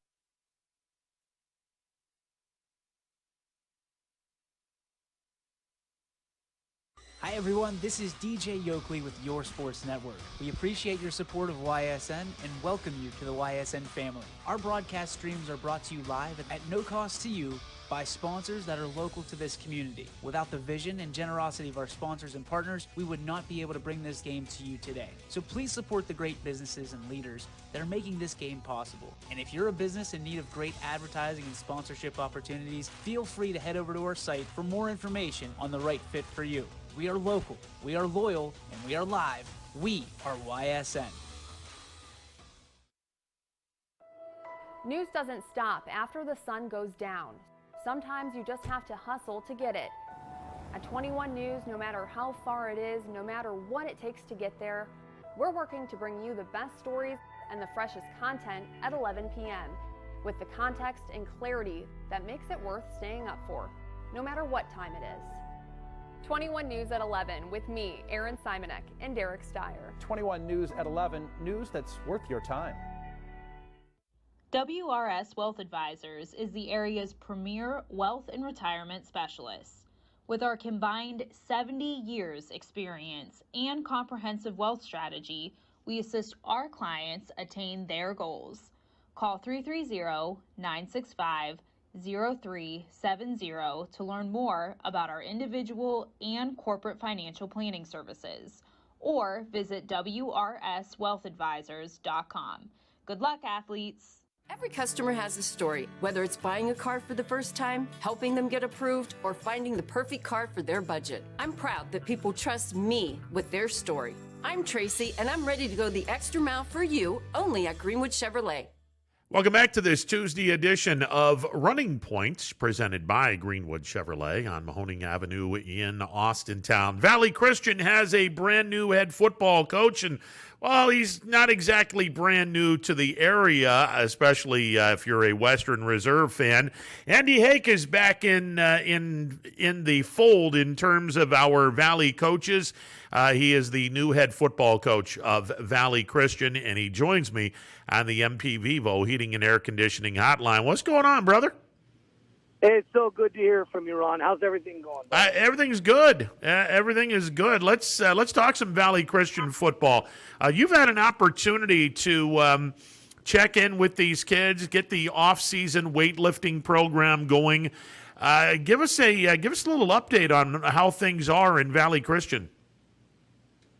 Hi everyone, this is DJ Yoakley with Your Sports Network. We appreciate your support of YSN and welcome you to the YSN family. Our broadcast streams are brought to you live at no cost to you by sponsors that are local to this community. Without the vision and generosity of our sponsors and partners, we would not be able to bring this game to you today. So please support the great businesses and leaders that are making this game possible. And if you're a business in need of great advertising and sponsorship opportunities, feel free to head over to our site for more information on the right fit for you. We are local, we are loyal, and we are live. We are YSN. News doesn't stop after the sun goes down. Sometimes you just have to hustle to get it. At 21 News, no matter how far it is, no matter what it takes to get there, we're working to bring you the best stories and the freshest content at 11 p.m. with the context and clarity that makes it worth staying up for, no matter what time it is. 21 News at 11 with me, Aaron Simonek, and Derek Steyer. 21 News at 11, news that's worth your time. WRS Wealth Advisors is the area's premier wealth and retirement specialist. With our combined 70 years experience and comprehensive wealth strategy, we assist our clients attain their goals. Call 330-965-0370 to learn more about our individual and corporate financial planning services, or visit WRSWealthAdvisors.com. Good luck, athletes. Every customer has a story, whether it's buying a car for the first time, helping them get approved, or finding the perfect car for their budget. I'm proud that people trust me with their story. I'm Tracy, and I'm ready to go the extra mile for you, only at Greenwood Chevrolet. Welcome back to this Tuesday edition of Running Points, presented by Greenwood Chevrolet on Mahoning Avenue in Austintown. Valley Christian has a brand new head football coach, and well, he's not exactly brand new to the area, especially if you're a Western Reserve fan. Andy Hake is back in the fold in terms of our Valley coaches. He is the new head football coach of Valley Christian, and he joins me on the MP Vivo Heating and Air Conditioning Hotline. What's going on, brother? Hey, it's so good to hear from you, Ron. How's everything going? Everything's good. Everything is good. Let's talk some Valley Christian football. You've had an opportunity to check in with these kids, get the off-season weightlifting program going. Give us a little update on how things are in Valley Christian.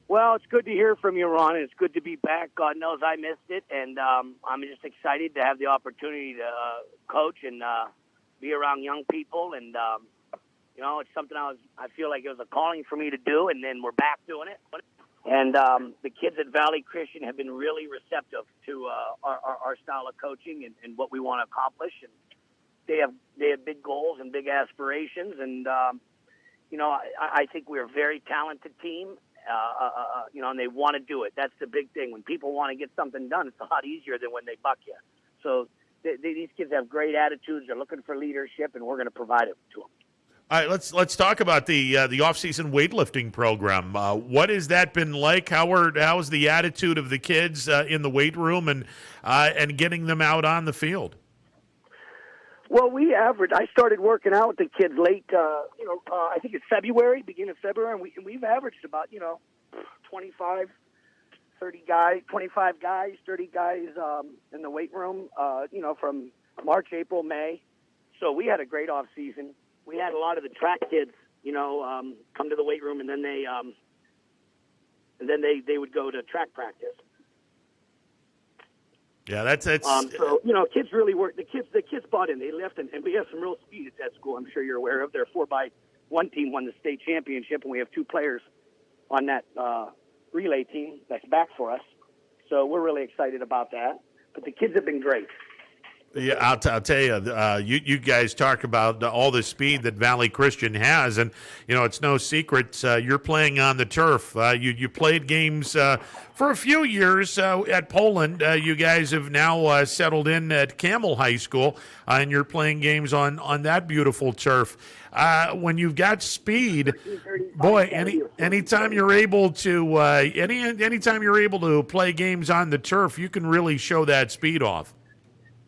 Well, it's good to hear from you, Ron. It's good to be back. God knows I missed it, and I'm just excited to have the opportunity to coach and be around young people. And it's something I feel like it was a calling for me to do, and then we're back doing it. And the kids at Valley Christian have been really receptive to our style of coaching and what we want to accomplish. And they have big goals and big aspirations, and I think we're a very talented team. And they want to do it. That's the big thing. When people want to get something done, it's a lot easier than when they buck you. So these kids have great attitudes. They're looking for leadership, and we're going to provide it to them. All right, let's talk about the off-season weightlifting program. What has that been like? How's the attitude of the kids in the weight room and getting them out on the field? Well, I started working out with the kids late, I think it's February, beginning of February, and we've averaged about, 25 30 guys, 25 guys, 30 guys in the weight room, from March, April, May. So we had a great off season. We had a lot of the track kids, come to the weight room, and then they would go to track practice. Yeah, that's so kids really work. The kids bought in. They left, and we have some real speed at that school. I'm sure you're aware of. Their 4x1 team won the state championship, and we have 2 players on that relay team that's back for us. So we're really excited about that. But the kids have been great. Yeah, I'll tell you, you guys talk about all the speed that Valley Christian has, and it's no secret you're playing on the turf. You played games for a few years at Poland. You guys have now settled in at Camel High School, and you're playing games on that beautiful turf. When you've got speed, boy, anytime you're able to anytime you're able to play games on the turf, you can really show that speed off.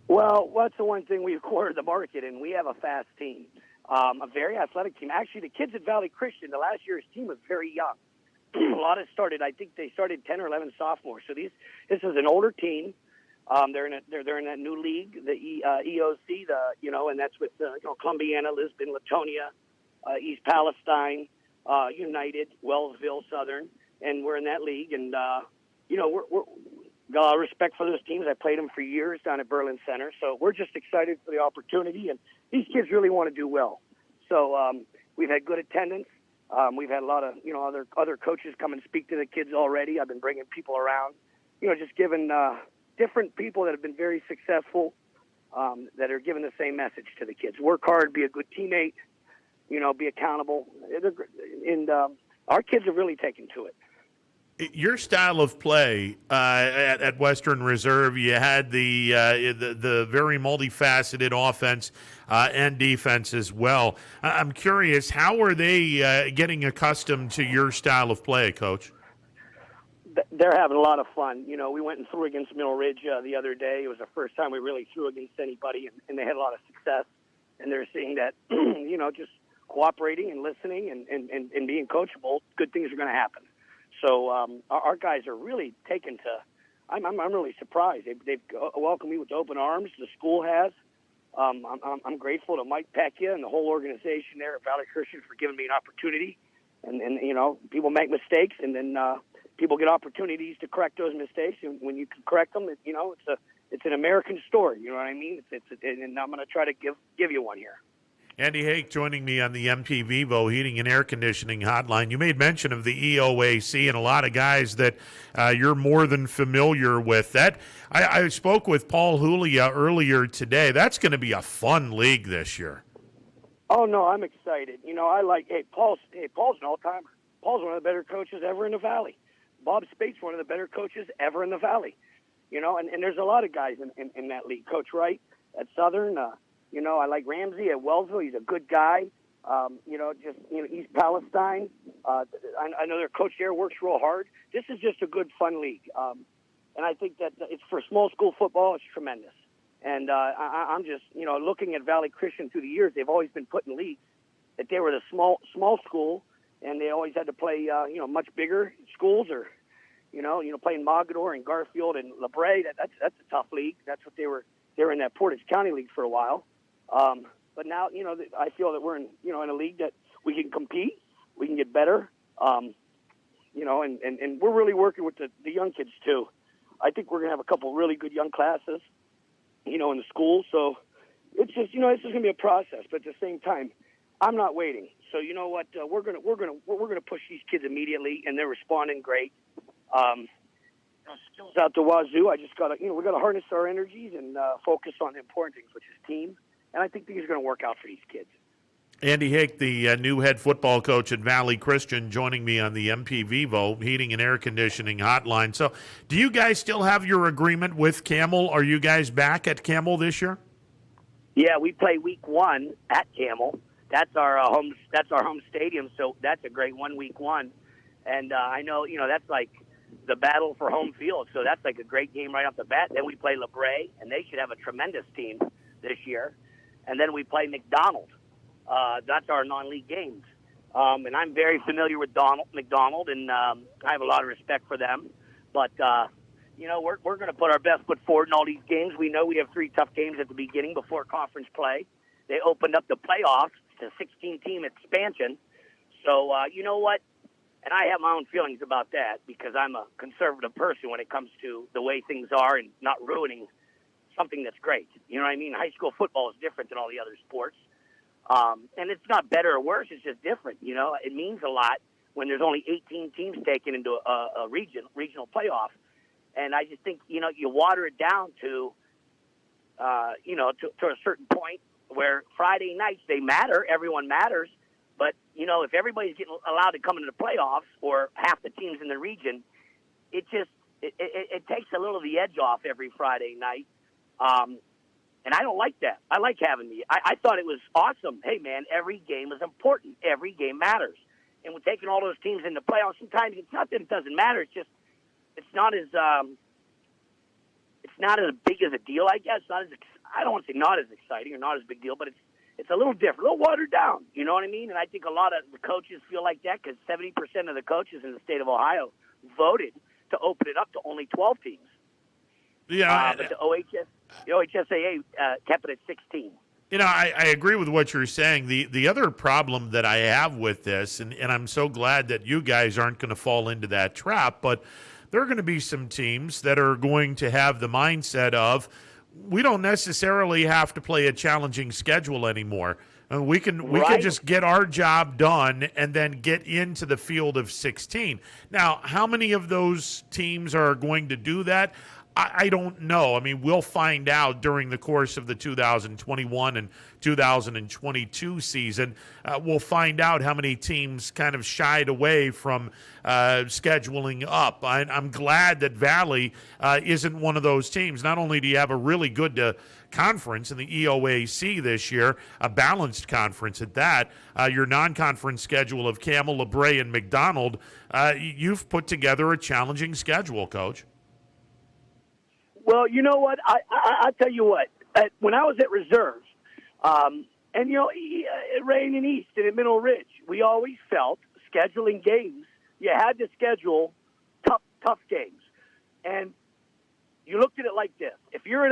Well, that's the one thing we've cornered the market in. We have a fast team, a very athletic team. Actually, the kids at Valley Christian, the last year's team was very young. A lot of I think they started 10 or 11 sophomores. So this is an older team. They're in that new league, the EOC, and that's with Columbiana, Lisbon, Latonia, East Palestine, United, Wellsville, Southern, and we're in that league. And we're got a lot of respect for those teams. I played them for years down at Berlin Center, so we're just excited for the opportunity. And these kids really want to do well. So we've had good attendance. We've had a lot of other coaches come and speak to the kids already. I've been bringing people around, just giving different people that have been very successful that are giving the same message to the kids. Work hard, be a good teammate, be accountable. And our kids have really taken to it. Your style of play at Western Reserve, you had the very multifaceted offense and defense as well. I'm curious, how are they getting accustomed to your style of play, Coach? They're having a lot of fun. We went and threw against Middle Ridge the other day. It was the first time we really threw against anybody, and they had a lot of success. And they're seeing that, just cooperating and listening and being coachable, good things are going to happen. So our guys are really taken to. I'm really surprised. They've welcomed me with open arms. The school has. I'm grateful to Mike Pecchia and the whole organization there at Valley Christian for giving me an opportunity. And people make mistakes, and then people get opportunities to correct those mistakes. And when you can correct them, it's an American story. You know what I mean? And I'm going to try to give you one here. Andy Hake joining me on the MP Vivo Heating and Air Conditioning Hotline. You made mention of the EOAC and a lot of guys that you're more than familiar with. That I spoke with Paul Julia earlier today. That's going to be a fun league this year. Oh no, I'm excited. Paul's an all-timer. Paul's one of the better coaches ever in the Valley. Bob Spate's one of the better coaches ever in the Valley. And there's a lot of guys in that league. Coach Wright at Southern. I like Ramsey at Wellsville. He's a good guy. East Palestine. I know their coach there works real hard. This is just a good, fun league. And I think that it's for small school football, it's tremendous. And I'm just, looking at Valley Christian through the years, they've always been put in leagues that they were the small school, and they always had to play, much bigger schools or, playing Mogador and Garfield and LaBrea. That's a tough league. That's what they were in that Portage County League for a while. But now, I feel that we're in a league that we can compete, we can get better, and we're really working with the young kids too. I think we're going to have a couple really good young classes, in the school. So it's just, this is going to be a process, but at the same time, I'm not waiting. So you know what, we're going to push these kids immediately, and they're responding great. Skills out the wazoo. I just got to, we got to harness our energies and focus on the important things, which is team. And I think these are going to work out for these kids. Andy Hake, the new head football coach at Valley Christian, joining me on the MP Vivo Heating and Air Conditioning Hotline. So do you guys still have your agreement with Camel? Are you guys back at Camel this year? Yeah, we play week 1 at Camel. That's our home stadium, so that's a great one, week 1. And I know, that's like the battle for home field. So that's like a great game right off the bat. Then we play LaBrea, and they should have a tremendous team this year. And then we play McDonald. That's our non-league games. And I'm very familiar with McDonald, and I have a lot of respect for them. But, we're going to put our best foot forward in all these games. We know we have 3 tough games at the beginning before conference play. They opened up the playoffs to 16-team expansion. So, you know what? And I have my own feelings about that because I'm a conservative person when it comes to the way things are and not ruining something that's great. You know what I mean? High school football is different than all the other sports. And it's not better or worse. It's just different. It means a lot when there's only 18 teams taken into a regional playoff. And I just think, you water it down to a certain point where Friday nights, they matter. Everyone matters. But, if everybody's getting allowed to come into the playoffs or half the teams in the region, it takes a little of the edge off every Friday night. And I don't like that. I like having I thought it was awesome. Hey, man, every game is important. Every game matters. And with taking all those teams in the playoffs, sometimes it's not that it doesn't matter. It's just it's not as big as a deal, I guess. I don't want to say not as exciting or not as big deal, but it's a little different, a little watered down. You know what I mean? And I think a lot of the coaches feel like that because 70% of the coaches in the state of Ohio voted to open it up to only 12 teams. Yeah, but the OHSAA kept it at 16. I agree with what you're saying. The other problem that I have with this, and I'm so glad that you guys aren't going to fall into that trap, but there are going to be some teams that are going to have the mindset of, we don't necessarily have to play a challenging schedule anymore. We can just get our job done and then get into the field of 16. Now, how many of those teams are going to do that? I don't know. I mean, we'll find out during the course of the 2021 and 2022 season. We'll find out how many teams kind of shied away from scheduling up. I'm glad that Valley isn't one of those teams. Not only do you have a really good conference in the EOAC this year, a balanced conference at that, your non-conference schedule of Campbell, LeBray, and McDonald, you've put together a challenging schedule, Coach. Well, you know what? I'll tell you what. When I was at reserve, and, at Rain and East and at Mineral Ridge, we always felt scheduling games, you had to schedule tough games. And you looked at it like this. If you're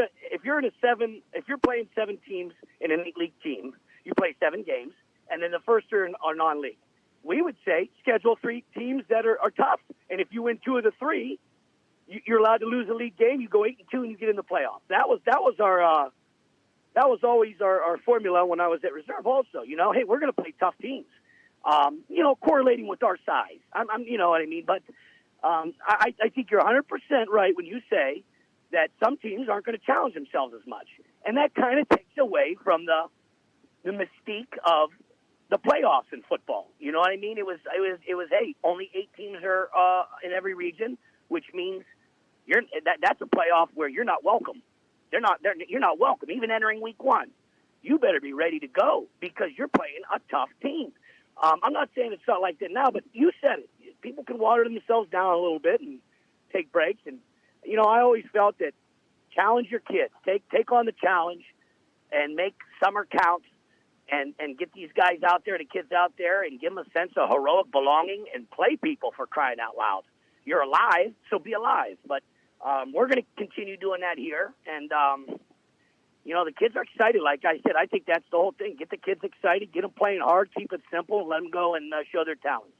playing 7 teams in an 8-league team, you play 7 games, and then the first 3 are non-league. We would say schedule 3 teams that are tough. And if you win 2 of the 3, you're allowed to lose a league game. You go 8-2 and you get in the playoffs. That was always our formula when I was at reserve. Also, hey, we're going to play tough teams. Correlating with our size. You know what I mean. But I think you're 100% right when you say that some teams aren't going to challenge themselves as much, and that kind of takes away from the mystique of the playoffs in football. You know what I mean? It was hey, only 8 teams are in every region, which means that's a playoff where you're not welcome. You're not welcome. Even entering week 1, you better be ready to go because you're playing a tough team. I'm not saying it's not like that now, but you said it. People can water themselves down a little bit and take breaks. And I always felt that challenge your kids, take on the challenge, and make summer count, and get these guys out there, the kids out there, and give them a sense of heroic belonging and play people for crying out loud. You're alive, so be alive. But we're going to continue doing that here. And, the kids are excited. Like I said, I think that's the whole thing. Get the kids excited, get them playing hard, keep it simple, and let them go and show their talents.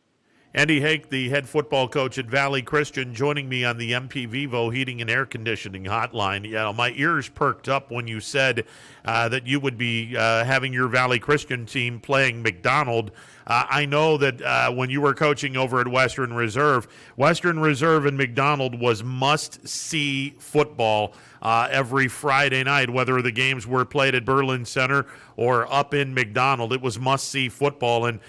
Andy Hake, the head football coach at Valley Christian, joining me on the MP Vivo Heating and Air Conditioning hotline. My ears perked up when you said that you would be having your Valley Christian team playing McDonald. I know that when you were coaching over at Western Reserve and McDonald was must-see football every Friday night, whether the games were played at Berlin Center or up in McDonald. It was must-see football, and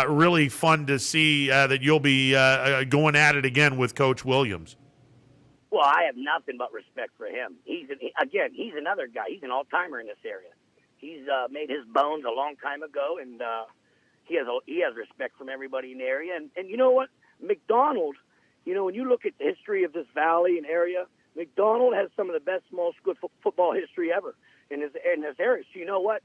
really fun to see that you'll be going at it again with Coach Williams. Well, I have nothing but respect for him. He's another guy. He's an all-timer in this area. He's made his bones a long time ago, and he has respect from everybody in the area. And you know what? McDonald, when you look at the history of this valley and area, McDonald has some of the best small school football history ever in this area. So you know what?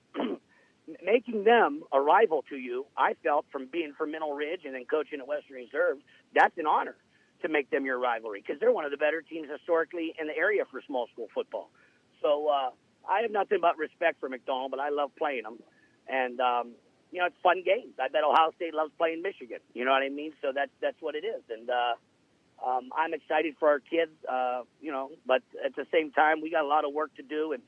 Making them a rival to you, I felt from being from Mineral Ridge and then coaching at Western Reserve, that's an honor to make them your rivalry because they're one of the better teams historically in the area for small school football. So I have nothing but respect for McDonald, but I love playing them. And, it's fun games. I bet Ohio State loves playing Michigan. You know what I mean? So that's what it is. And I'm excited for our kids, but at the same time, we got a lot of work to do, and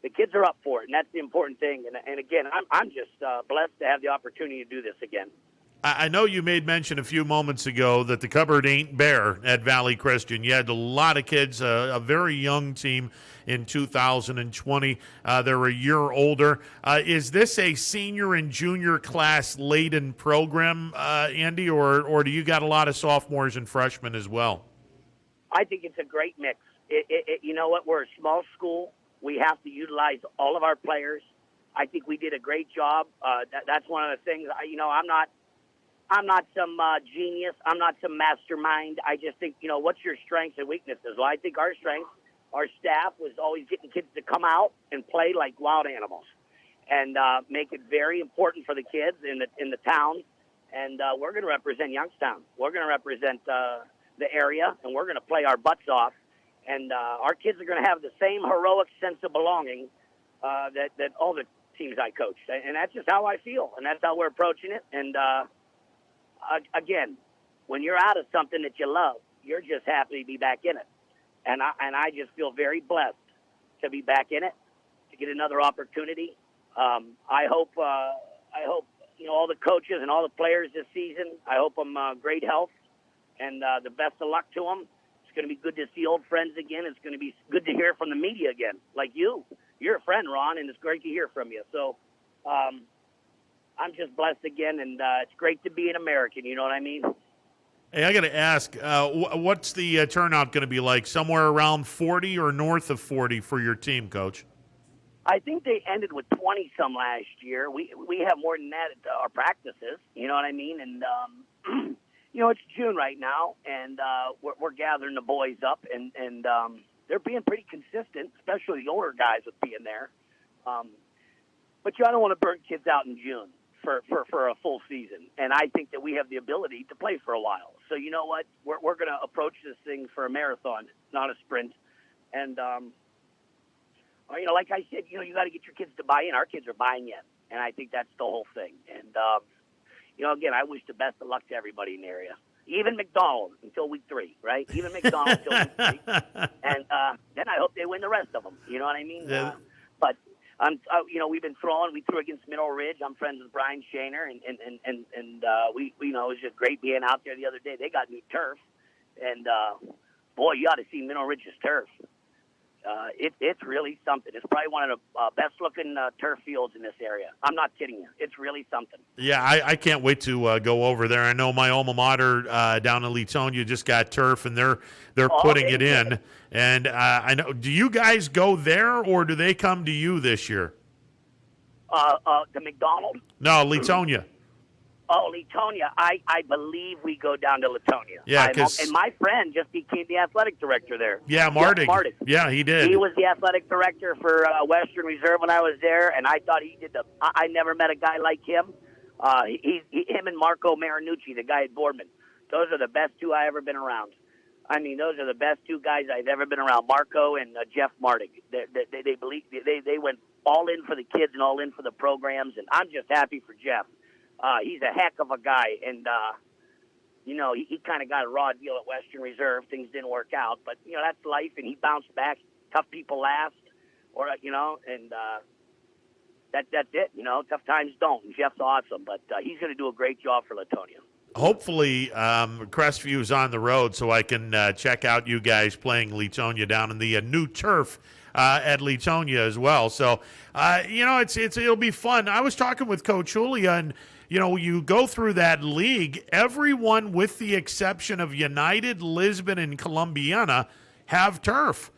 the kids are up for it, and that's the important thing. And again, I'm just blessed to have the opportunity to do this again. I know you made mention a few moments ago that the cupboard ain't bare at Valley Christian. You had a lot of kids, a very young team in 2020. They're a year older. Is this a senior and junior class laden program, Andy, or do you got a lot of sophomores and freshmen as well? I think it's a great mix. You know what? We're a small school. We have to utilize all of our players. I think we did a great job. That's one of the things. I'm not some genius. I'm not some mastermind. I just think, what's your strengths and weaknesses? Well, I think our strengths, our staff was always getting kids to come out and play like wild animals and make it very important for the kids in the town. And we're going to represent Youngstown. We're going to represent the area, and we're going to play our butts off. And our kids are going to have the same heroic sense of belonging that all the teams I coached. And that's just how I feel, and that's how we're approaching it. And again, when you're out of something that you love, you're just happy to be back in it. And I just feel very blessed to be back in it, to get another opportunity. I hope all the coaches and all the players this season, I hope them great health and the best of luck to them. It's going to be good to see old friends again. It's going to be good to hear from the media again, like you. You're a friend, Ron, and it's great to hear from you. So I'm just blessed again, and it's great to be an American, you know what I mean? Hey, I got to ask, what's the turnout going to be like? Somewhere around 40 or north of 40 for your team, Coach? I think they ended with 20-some last year. We have more than that at our practices, you know what I mean? And, it's June right now, and we're gathering the boys up, and they're being pretty consistent, especially the older guys with being there. But I don't want to burn kids out in June for a full season, and I think that we have the ability to play for a while. So you know what? We're going to approach this thing for a marathon, not a sprint. And like I said, you got to get your kids to buy in. Our kids are buying in, and I think that's the whole thing. And again, I wish the best of luck to everybody in the area. Even McDonald until week 3, right? Even McDonald until week 3, and then I hope they win the rest of them. You know what I mean? Yeah. But we've been throwing. We threw against Middle Ridge. I'm friends with Brian Shaner, and we it was just great being out there the other day. They got new turf, and boy, you ought to see Middle Ridge's turf. It's really something. It's probably one of the best-looking turf fields in this area. I'm not kidding you. It's really something. Yeah, I can't wait to go over there. I know my alma mater down in Leetonia just got turf, and they're putting it in. And I know. Do you guys go there, or do they come to you this year? The McDonald? No, Leetonia. Oh, Leetonia. I believe we go down to Leetonia. Yeah, and my friend just became the athletic director there. Yeah, Martig. Yeah, he did. He was the athletic director for Western Reserve when I was there, and I thought he did I never met a guy like him. Him and Marco Marinucci, the guy at Boardman. Those are the best two I ever been around. I mean, those are the best two guys I've ever been around. Marco and Jeff Martig. They went all in for the kids and all in for the programs, and I'm just happy for Jeff. He's a heck of a guy, and he kind of got a raw deal at Western Reserve. Things didn't work out, but that's life, and he bounced back. Tough people last, and that's it. Tough times don't. And Jeff's awesome, but he's going to do a great job for Leetonia. Hopefully, Crestview's on the road so I can check out you guys playing Leetonia down in the new turf at Leetonia as well. So, it'll be fun. I was talking with Coach Julia, and you go through that league, everyone with the exception of United, Lisbon, and Columbiana have turf.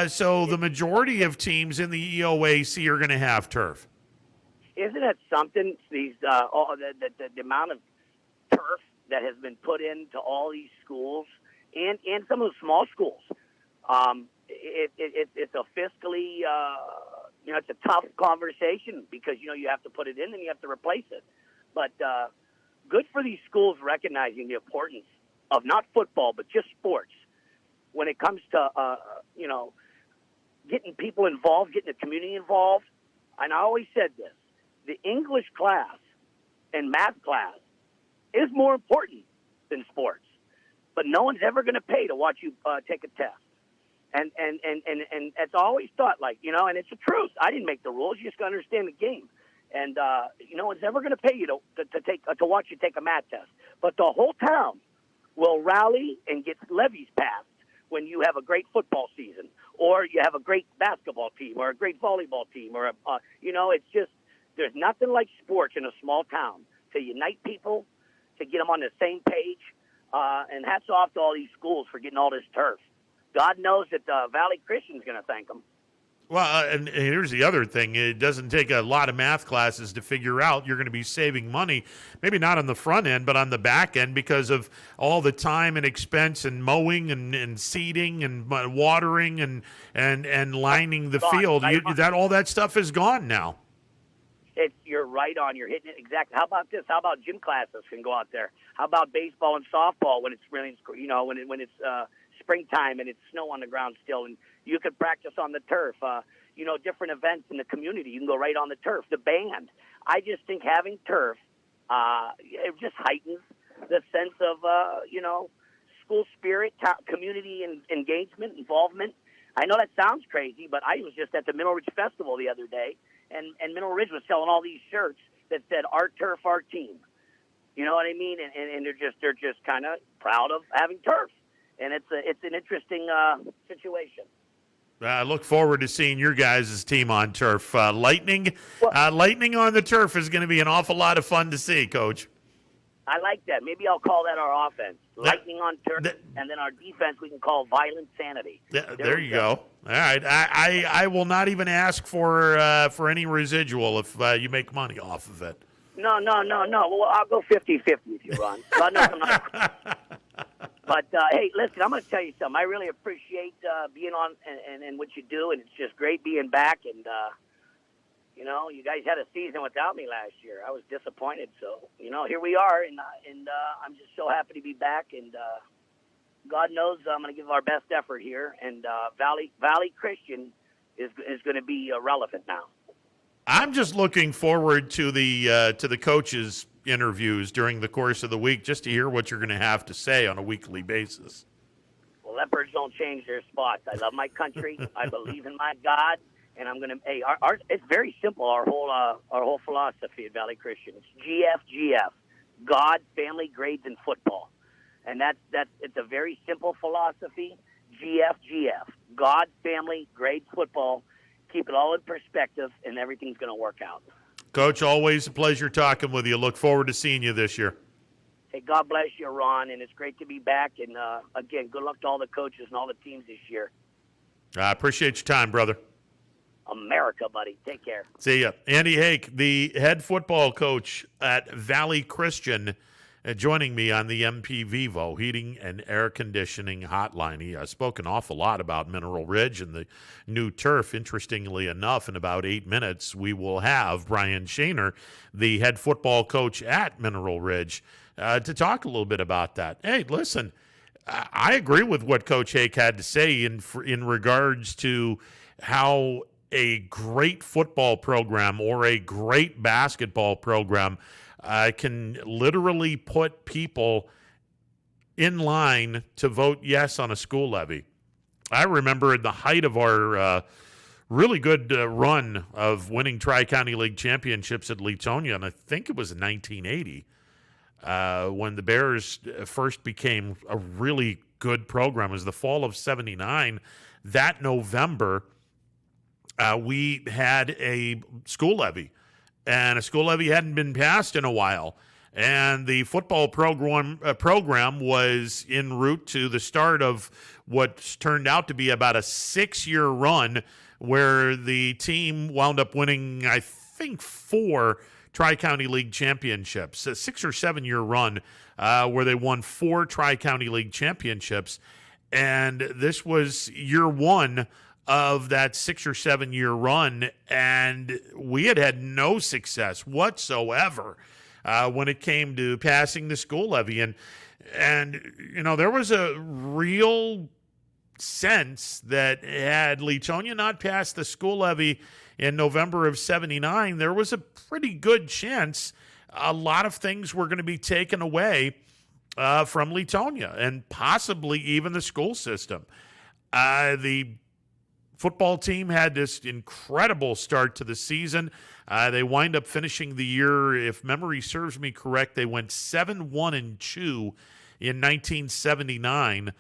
So the majority of teams in the EOAC are going to have turf. Isn't it something, these the amount of turf that has been put into all these schools and some of the small schools? It's a fiscally, it's a tough conversation because, you have to put it in and you have to replace it. But good for these schools recognizing the importance of not football, but just sports, when it comes to, getting people involved, getting the community involved. And I always said this, the English class and math class is more important than sports. But no one's ever going to pay to watch you take a test. And it's always thought, like, and it's the truth. I didn't make the rules. You just got to understand the game. And no one's ever going to pay you to watch you take a math test. But the whole town will rally and get levies passed when you have a great football season, or you have a great basketball team, or a great volleyball team, or it's just, there's nothing like sports in a small town to unite people, to get them on the same page. And hats off to all these schools for getting all this turf. God knows that Valley Christian's going to thank them. Well, and here's the other thing. It doesn't take a lot of math classes to figure out you're going to be saving money, maybe not on the front end, but on the back end, because of all the time and expense and mowing and seeding and watering and lining the field. All that stuff is gone now. You're right on. You're hitting it exactly. How about this? How about gym classes can go out there? How about baseball and softball when it's really, when it's springtime and it's snow on the ground still, and you could practice on the turf. Different events in the community, you can go right on the turf. The band. I just think having turf, it just heightens the sense of, school spirit, community engagement, involvement. I know that sounds crazy, but I was just at the Mineral Ridge Festival the other day, and Mineral Ridge was selling all these shirts that said "Our Turf, Our Team." You know what I mean? And they're just kind of proud of having turf, and it's an interesting situation. I look forward to seeing your guys' team on turf. Lightning on the turf is going to be an awful lot of fun to see, Coach. I like that. Maybe I'll call that our offense. Lightning on turf, and then our defense we can call violent sanity. There you go. All right. I will not even ask for any residual if you make money off of it. No. Well, I'll go 50-50 if you run. God knows I'm not. But, hey, listen, I'm going to tell you something. I really appreciate being on and what you do, and it's just great being back. And, you guys had a season without me last year. I was disappointed. So, here we are, and I'm just so happy to be back. And God knows I'm going to give our best effort here. And Valley Christian is going to be relevant now. I'm just looking forward to the coaches' interviews during the course of the week, just to hear what you're going to have to say on a weekly basis. Well, leopards don't change their spots. I love my country. I believe in my God, and I'm going to. Hey, it's very simple. Our whole philosophy at Valley Christian. It's GF, God, family, grades, and football, and it's a very simple philosophy. GF, God, family, grades, football. Keep it all in perspective, and everything's going to work out. Coach, always a pleasure talking with you. Look forward to seeing you this year. Hey, God bless you, Ron, and it's great to be back. And, again, good luck to all the coaches and all the teams this year. I appreciate your time, brother. America, buddy. Take care. See ya. Andy Hake, the head football coach at Valley Christian, joining me on the MP Vivo Heating and Air Conditioning Hotline. He spoke an awful lot about Mineral Ridge and the new turf. Interestingly enough, in about 8 minutes, we will have Brian Shaner, the head football coach at Mineral Ridge, to talk a little bit about that. Hey, listen, I agree with what Coach Hake had to say in regards to how a great football program or a great basketball program can literally put people in line to vote yes on a school levy. I remember at the height of our really good run of winning Tri-County League championships at Leetonia, and I think it was in 1980, when the Bears first became a really good program. It was the fall of 79. That November, we had a school levy. And a school levy hadn't been passed in a while. And the football program was en route to the start of what turned out to be about a 6-year run where the team wound up winning, I think, 4 Tri-County League championships. A 6 or 7 year run where they won 4 Tri-County League championships. And this was year 1 of that 6 or 7 year run, and we had no success whatsoever when it came to passing the school levy. And there was a real sense that had Leetonia not passed the school levy in November of 79, there was a pretty good chance a lot of things were going to be taken away from Leetonia and possibly even the school system. The football team had this incredible start to the season. They wind up finishing the year, if memory serves me correct, they went 7-1-2 in 1979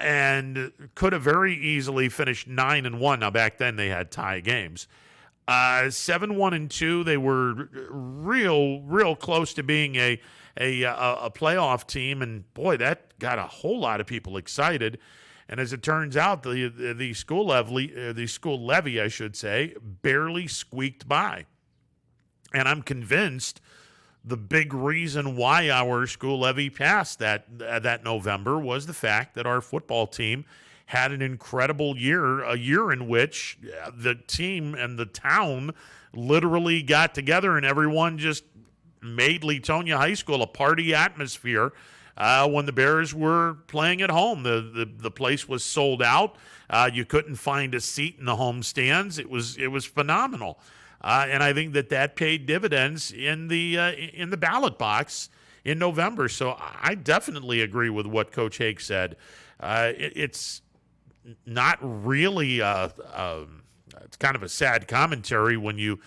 and could have very easily finished 9-1. Now, back then they had tie games. 7-1-2, they were real close to being a playoff team, and boy, that got a whole lot of people excited. And as it turns out, the school levy, I should say, barely squeaked by. And I'm convinced the big reason why our school levy passed that November was the fact that our football team had an incredible year, a year in which the team and the town literally got together and everyone just made Leetonia High School a party atmosphere. When the Bears were playing at home, the place was sold out. You couldn't find a seat in the home stands. It was phenomenal, and I think that paid dividends in the ballot box in November. So I definitely agree with what Coach Hake said. It's not really it's kind of a sad commentary when you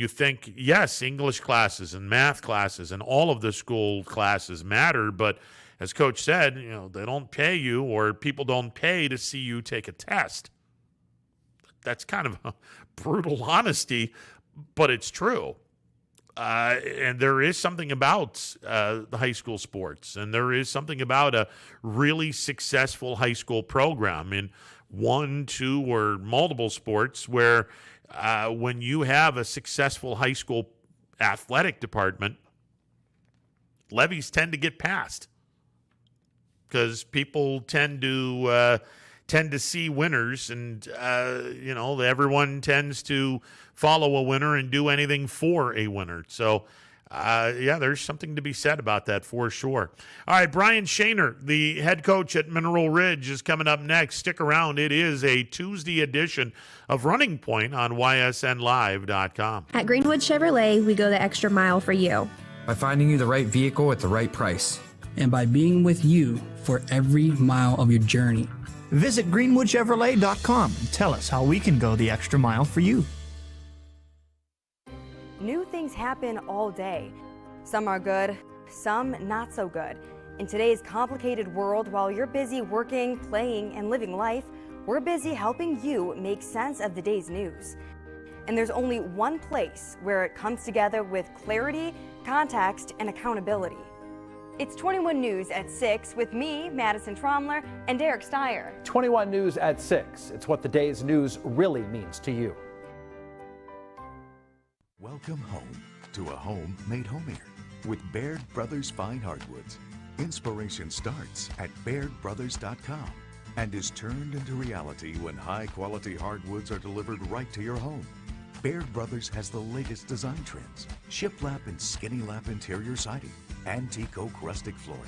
think, yes, English classes and math classes and all of the school classes matter, but as Coach said, they don't pay you, or people don't pay to see you take a test. That's kind of a brutal honesty, but it's true. And there is something about the high school sports, and there is something about a really successful high school program in 1, 2, or multiple sports where when you have a successful high school athletic department, levies tend to get passed because people tend to see winners, and everyone tends to follow a winner and do anything for a winner. So there's something to be said about that for sure. All right, Brian Shaner, the head coach at Mineral Ridge, is coming up next. Stick around. It is a Tuesday edition of Running Point on ysnlive.com. At Greenwood Chevrolet, we go the extra mile for you. By finding you the right vehicle at the right price. And by being with you for every mile of your journey. Visit greenwoodchevrolet.com and tell us how we can go the extra mile for you. New things happen all day. Some are good, some not so good. In today's complicated world, while you're busy working, playing, and living life, we're busy helping you make sense of the day's news. And there's only one place where it comes together with clarity, context, and accountability. It's 21 News at 6 with me, Madison Tromler, and Derek Steyer. 21 News at 6. It's what the day's news really means to you. Welcome home to a home made homier with Baird Brothers Fine Hardwoods. Inspiration starts at BairdBrothers.com and is turned into reality when high-quality hardwoods are delivered right to your home. Baird Brothers has the latest design trends: shiplap and skinny lap interior siding, antique oak rustic flooring,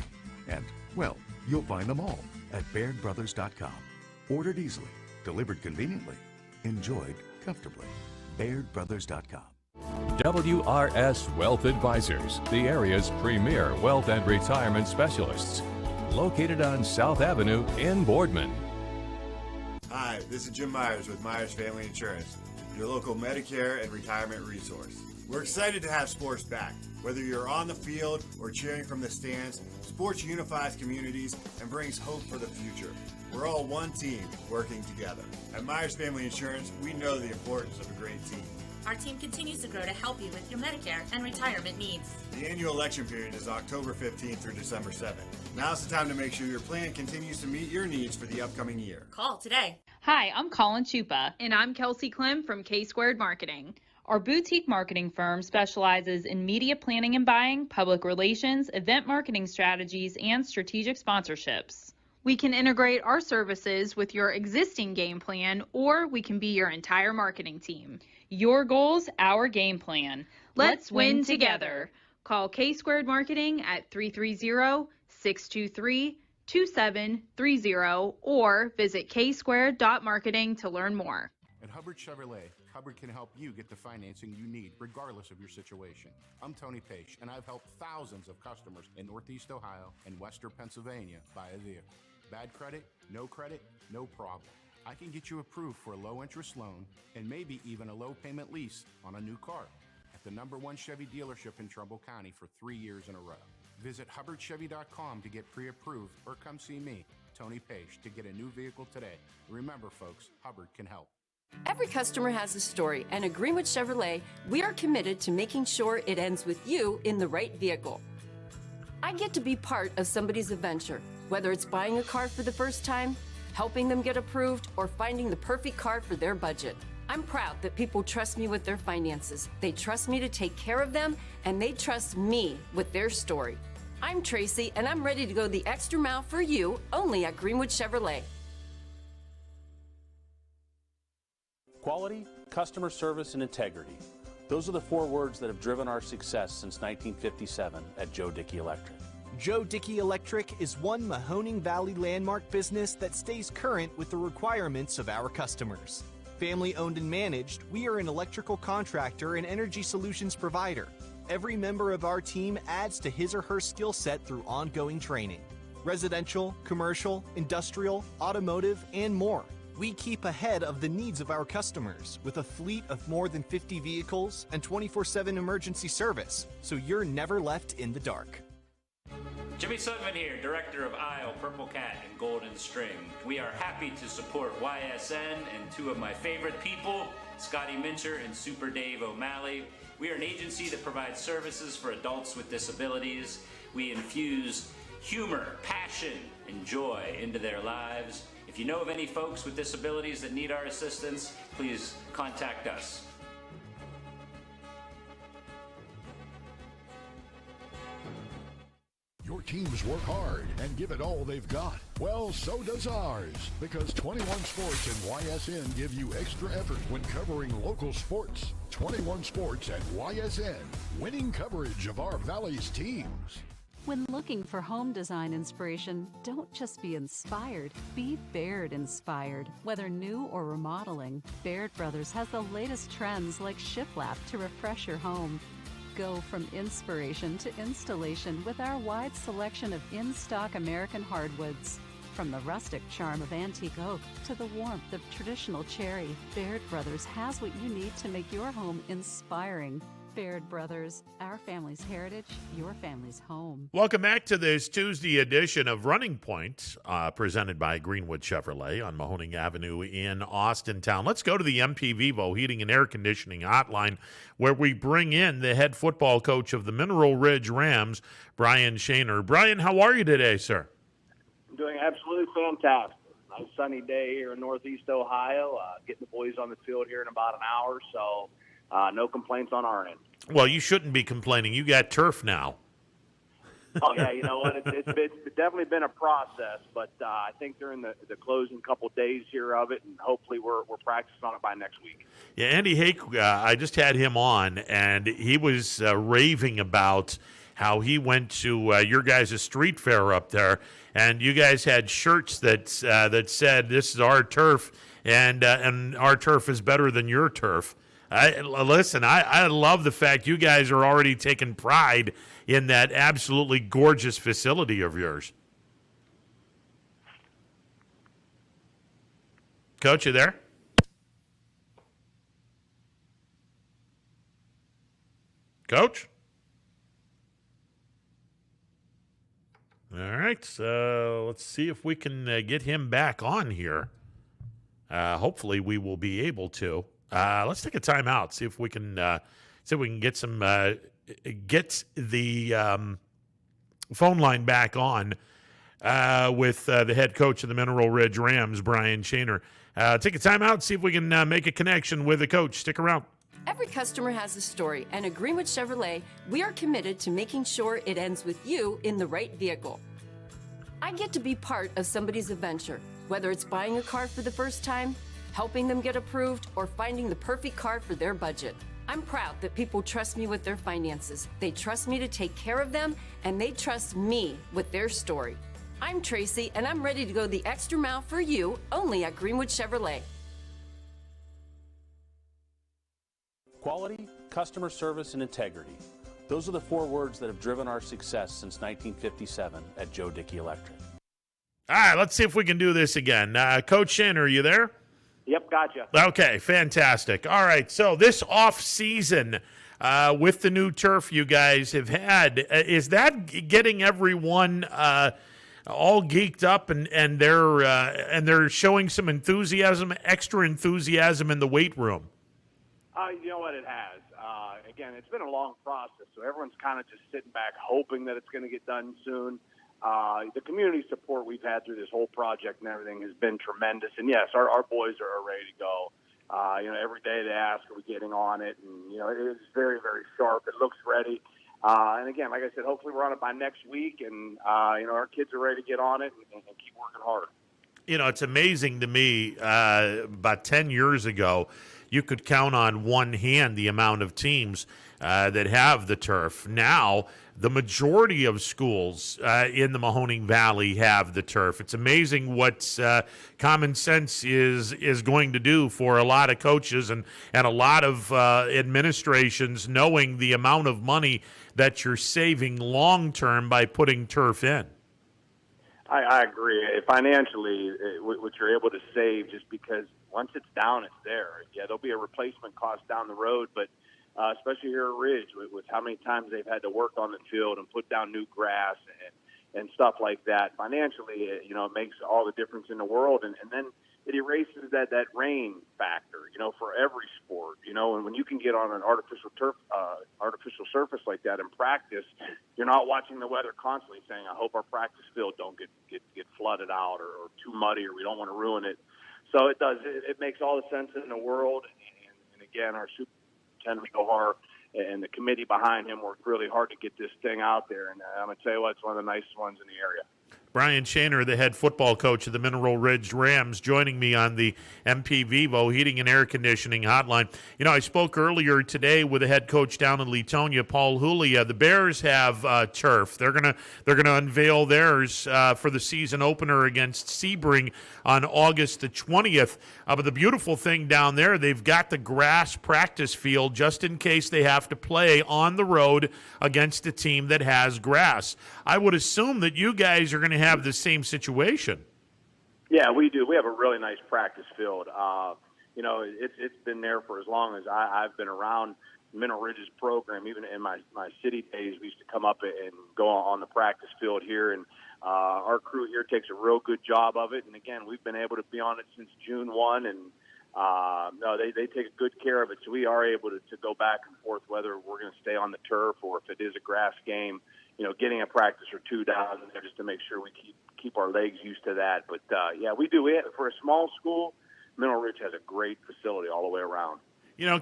and, well, you'll find them all at BairdBrothers.com. Ordered easily, delivered conveniently, enjoyed comfortably. BairdBrothers.com. WRS Wealth Advisors, the area's premier wealth and retirement specialists. Located on South Avenue in Boardman. Hi, this is Jim Myers with Myers Family Insurance, your local Medicare and retirement resource. We're excited to have sports back. Whether you're on the field or cheering from the stands, sports unifies communities and brings hope for the future. We're all one team working together. At Myers Family Insurance, we know the importance of a great team. Our team continues to grow to help you with your Medicare and retirement needs. The annual election period is October 15th through December 7th. Now's the time to make sure your plan continues to meet your needs for the upcoming year. Call today. Hi, I'm Colin Chupa. And I'm Kelsey Klim from K-Squared Marketing. Our boutique marketing firm specializes in media planning and buying, public relations, event marketing strategies, and strategic sponsorships. We can integrate our services with your existing game plan, or we can be your entire marketing team. Your goals, our game plan. Let's win together. Call K-Squared Marketing at 330-623-2730 or visit ksquared.marketing to learn more. At Hubbard Chevrolet, Hubbard can help you get the financing you need regardless of your situation. I'm Tony Page, and I've helped thousands of customers in Northeast Ohio and Western Pennsylvania buy a vehicle. Bad credit, no problem. I can get you approved for a low-interest loan and maybe even a low-payment lease on a new car at the #1 Chevy dealership in Trumbull County for 3 years in a row. Visit HubbardChevy.com to get pre-approved or come see me, Tony Page, to get a new vehicle today. Remember, folks, Hubbard can help. Every customer has a story, and at Greenwood Chevrolet, we are committed to making sure it ends with you in the right vehicle. I get to be part of somebody's adventure, whether it's buying a car for the first time, helping them get approved, or finding the perfect car for their budget. I'm proud that people trust me with their finances. They trust me to take care of them, and they trust me with their story. I'm Tracy, and I'm ready to go the extra mile for you, only at Greenwood Chevrolet. Quality, customer service, and integrity. Those are the 4 words that have driven our success since 1957 at Joe Dickey Electric. Joe Dickey Electric is one Mahoning Valley landmark business that stays current with the requirements of our customers. Family owned and managed, we are an electrical contractor and energy solutions provider. Every member of our team adds to his or her skill set through ongoing training. Residential, commercial, industrial, automotive, and more. We keep ahead of the needs of our customers with a fleet of more than 50 vehicles and 24/7 emergency service, so you're never left in the dark. Jimmy Sutton here, Director of Isle, Purple Cat, and Golden String. We are happy to support YSN and 2 of my favorite people, Scotty Mincher and Super Dave O'Malley. We are an agency that provides services for adults with disabilities. We infuse humor, passion, and joy into their lives. If you know of any folks with disabilities that need our assistance, please contact us. Your teams work hard and give it all they've got. Well, so does ours, because 21 Sports and YSN give you extra effort when covering local sports. 21 Sports and YSN, winning coverage of our Valley's teams. When looking for home design inspiration, don't just be inspired, be Baird inspired. Whether new or remodeling, Baird Brothers has the latest trends like shiplap to refresh your home. Go from inspiration to installation with our wide selection of in-stock American hardwoods. From the rustic charm of antique oak to the warmth of traditional cherry, Baird Brothers has what you need to make your home inspiring. Baird Brothers, our family's heritage, your family's home. Welcome back to this Tuesday edition of Running Point, presented by Greenwood Chevrolet on Mahoning Avenue in Austintown. Let's go to the MP Vivo Heating and Air Conditioning Hotline, where we bring in the head football coach of the Mineral Ridge Rams, Brian Shaner. Brian, how are you today, sir? I'm doing absolutely fantastic. Nice sunny day here in Northeast Ohio. Getting the boys on the field here in about an hour, so no complaints on our end. Well, you shouldn't be complaining. You got turf now. Oh, yeah, you know what? It's definitely been a process, but I think they're in the closing couple days here of it, and hopefully we're practicing on it by next week. Yeah, Andy Hake, I just had him on, and he was raving about how he went to your guys' street fair up there, and you guys had shirts that said, "This is our turf, and our turf is better than your turf." I love the fact you guys are already taking pride in that absolutely gorgeous facility of yours. Coach, you there? Coach? All right, so let's see if we can get him back on here. Hopefully we will be able to. Let's take a timeout. See if we can get some get the phone line back on with the head coach of the Mineral Ridge Rams, Brian Shaner. Take a timeout. See if we can make a connection with the coach. Stick around. Every customer has a story, and at Greenwood Chevrolet, we are committed to making sure it ends with you in the right vehicle. I get to be part of somebody's adventure, whether it's buying a car for the first time, helping them get approved, or finding the perfect car for their budget. I'm proud that people trust me with their finances. They trust me to take care of them, and they trust me with their story. I'm Tracy, and I'm ready to go the extra mile for you, only at Greenwood Chevrolet. Quality, customer service, and integrity. Those are the 4 words that have driven our success since 1957 at Joe Dickey Electric. All right, let's see if we can do this again. Coach Shin, are you there? Yep, gotcha. Okay, fantastic. All right, so this off-season with the new turf you guys have had, is that getting everyone all geeked up and they're showing some enthusiasm, extra enthusiasm in the weight room? You know what, it has. Again, it's been a long process, so everyone's kind of just sitting back hoping that it's going to get done soon. The community support we've had through this whole project and everything has been tremendous. And, yes, our boys are ready to go. Every day they ask, are we getting on it? And, it is very, very sharp. It looks ready. And, again, like I said, hopefully we're on it by next week. And, our kids are ready to get on it and keep working hard. It's amazing to me, about 10 years ago, you could count on one hand the amount of teams that have the turf. Now, the majority of schools in the Mahoning Valley have the turf. It's amazing what common sense is going to do for a lot of coaches and a lot of administrations, knowing the amount of money that you're saving long-term by putting turf in. I agree. Financially, what you're able to save, just because once it's down, it's there. Yeah, there'll be a replacement cost down the road, but especially here at Ridge, with how many times they've had to work on the field and put down new grass and stuff like that, financially, it makes all the difference in the world. And then it erases that rain factor, for every sport, and when you can get on an artificial surface like that in practice, you're not watching the weather constantly saying, I hope our practice field don't get flooded out or too muddy or we don't want to ruin it. So it does. It makes all the sense in the world. And again, our superintendent, Gohar, and the committee behind him worked really hard to get this thing out there. And I'm going to tell you what, it's one of the nicest ones in the area. Brian Shaner, the head football coach of the Mineral Ridge Rams, joining me on the MP Vivo Heating and Air Conditioning Hotline. I spoke earlier today with the head coach down in Leetonia, Paul Julia. The Bears have turf. They're gonna unveil theirs for the season opener against Sebring on August the 20th. But the beautiful thing down there, they've got the grass practice field just in case they have to play on the road against a team that has grass. I would assume that you guys are going to have the same situation. Yeah, we do. We have a really nice practice field. It's been there for as long as I've been around Mineral Ridge's program. Even in my city days, we used to come up and go on the practice field here, and our crew here takes a real good job of it. And again, we've been able to be on it since June 1, and they take good care of it. So we are able to go back and forth whether we're going to stay on the turf or if it is a grass game. Getting a practice or two down there just to make sure we keep our legs used to that. But, yeah, we do. For a small school, Mineral Ridge has a great facility all the way around.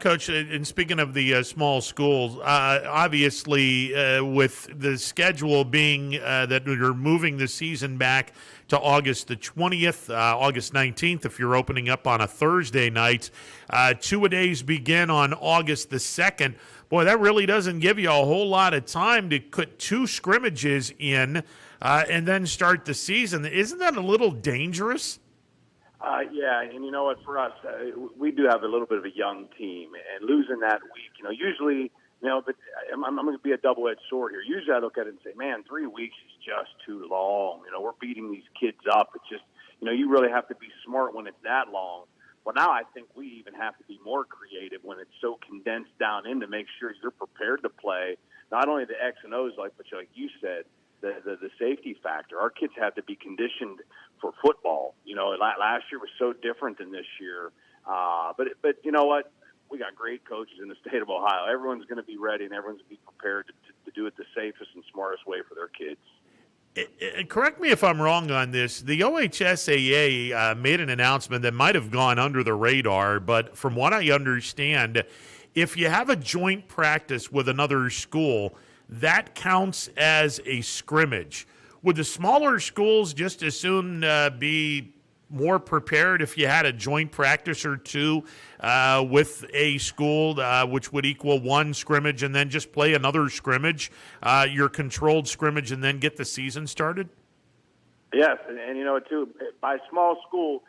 Coach, and speaking of the small schools, obviously with the schedule being that you're moving the season back to August the 20th, August 19th, if you're opening up on a Thursday night, two-a-days begin on August the 2nd. Boy, that really doesn't give you a whole lot of time to put 2 scrimmages in and then start the season. Isn't that a little dangerous? Yeah, and you know what, for us, we do have a little bit of a young team, and losing that week, usually, but I'm going to be a double-edged sword here. Usually I look at it and say, man, 3 weeks is just too long. We're beating these kids up. It's just, you really have to be smart when it's that long. Well, now I think we even have to be more creative when it's so condensed down in to make sure you're prepared to play, not only the X and O's, but like you said, the safety factor. Our kids have to be conditioned for football. Last year was so different than this year. But you know what? We got great coaches in the state of Ohio. Everyone's going to be ready and everyone's going to be prepared to do it the safest and smartest way for their kids. Correct me if I'm wrong on this. The OHSAA made an announcement that might have gone under the radar, but from what I understand, if you have a joint practice with another school, that counts as a scrimmage. Would the smaller schools just as soon be more prepared if you had a joint practice or two with a school, which would equal one scrimmage, and then just play another scrimmage, your controlled scrimmage, and then get the season started? Yes, and you know, too, by small school,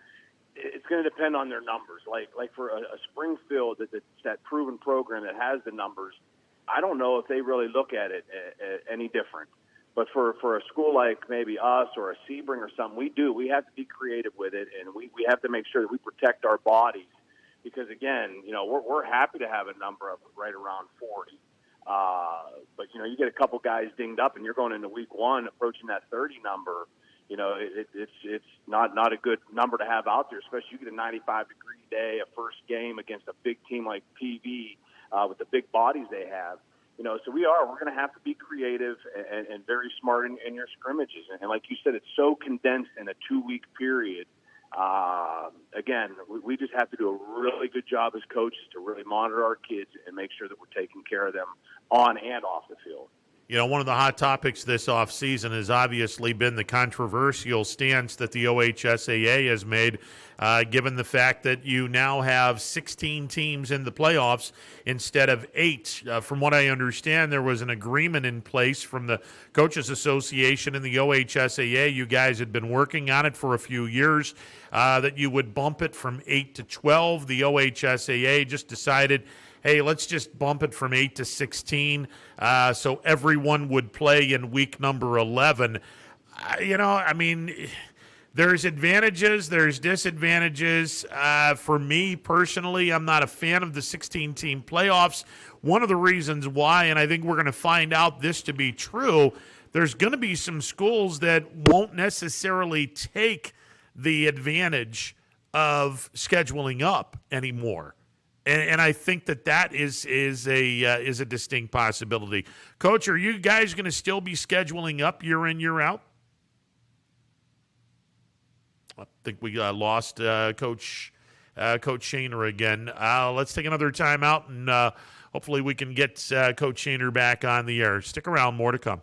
it's going to depend on their numbers. Like for a Springfield, that's that proven program that has the numbers, I don't know if they really look at it any different. But for a school like maybe us or a Sebring or something, we have to be creative with it, and we have to make sure that we protect our bodies. Because, again, you know, we're happy to have a number of right around 40. But, you know, you get a couple guys dinged up, and you're going into week one approaching that 30 number. You know, it's not a good number to have out there, especially you get a 95-degree day, a first game against a big team like PV with the big bodies they have. You know, so we're going to have to be creative and very smart in your scrimmages. And like you said, it's so condensed in a 2-week period. Again, we just have to do a really good job as coaches to really monitor our kids and make sure that we're taking care of them on and off the field. You know, one of the hot topics this offseason has obviously been the controversial stance that the OHSAA has made, given the fact that you now have 16 teams in the playoffs instead of 8. From what I understand, there was an agreement in place from the Coaches Association and the OHSAA. You guys had been working on it for a few years, that you would bump it from 8 to 12. The OHSAA just decided, hey, let's just bump it from 8 to 16 so everyone would play in week number 11. You know, I mean, there's advantages, there's disadvantages. For me personally, I'm not a fan of the 16-team playoffs. One of the reasons why, and I think we're going to find out this to be true, there's going to be some schools that won't necessarily take the advantage of scheduling up anymore. And I think that is a distinct possibility. Coach, are you guys going to still be scheduling up year in, year out? I think we lost Coach Shaner again. Let's take another time out, and hopefully we can get Coach Shaner back on the air. Stick around, more to come.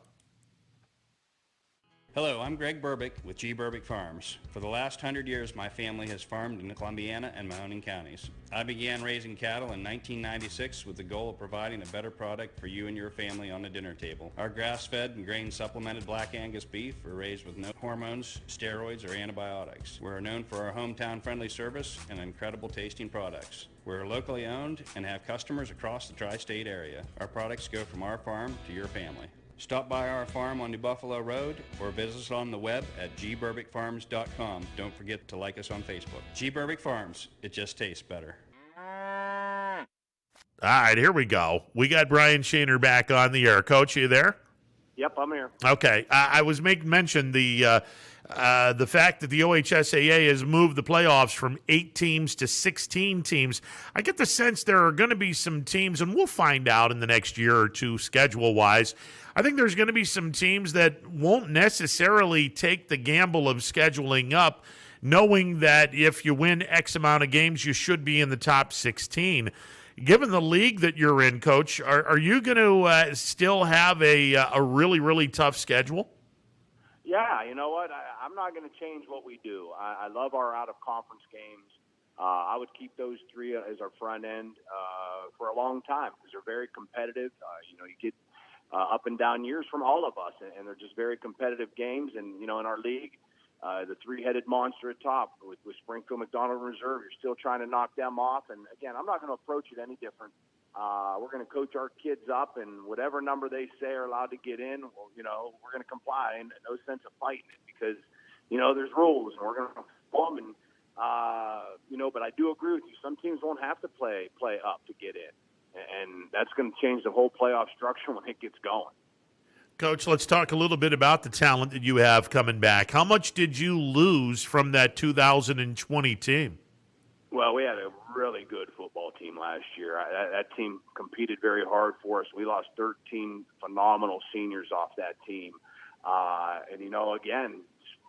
Hello, I'm Greg Burbick with G. Burbick Farms. For the last 100 years, my family has farmed in the Columbiana and Mahoning counties. I began raising cattle in 1996 with the goal of providing a better product for you and your family on the dinner table. Our grass-fed and grain-supplemented Black Angus beef are raised with no hormones, steroids, or antibiotics. We're known for our hometown-friendly service and incredible tasting products. We're locally owned and have customers across the tri-state area. Our products go from our farm to your family. Stop by our farm on New Buffalo Road or visit us on the web at gburbickfarms.com. Don't forget to like us on Facebook. G. Burbick Farms, it just tastes better. All right, here we go. We got Brian Shaner back on the air. Coach, you there? Yep, I'm here. Okay. I was making mention the fact that the OHSAA has moved the playoffs from 8 teams to 16 teams. I get the sense there are going to be some teams, and we'll find out in the next year or two schedule-wise. I think there's going to be some teams that won't necessarily take the gamble of scheduling up, knowing that if you win X amount of games, you should be in the top 16. Given the league that you're in, Coach, are you going to still have a really, really tough schedule? Yeah, you know what? I'm not going to change what we do. I love our out-of-conference games. I would keep those 3 as our front end for a long time because they're very competitive. You get up and down years from all of us, and they're just very competitive games. And, in our league, the 3-headed monster at top with Springfield, McDonald, and Reserve, you're still trying to knock them off. And, again, I'm not going to approach it any different. We're going to coach our kids up, and whatever number they say are allowed to get in, well, we're going to comply, and no sense of fighting it because, there's rules, and we're going to follow them. And, but I do agree with you. Some teams won't have to play up to get in, and that's going to change the whole playoff structure when it gets going. Coach, let's talk a little bit about the talent that you have coming back. How much did you lose from that 2020 team? Well, we had a really good football team last year. That team competed very hard for us. We lost 13 phenomenal seniors off that team. And, again,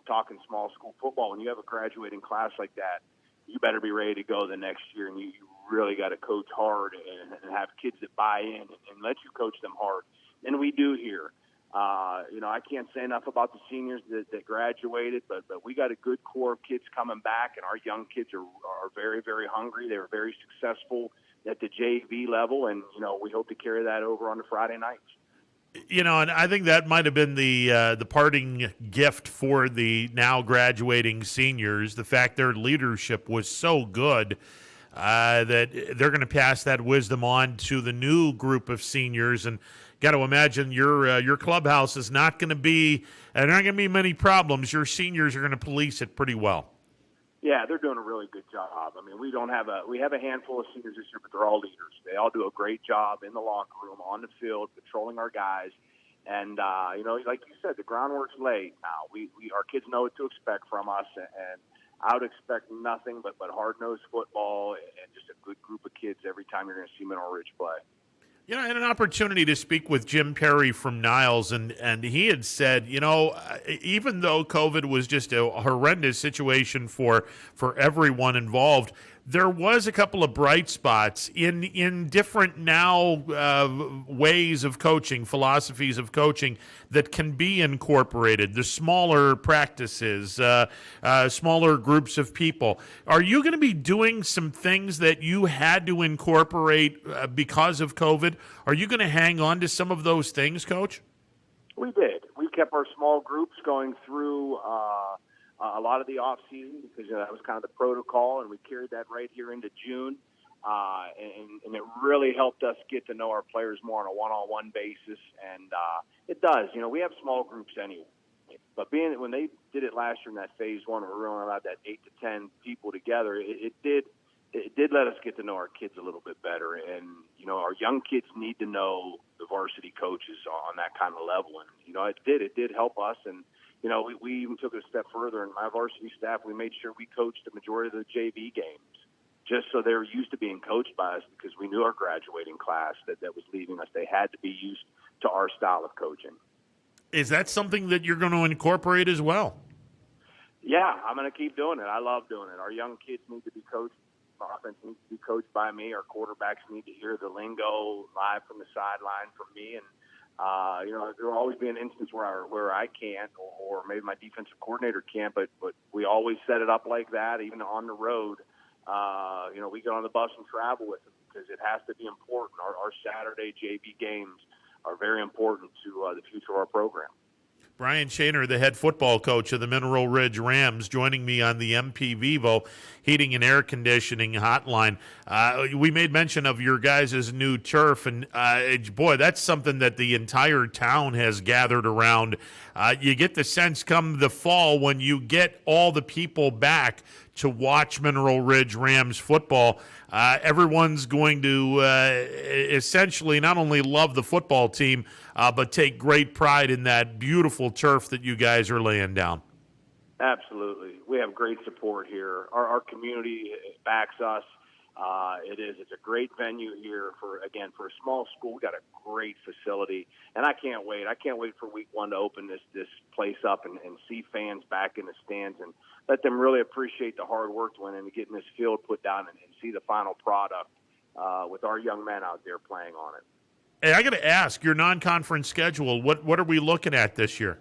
talking small school football, when you have a graduating class like that, you better be ready to go the next year, and you really got to coach hard and have kids that buy in and let you coach them hard. And we do here. I can't say enough about the seniors that graduated, but we got a good core of kids coming back, and our young kids are very, very hungry. They were very successful at the JV level, and, we hope to carry that over on the Friday nights. And I think that might have been the parting gift for the now graduating seniors, the fact their leadership was so good that they're going to pass that wisdom on to the new group of seniors. And got to imagine your clubhouse is not going to be – there aren't going to be many problems. Your seniors are going to police it pretty well. Yeah, they're doing a really good job. I mean, we have a handful of seniors this year, but they're all leaders. They all do a great job in the locker room, on the field, patrolling our guys. And, like you said, the groundwork's laid now. Our kids know what to expect from us, and I would expect nothing but hard-nosed football and just a good group of kids every time you're going to see Mineral Ridge play. I had an opportunity to speak with Jim Perry from Niles, and he had said, even though COVID was just a horrendous situation for everyone involved, there was a couple of bright spots in different now ways of coaching, philosophies of coaching that can be incorporated, the smaller practices, smaller groups of people. Are you going to be doing some things that you had to incorporate because of COVID? Are you going to hang on to some of those things, Coach? We did. We kept our small groups going through a lot of the off season because that was kind of the protocol, and we carried that right here into June. And it really helped us get to know our players more on a one-on-one basis. And it does. We have small groups anyway. But when they did it last year in that phase one, where we were only allowed that 8 to 10 people together, it did let us get to know our kids a little bit better. And, our young kids need to know the varsity coaches on that kind of level. And, it did help us. And, we even took it a step further. In my varsity staff, we made sure we coached the majority of the JV games just so they were used to being coached by us, because we knew our graduating class that was leaving us. They had to be used to our style of coaching. Is that something that you're going to incorporate as well? Yeah, I'm going to keep doing it. I love doing it. Our young kids need to be coached. Our offense needs to be coached by me. Our quarterbacks need to hear the lingo live from the sideline from me. And there will always be an instance where I can't, or maybe my defensive coordinator can't, but we always set it up like that, even on the road. We get on the bus and travel with them because it has to be important. Our Saturday JV games are very important to the future of our program. Brian Shaner, the head football coach of the Mineral Ridge Rams, joining me on the MP Vivo Heating and Air Conditioning hotline. We made mention of your guys' new turf, and boy, that's something that the entire town has gathered around. You get the sense come the fall when you get all the people back to watch Mineral Ridge Rams football, everyone's going to essentially not only love the football team, but take great pride in that beautiful turf that you guys are laying down. Absolutely. We have great support here. Our community backs us. It's a great venue here for a small school. We got a great facility, and I can't wait. I can't wait for week one to open this place up and see fans back in the stands and let them really appreciate the hard work that went into getting this field put down and see the final product with our young men out there playing on it. Hey, I got to ask, your non-conference schedule, what are we looking at this year?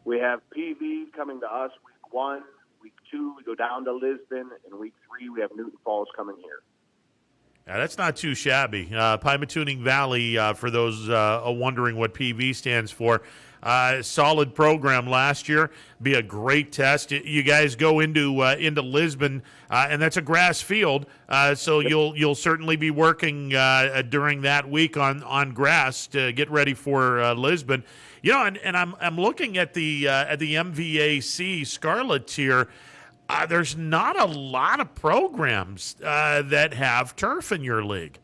We have PV coming to us week 1. Week 2, we go down to Lisbon. And week 3, we have Newton Falls coming here. Yeah, that's not too shabby. Pymatuning Valley, for those wondering what PV stands for, solid program last year. Be a great test. You guys go into Lisbon, and that's a grass field, so you'll certainly be working during that week on grass to get ready for Lisbon. And I'm looking at the MVAC Scarlet tier. There's not a lot of programs that have turf in your league.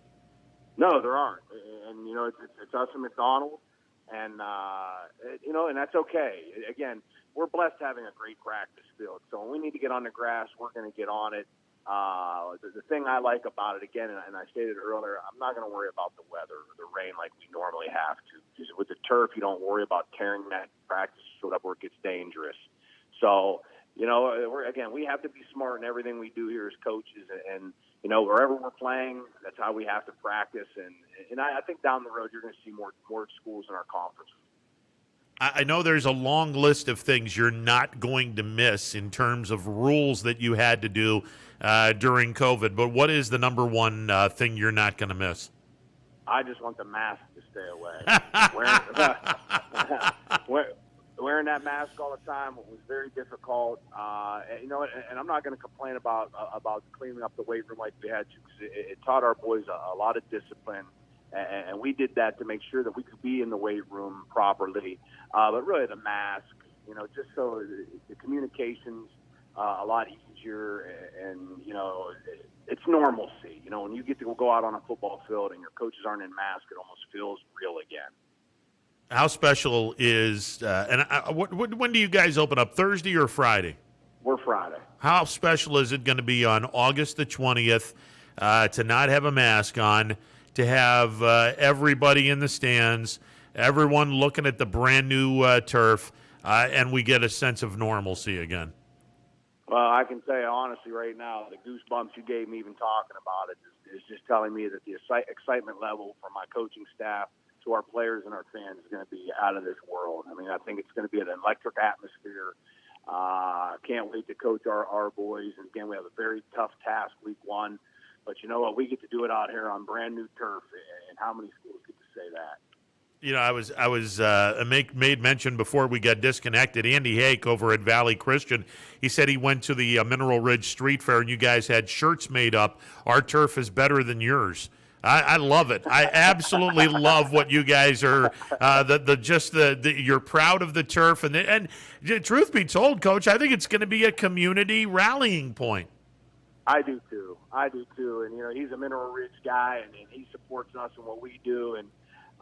No, there aren't. And it's us and McDonald, and and that's okay. Again, we're blessed having a great practice field. So when we need to get on the grass, we're going to get on it. The thing I like about it, again, and I stated earlier, I'm not going to worry about the weather or the rain like we normally have to. Because with the turf, you don't worry about tearing that practice field up where it gets dangerous. So, we have to be smart in everything we do here as coaches. And wherever we're playing, that's how we have to practice. And I think down the road, you're going to see more schools in our conference. I know there's a long list of things you're not going to miss in terms of rules that you had to do during COVID, but what is the number one thing you're not going to miss? I just want the mask to stay away. Wearing that mask all the time was very difficult. And I'm not going to complain about cleaning up the weight room like we had to, because it taught our boys a lot of discipline. And we did that to make sure that we could be in the weight room properly. But really the mask, just so the communication's a lot easier, and, it's normalcy. When you get to go out on a football field and your coaches aren't in mask, it almost feels real again. How special is, when do you guys open up, Thursday or Friday? We're Friday. How special is it going to be on August the 20th to not have a mask on, to have everybody in the stands, everyone looking at the brand new turf, and we get a sense of normalcy again? Well, I can tell you honestly right now, the goosebumps you gave me even talking about it is just telling me that the excitement level from my coaching staff to our players and our fans is going to be out of this world. I mean, I think it's going to be an electric atmosphere. Can't wait to coach our boys. And again, we have a very tough task week one. But you know what? We get to do it out here on brand new turf, and how many schools get to say that? I was made mention before we got disconnected. Andy Hake over at Valley Christian, he said he went to the Mineral Ridge Street Fair and you guys had shirts made up. Our turf is better than yours. I love it. I absolutely love what you guys are. You're proud of the turf, and truth be told, Coach, I think it's going to be a community rallying point. I do too. And he's a Mineral Ridge guy, and he supports us in what we do. And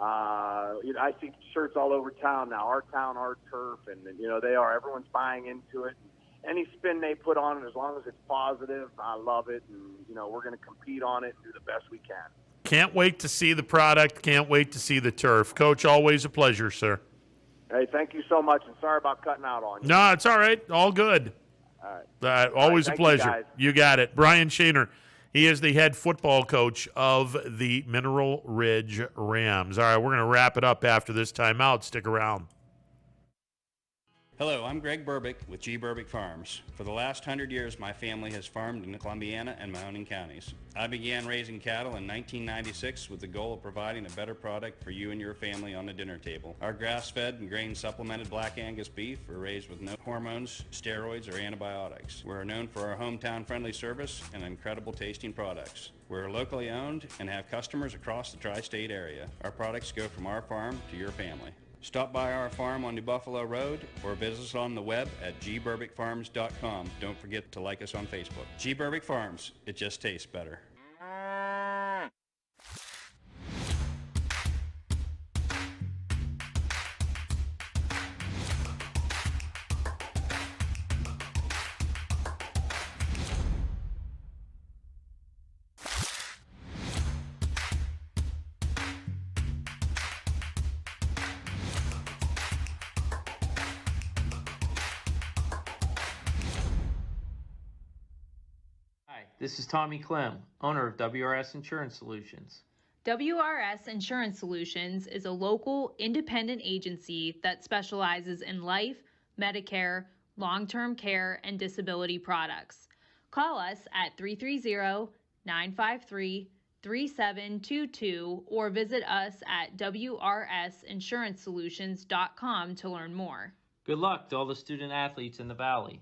I see shirts all over town now. Our town, our turf, and they are. Everyone's buying into it. Any spin they put on it, as long as it's positive, I love it. And we're going to compete on it and do the best we can. Can't wait to see the product. Can't wait to see the turf. Coach, always a pleasure, sir. Hey, thank you so much, and sorry about cutting out on you. No, it's all right. All good. All right. Always a pleasure. You got it. Brian Shaner, he is the head football coach of the Mineral Ridge Rams. All right, we're going to wrap it up after this timeout. Stick around. Hello, I'm Greg Burbick with G. Burbick Farms. For the last 100 years, my family has farmed in Columbiana and Mahoning counties. I began raising cattle in 1996 with the goal of providing a better product for you and your family on the dinner table. Our grass-fed and grain-supplemented Black Angus beef are raised with no hormones, steroids, or antibiotics. We're known for our hometown-friendly service and incredible tasting products. We're locally owned and have customers across the tri-state area. Our products go from our farm to your family. Stop by our farm on New Buffalo Road or visit us on the web at gburbickfarms.com. Don't forget to like us on Facebook. G. Burbick Farms, it just tastes better. This is Tommy Clem, owner of WRS Insurance Solutions. WRS Insurance Solutions is a local independent agency that specializes in life, Medicare, long-term care, and disability products. Call us at 330-953-3722 or visit us at wrsinsurancesolutions.com to learn more. Good luck to all the student athletes in the Valley.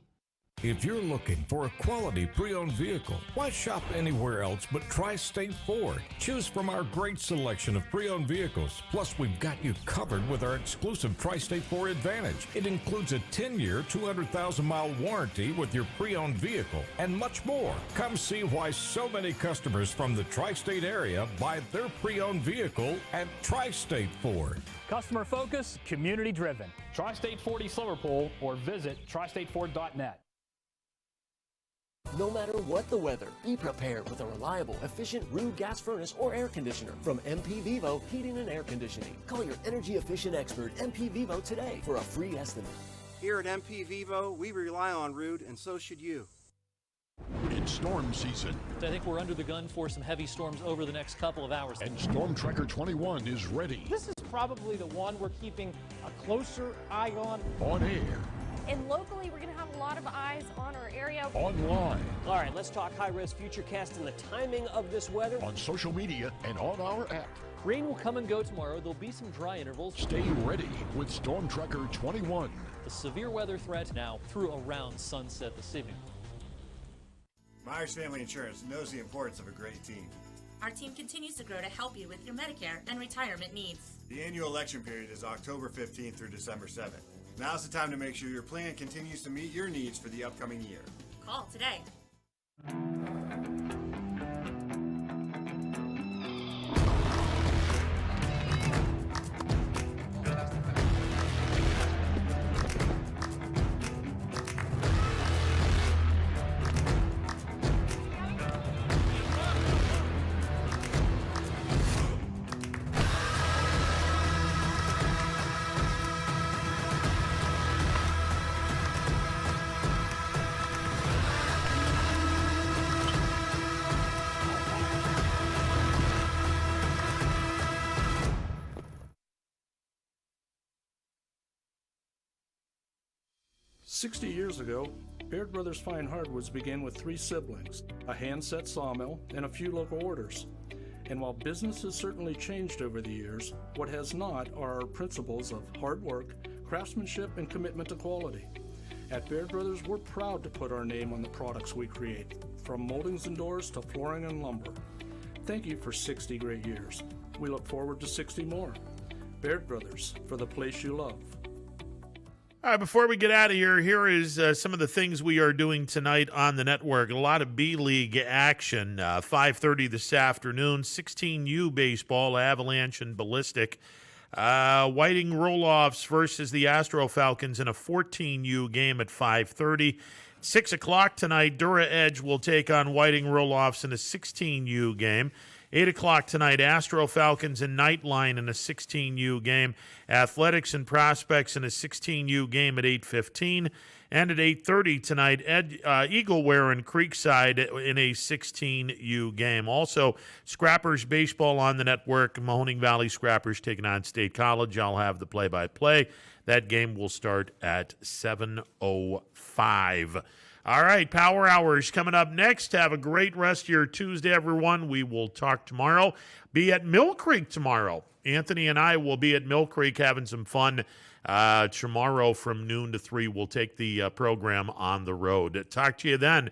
If you're looking for a quality pre-owned vehicle, why shop anywhere else but Tri-State Ford? Choose from our great selection of pre-owned vehicles. Plus, we've got you covered with our exclusive Tri-State Ford Advantage. It includes a 10-year, 200,000-mile warranty with your pre-owned vehicle and much more. Come see why so many customers from the Tri-State area buy their pre-owned vehicle at Tri-State Ford. Customer focus, community driven. Tri-State Ford East Liverpool or visit tristateford.net. No matter what the weather, be prepared with a reliable, efficient Rude gas furnace or air conditioner from MP Vivo Heating and Air Conditioning. Call your energy efficient expert, MP Vivo, today for a free estimate. Here at MP Vivo, we rely on Rude, and so should you. It's storm season. I think we're under the gun for some heavy storms over the next couple of hours. And Storm Tracker 21 is ready. This is probably the one we're keeping a closer eye on. On air, And locally, we're going to have a lot of eyes on our area. online, All right, let's talk high-risk futurecast and the timing of this weather. on social media, and on our app. Rain will come and go tomorrow. There'll be some dry intervals. Stay ready with Storm Tracker 21. The severe weather threat now through around sunset this evening. Myers Family Insurance knows the importance of a great team. Our team continues to grow to help you with your Medicare and retirement needs. The annual election period is October 15th through December 7th. Now's the time to make sure your plan continues to meet your needs for the upcoming year. Call today. Years ago, Baird Brothers Fine Hardwoods began with 3 siblings, a hand-set sawmill, and a few local orders. And while business has certainly changed over the years, what has not are our principles of hard work, craftsmanship, and commitment to quality. At Baird Brothers, we're proud to put our name on the products we create, from moldings and doors to flooring and lumber. Thank you for 60 great years. We look forward to 60 more. Baird Brothers, for the place you love. All right, before we get out of here, here is some of the things we are doing tonight on the network. A lot of B-League action, 5:30 this afternoon, 16U baseball, Avalanche and Ballistic. Whiting Roll-Offs versus the Astro Falcons in a 14U game at 5:30. 6 o'clock tonight, Dura Edge will take on Whiting Roll-Offs in a 16U game. 8 o'clock tonight, Astro Falcons and Nightline in a 16U game. Athletics and Prospects in a 16U game at 8:15. And at 8:30 tonight, Eagleware and Creekside in a 16U game. Also, Scrappers Baseball on the network. Mahoning Valley Scrappers taking on State College. I'll have the play-by-play. That game will start at 7:05. All right, Power Hours coming up next. Have a great rest of your Tuesday, everyone. We will talk tomorrow. Be at Mill Creek tomorrow. Anthony and I will be at Mill Creek having some fun tomorrow from noon to 3. We'll take the program on the road. Talk to you then.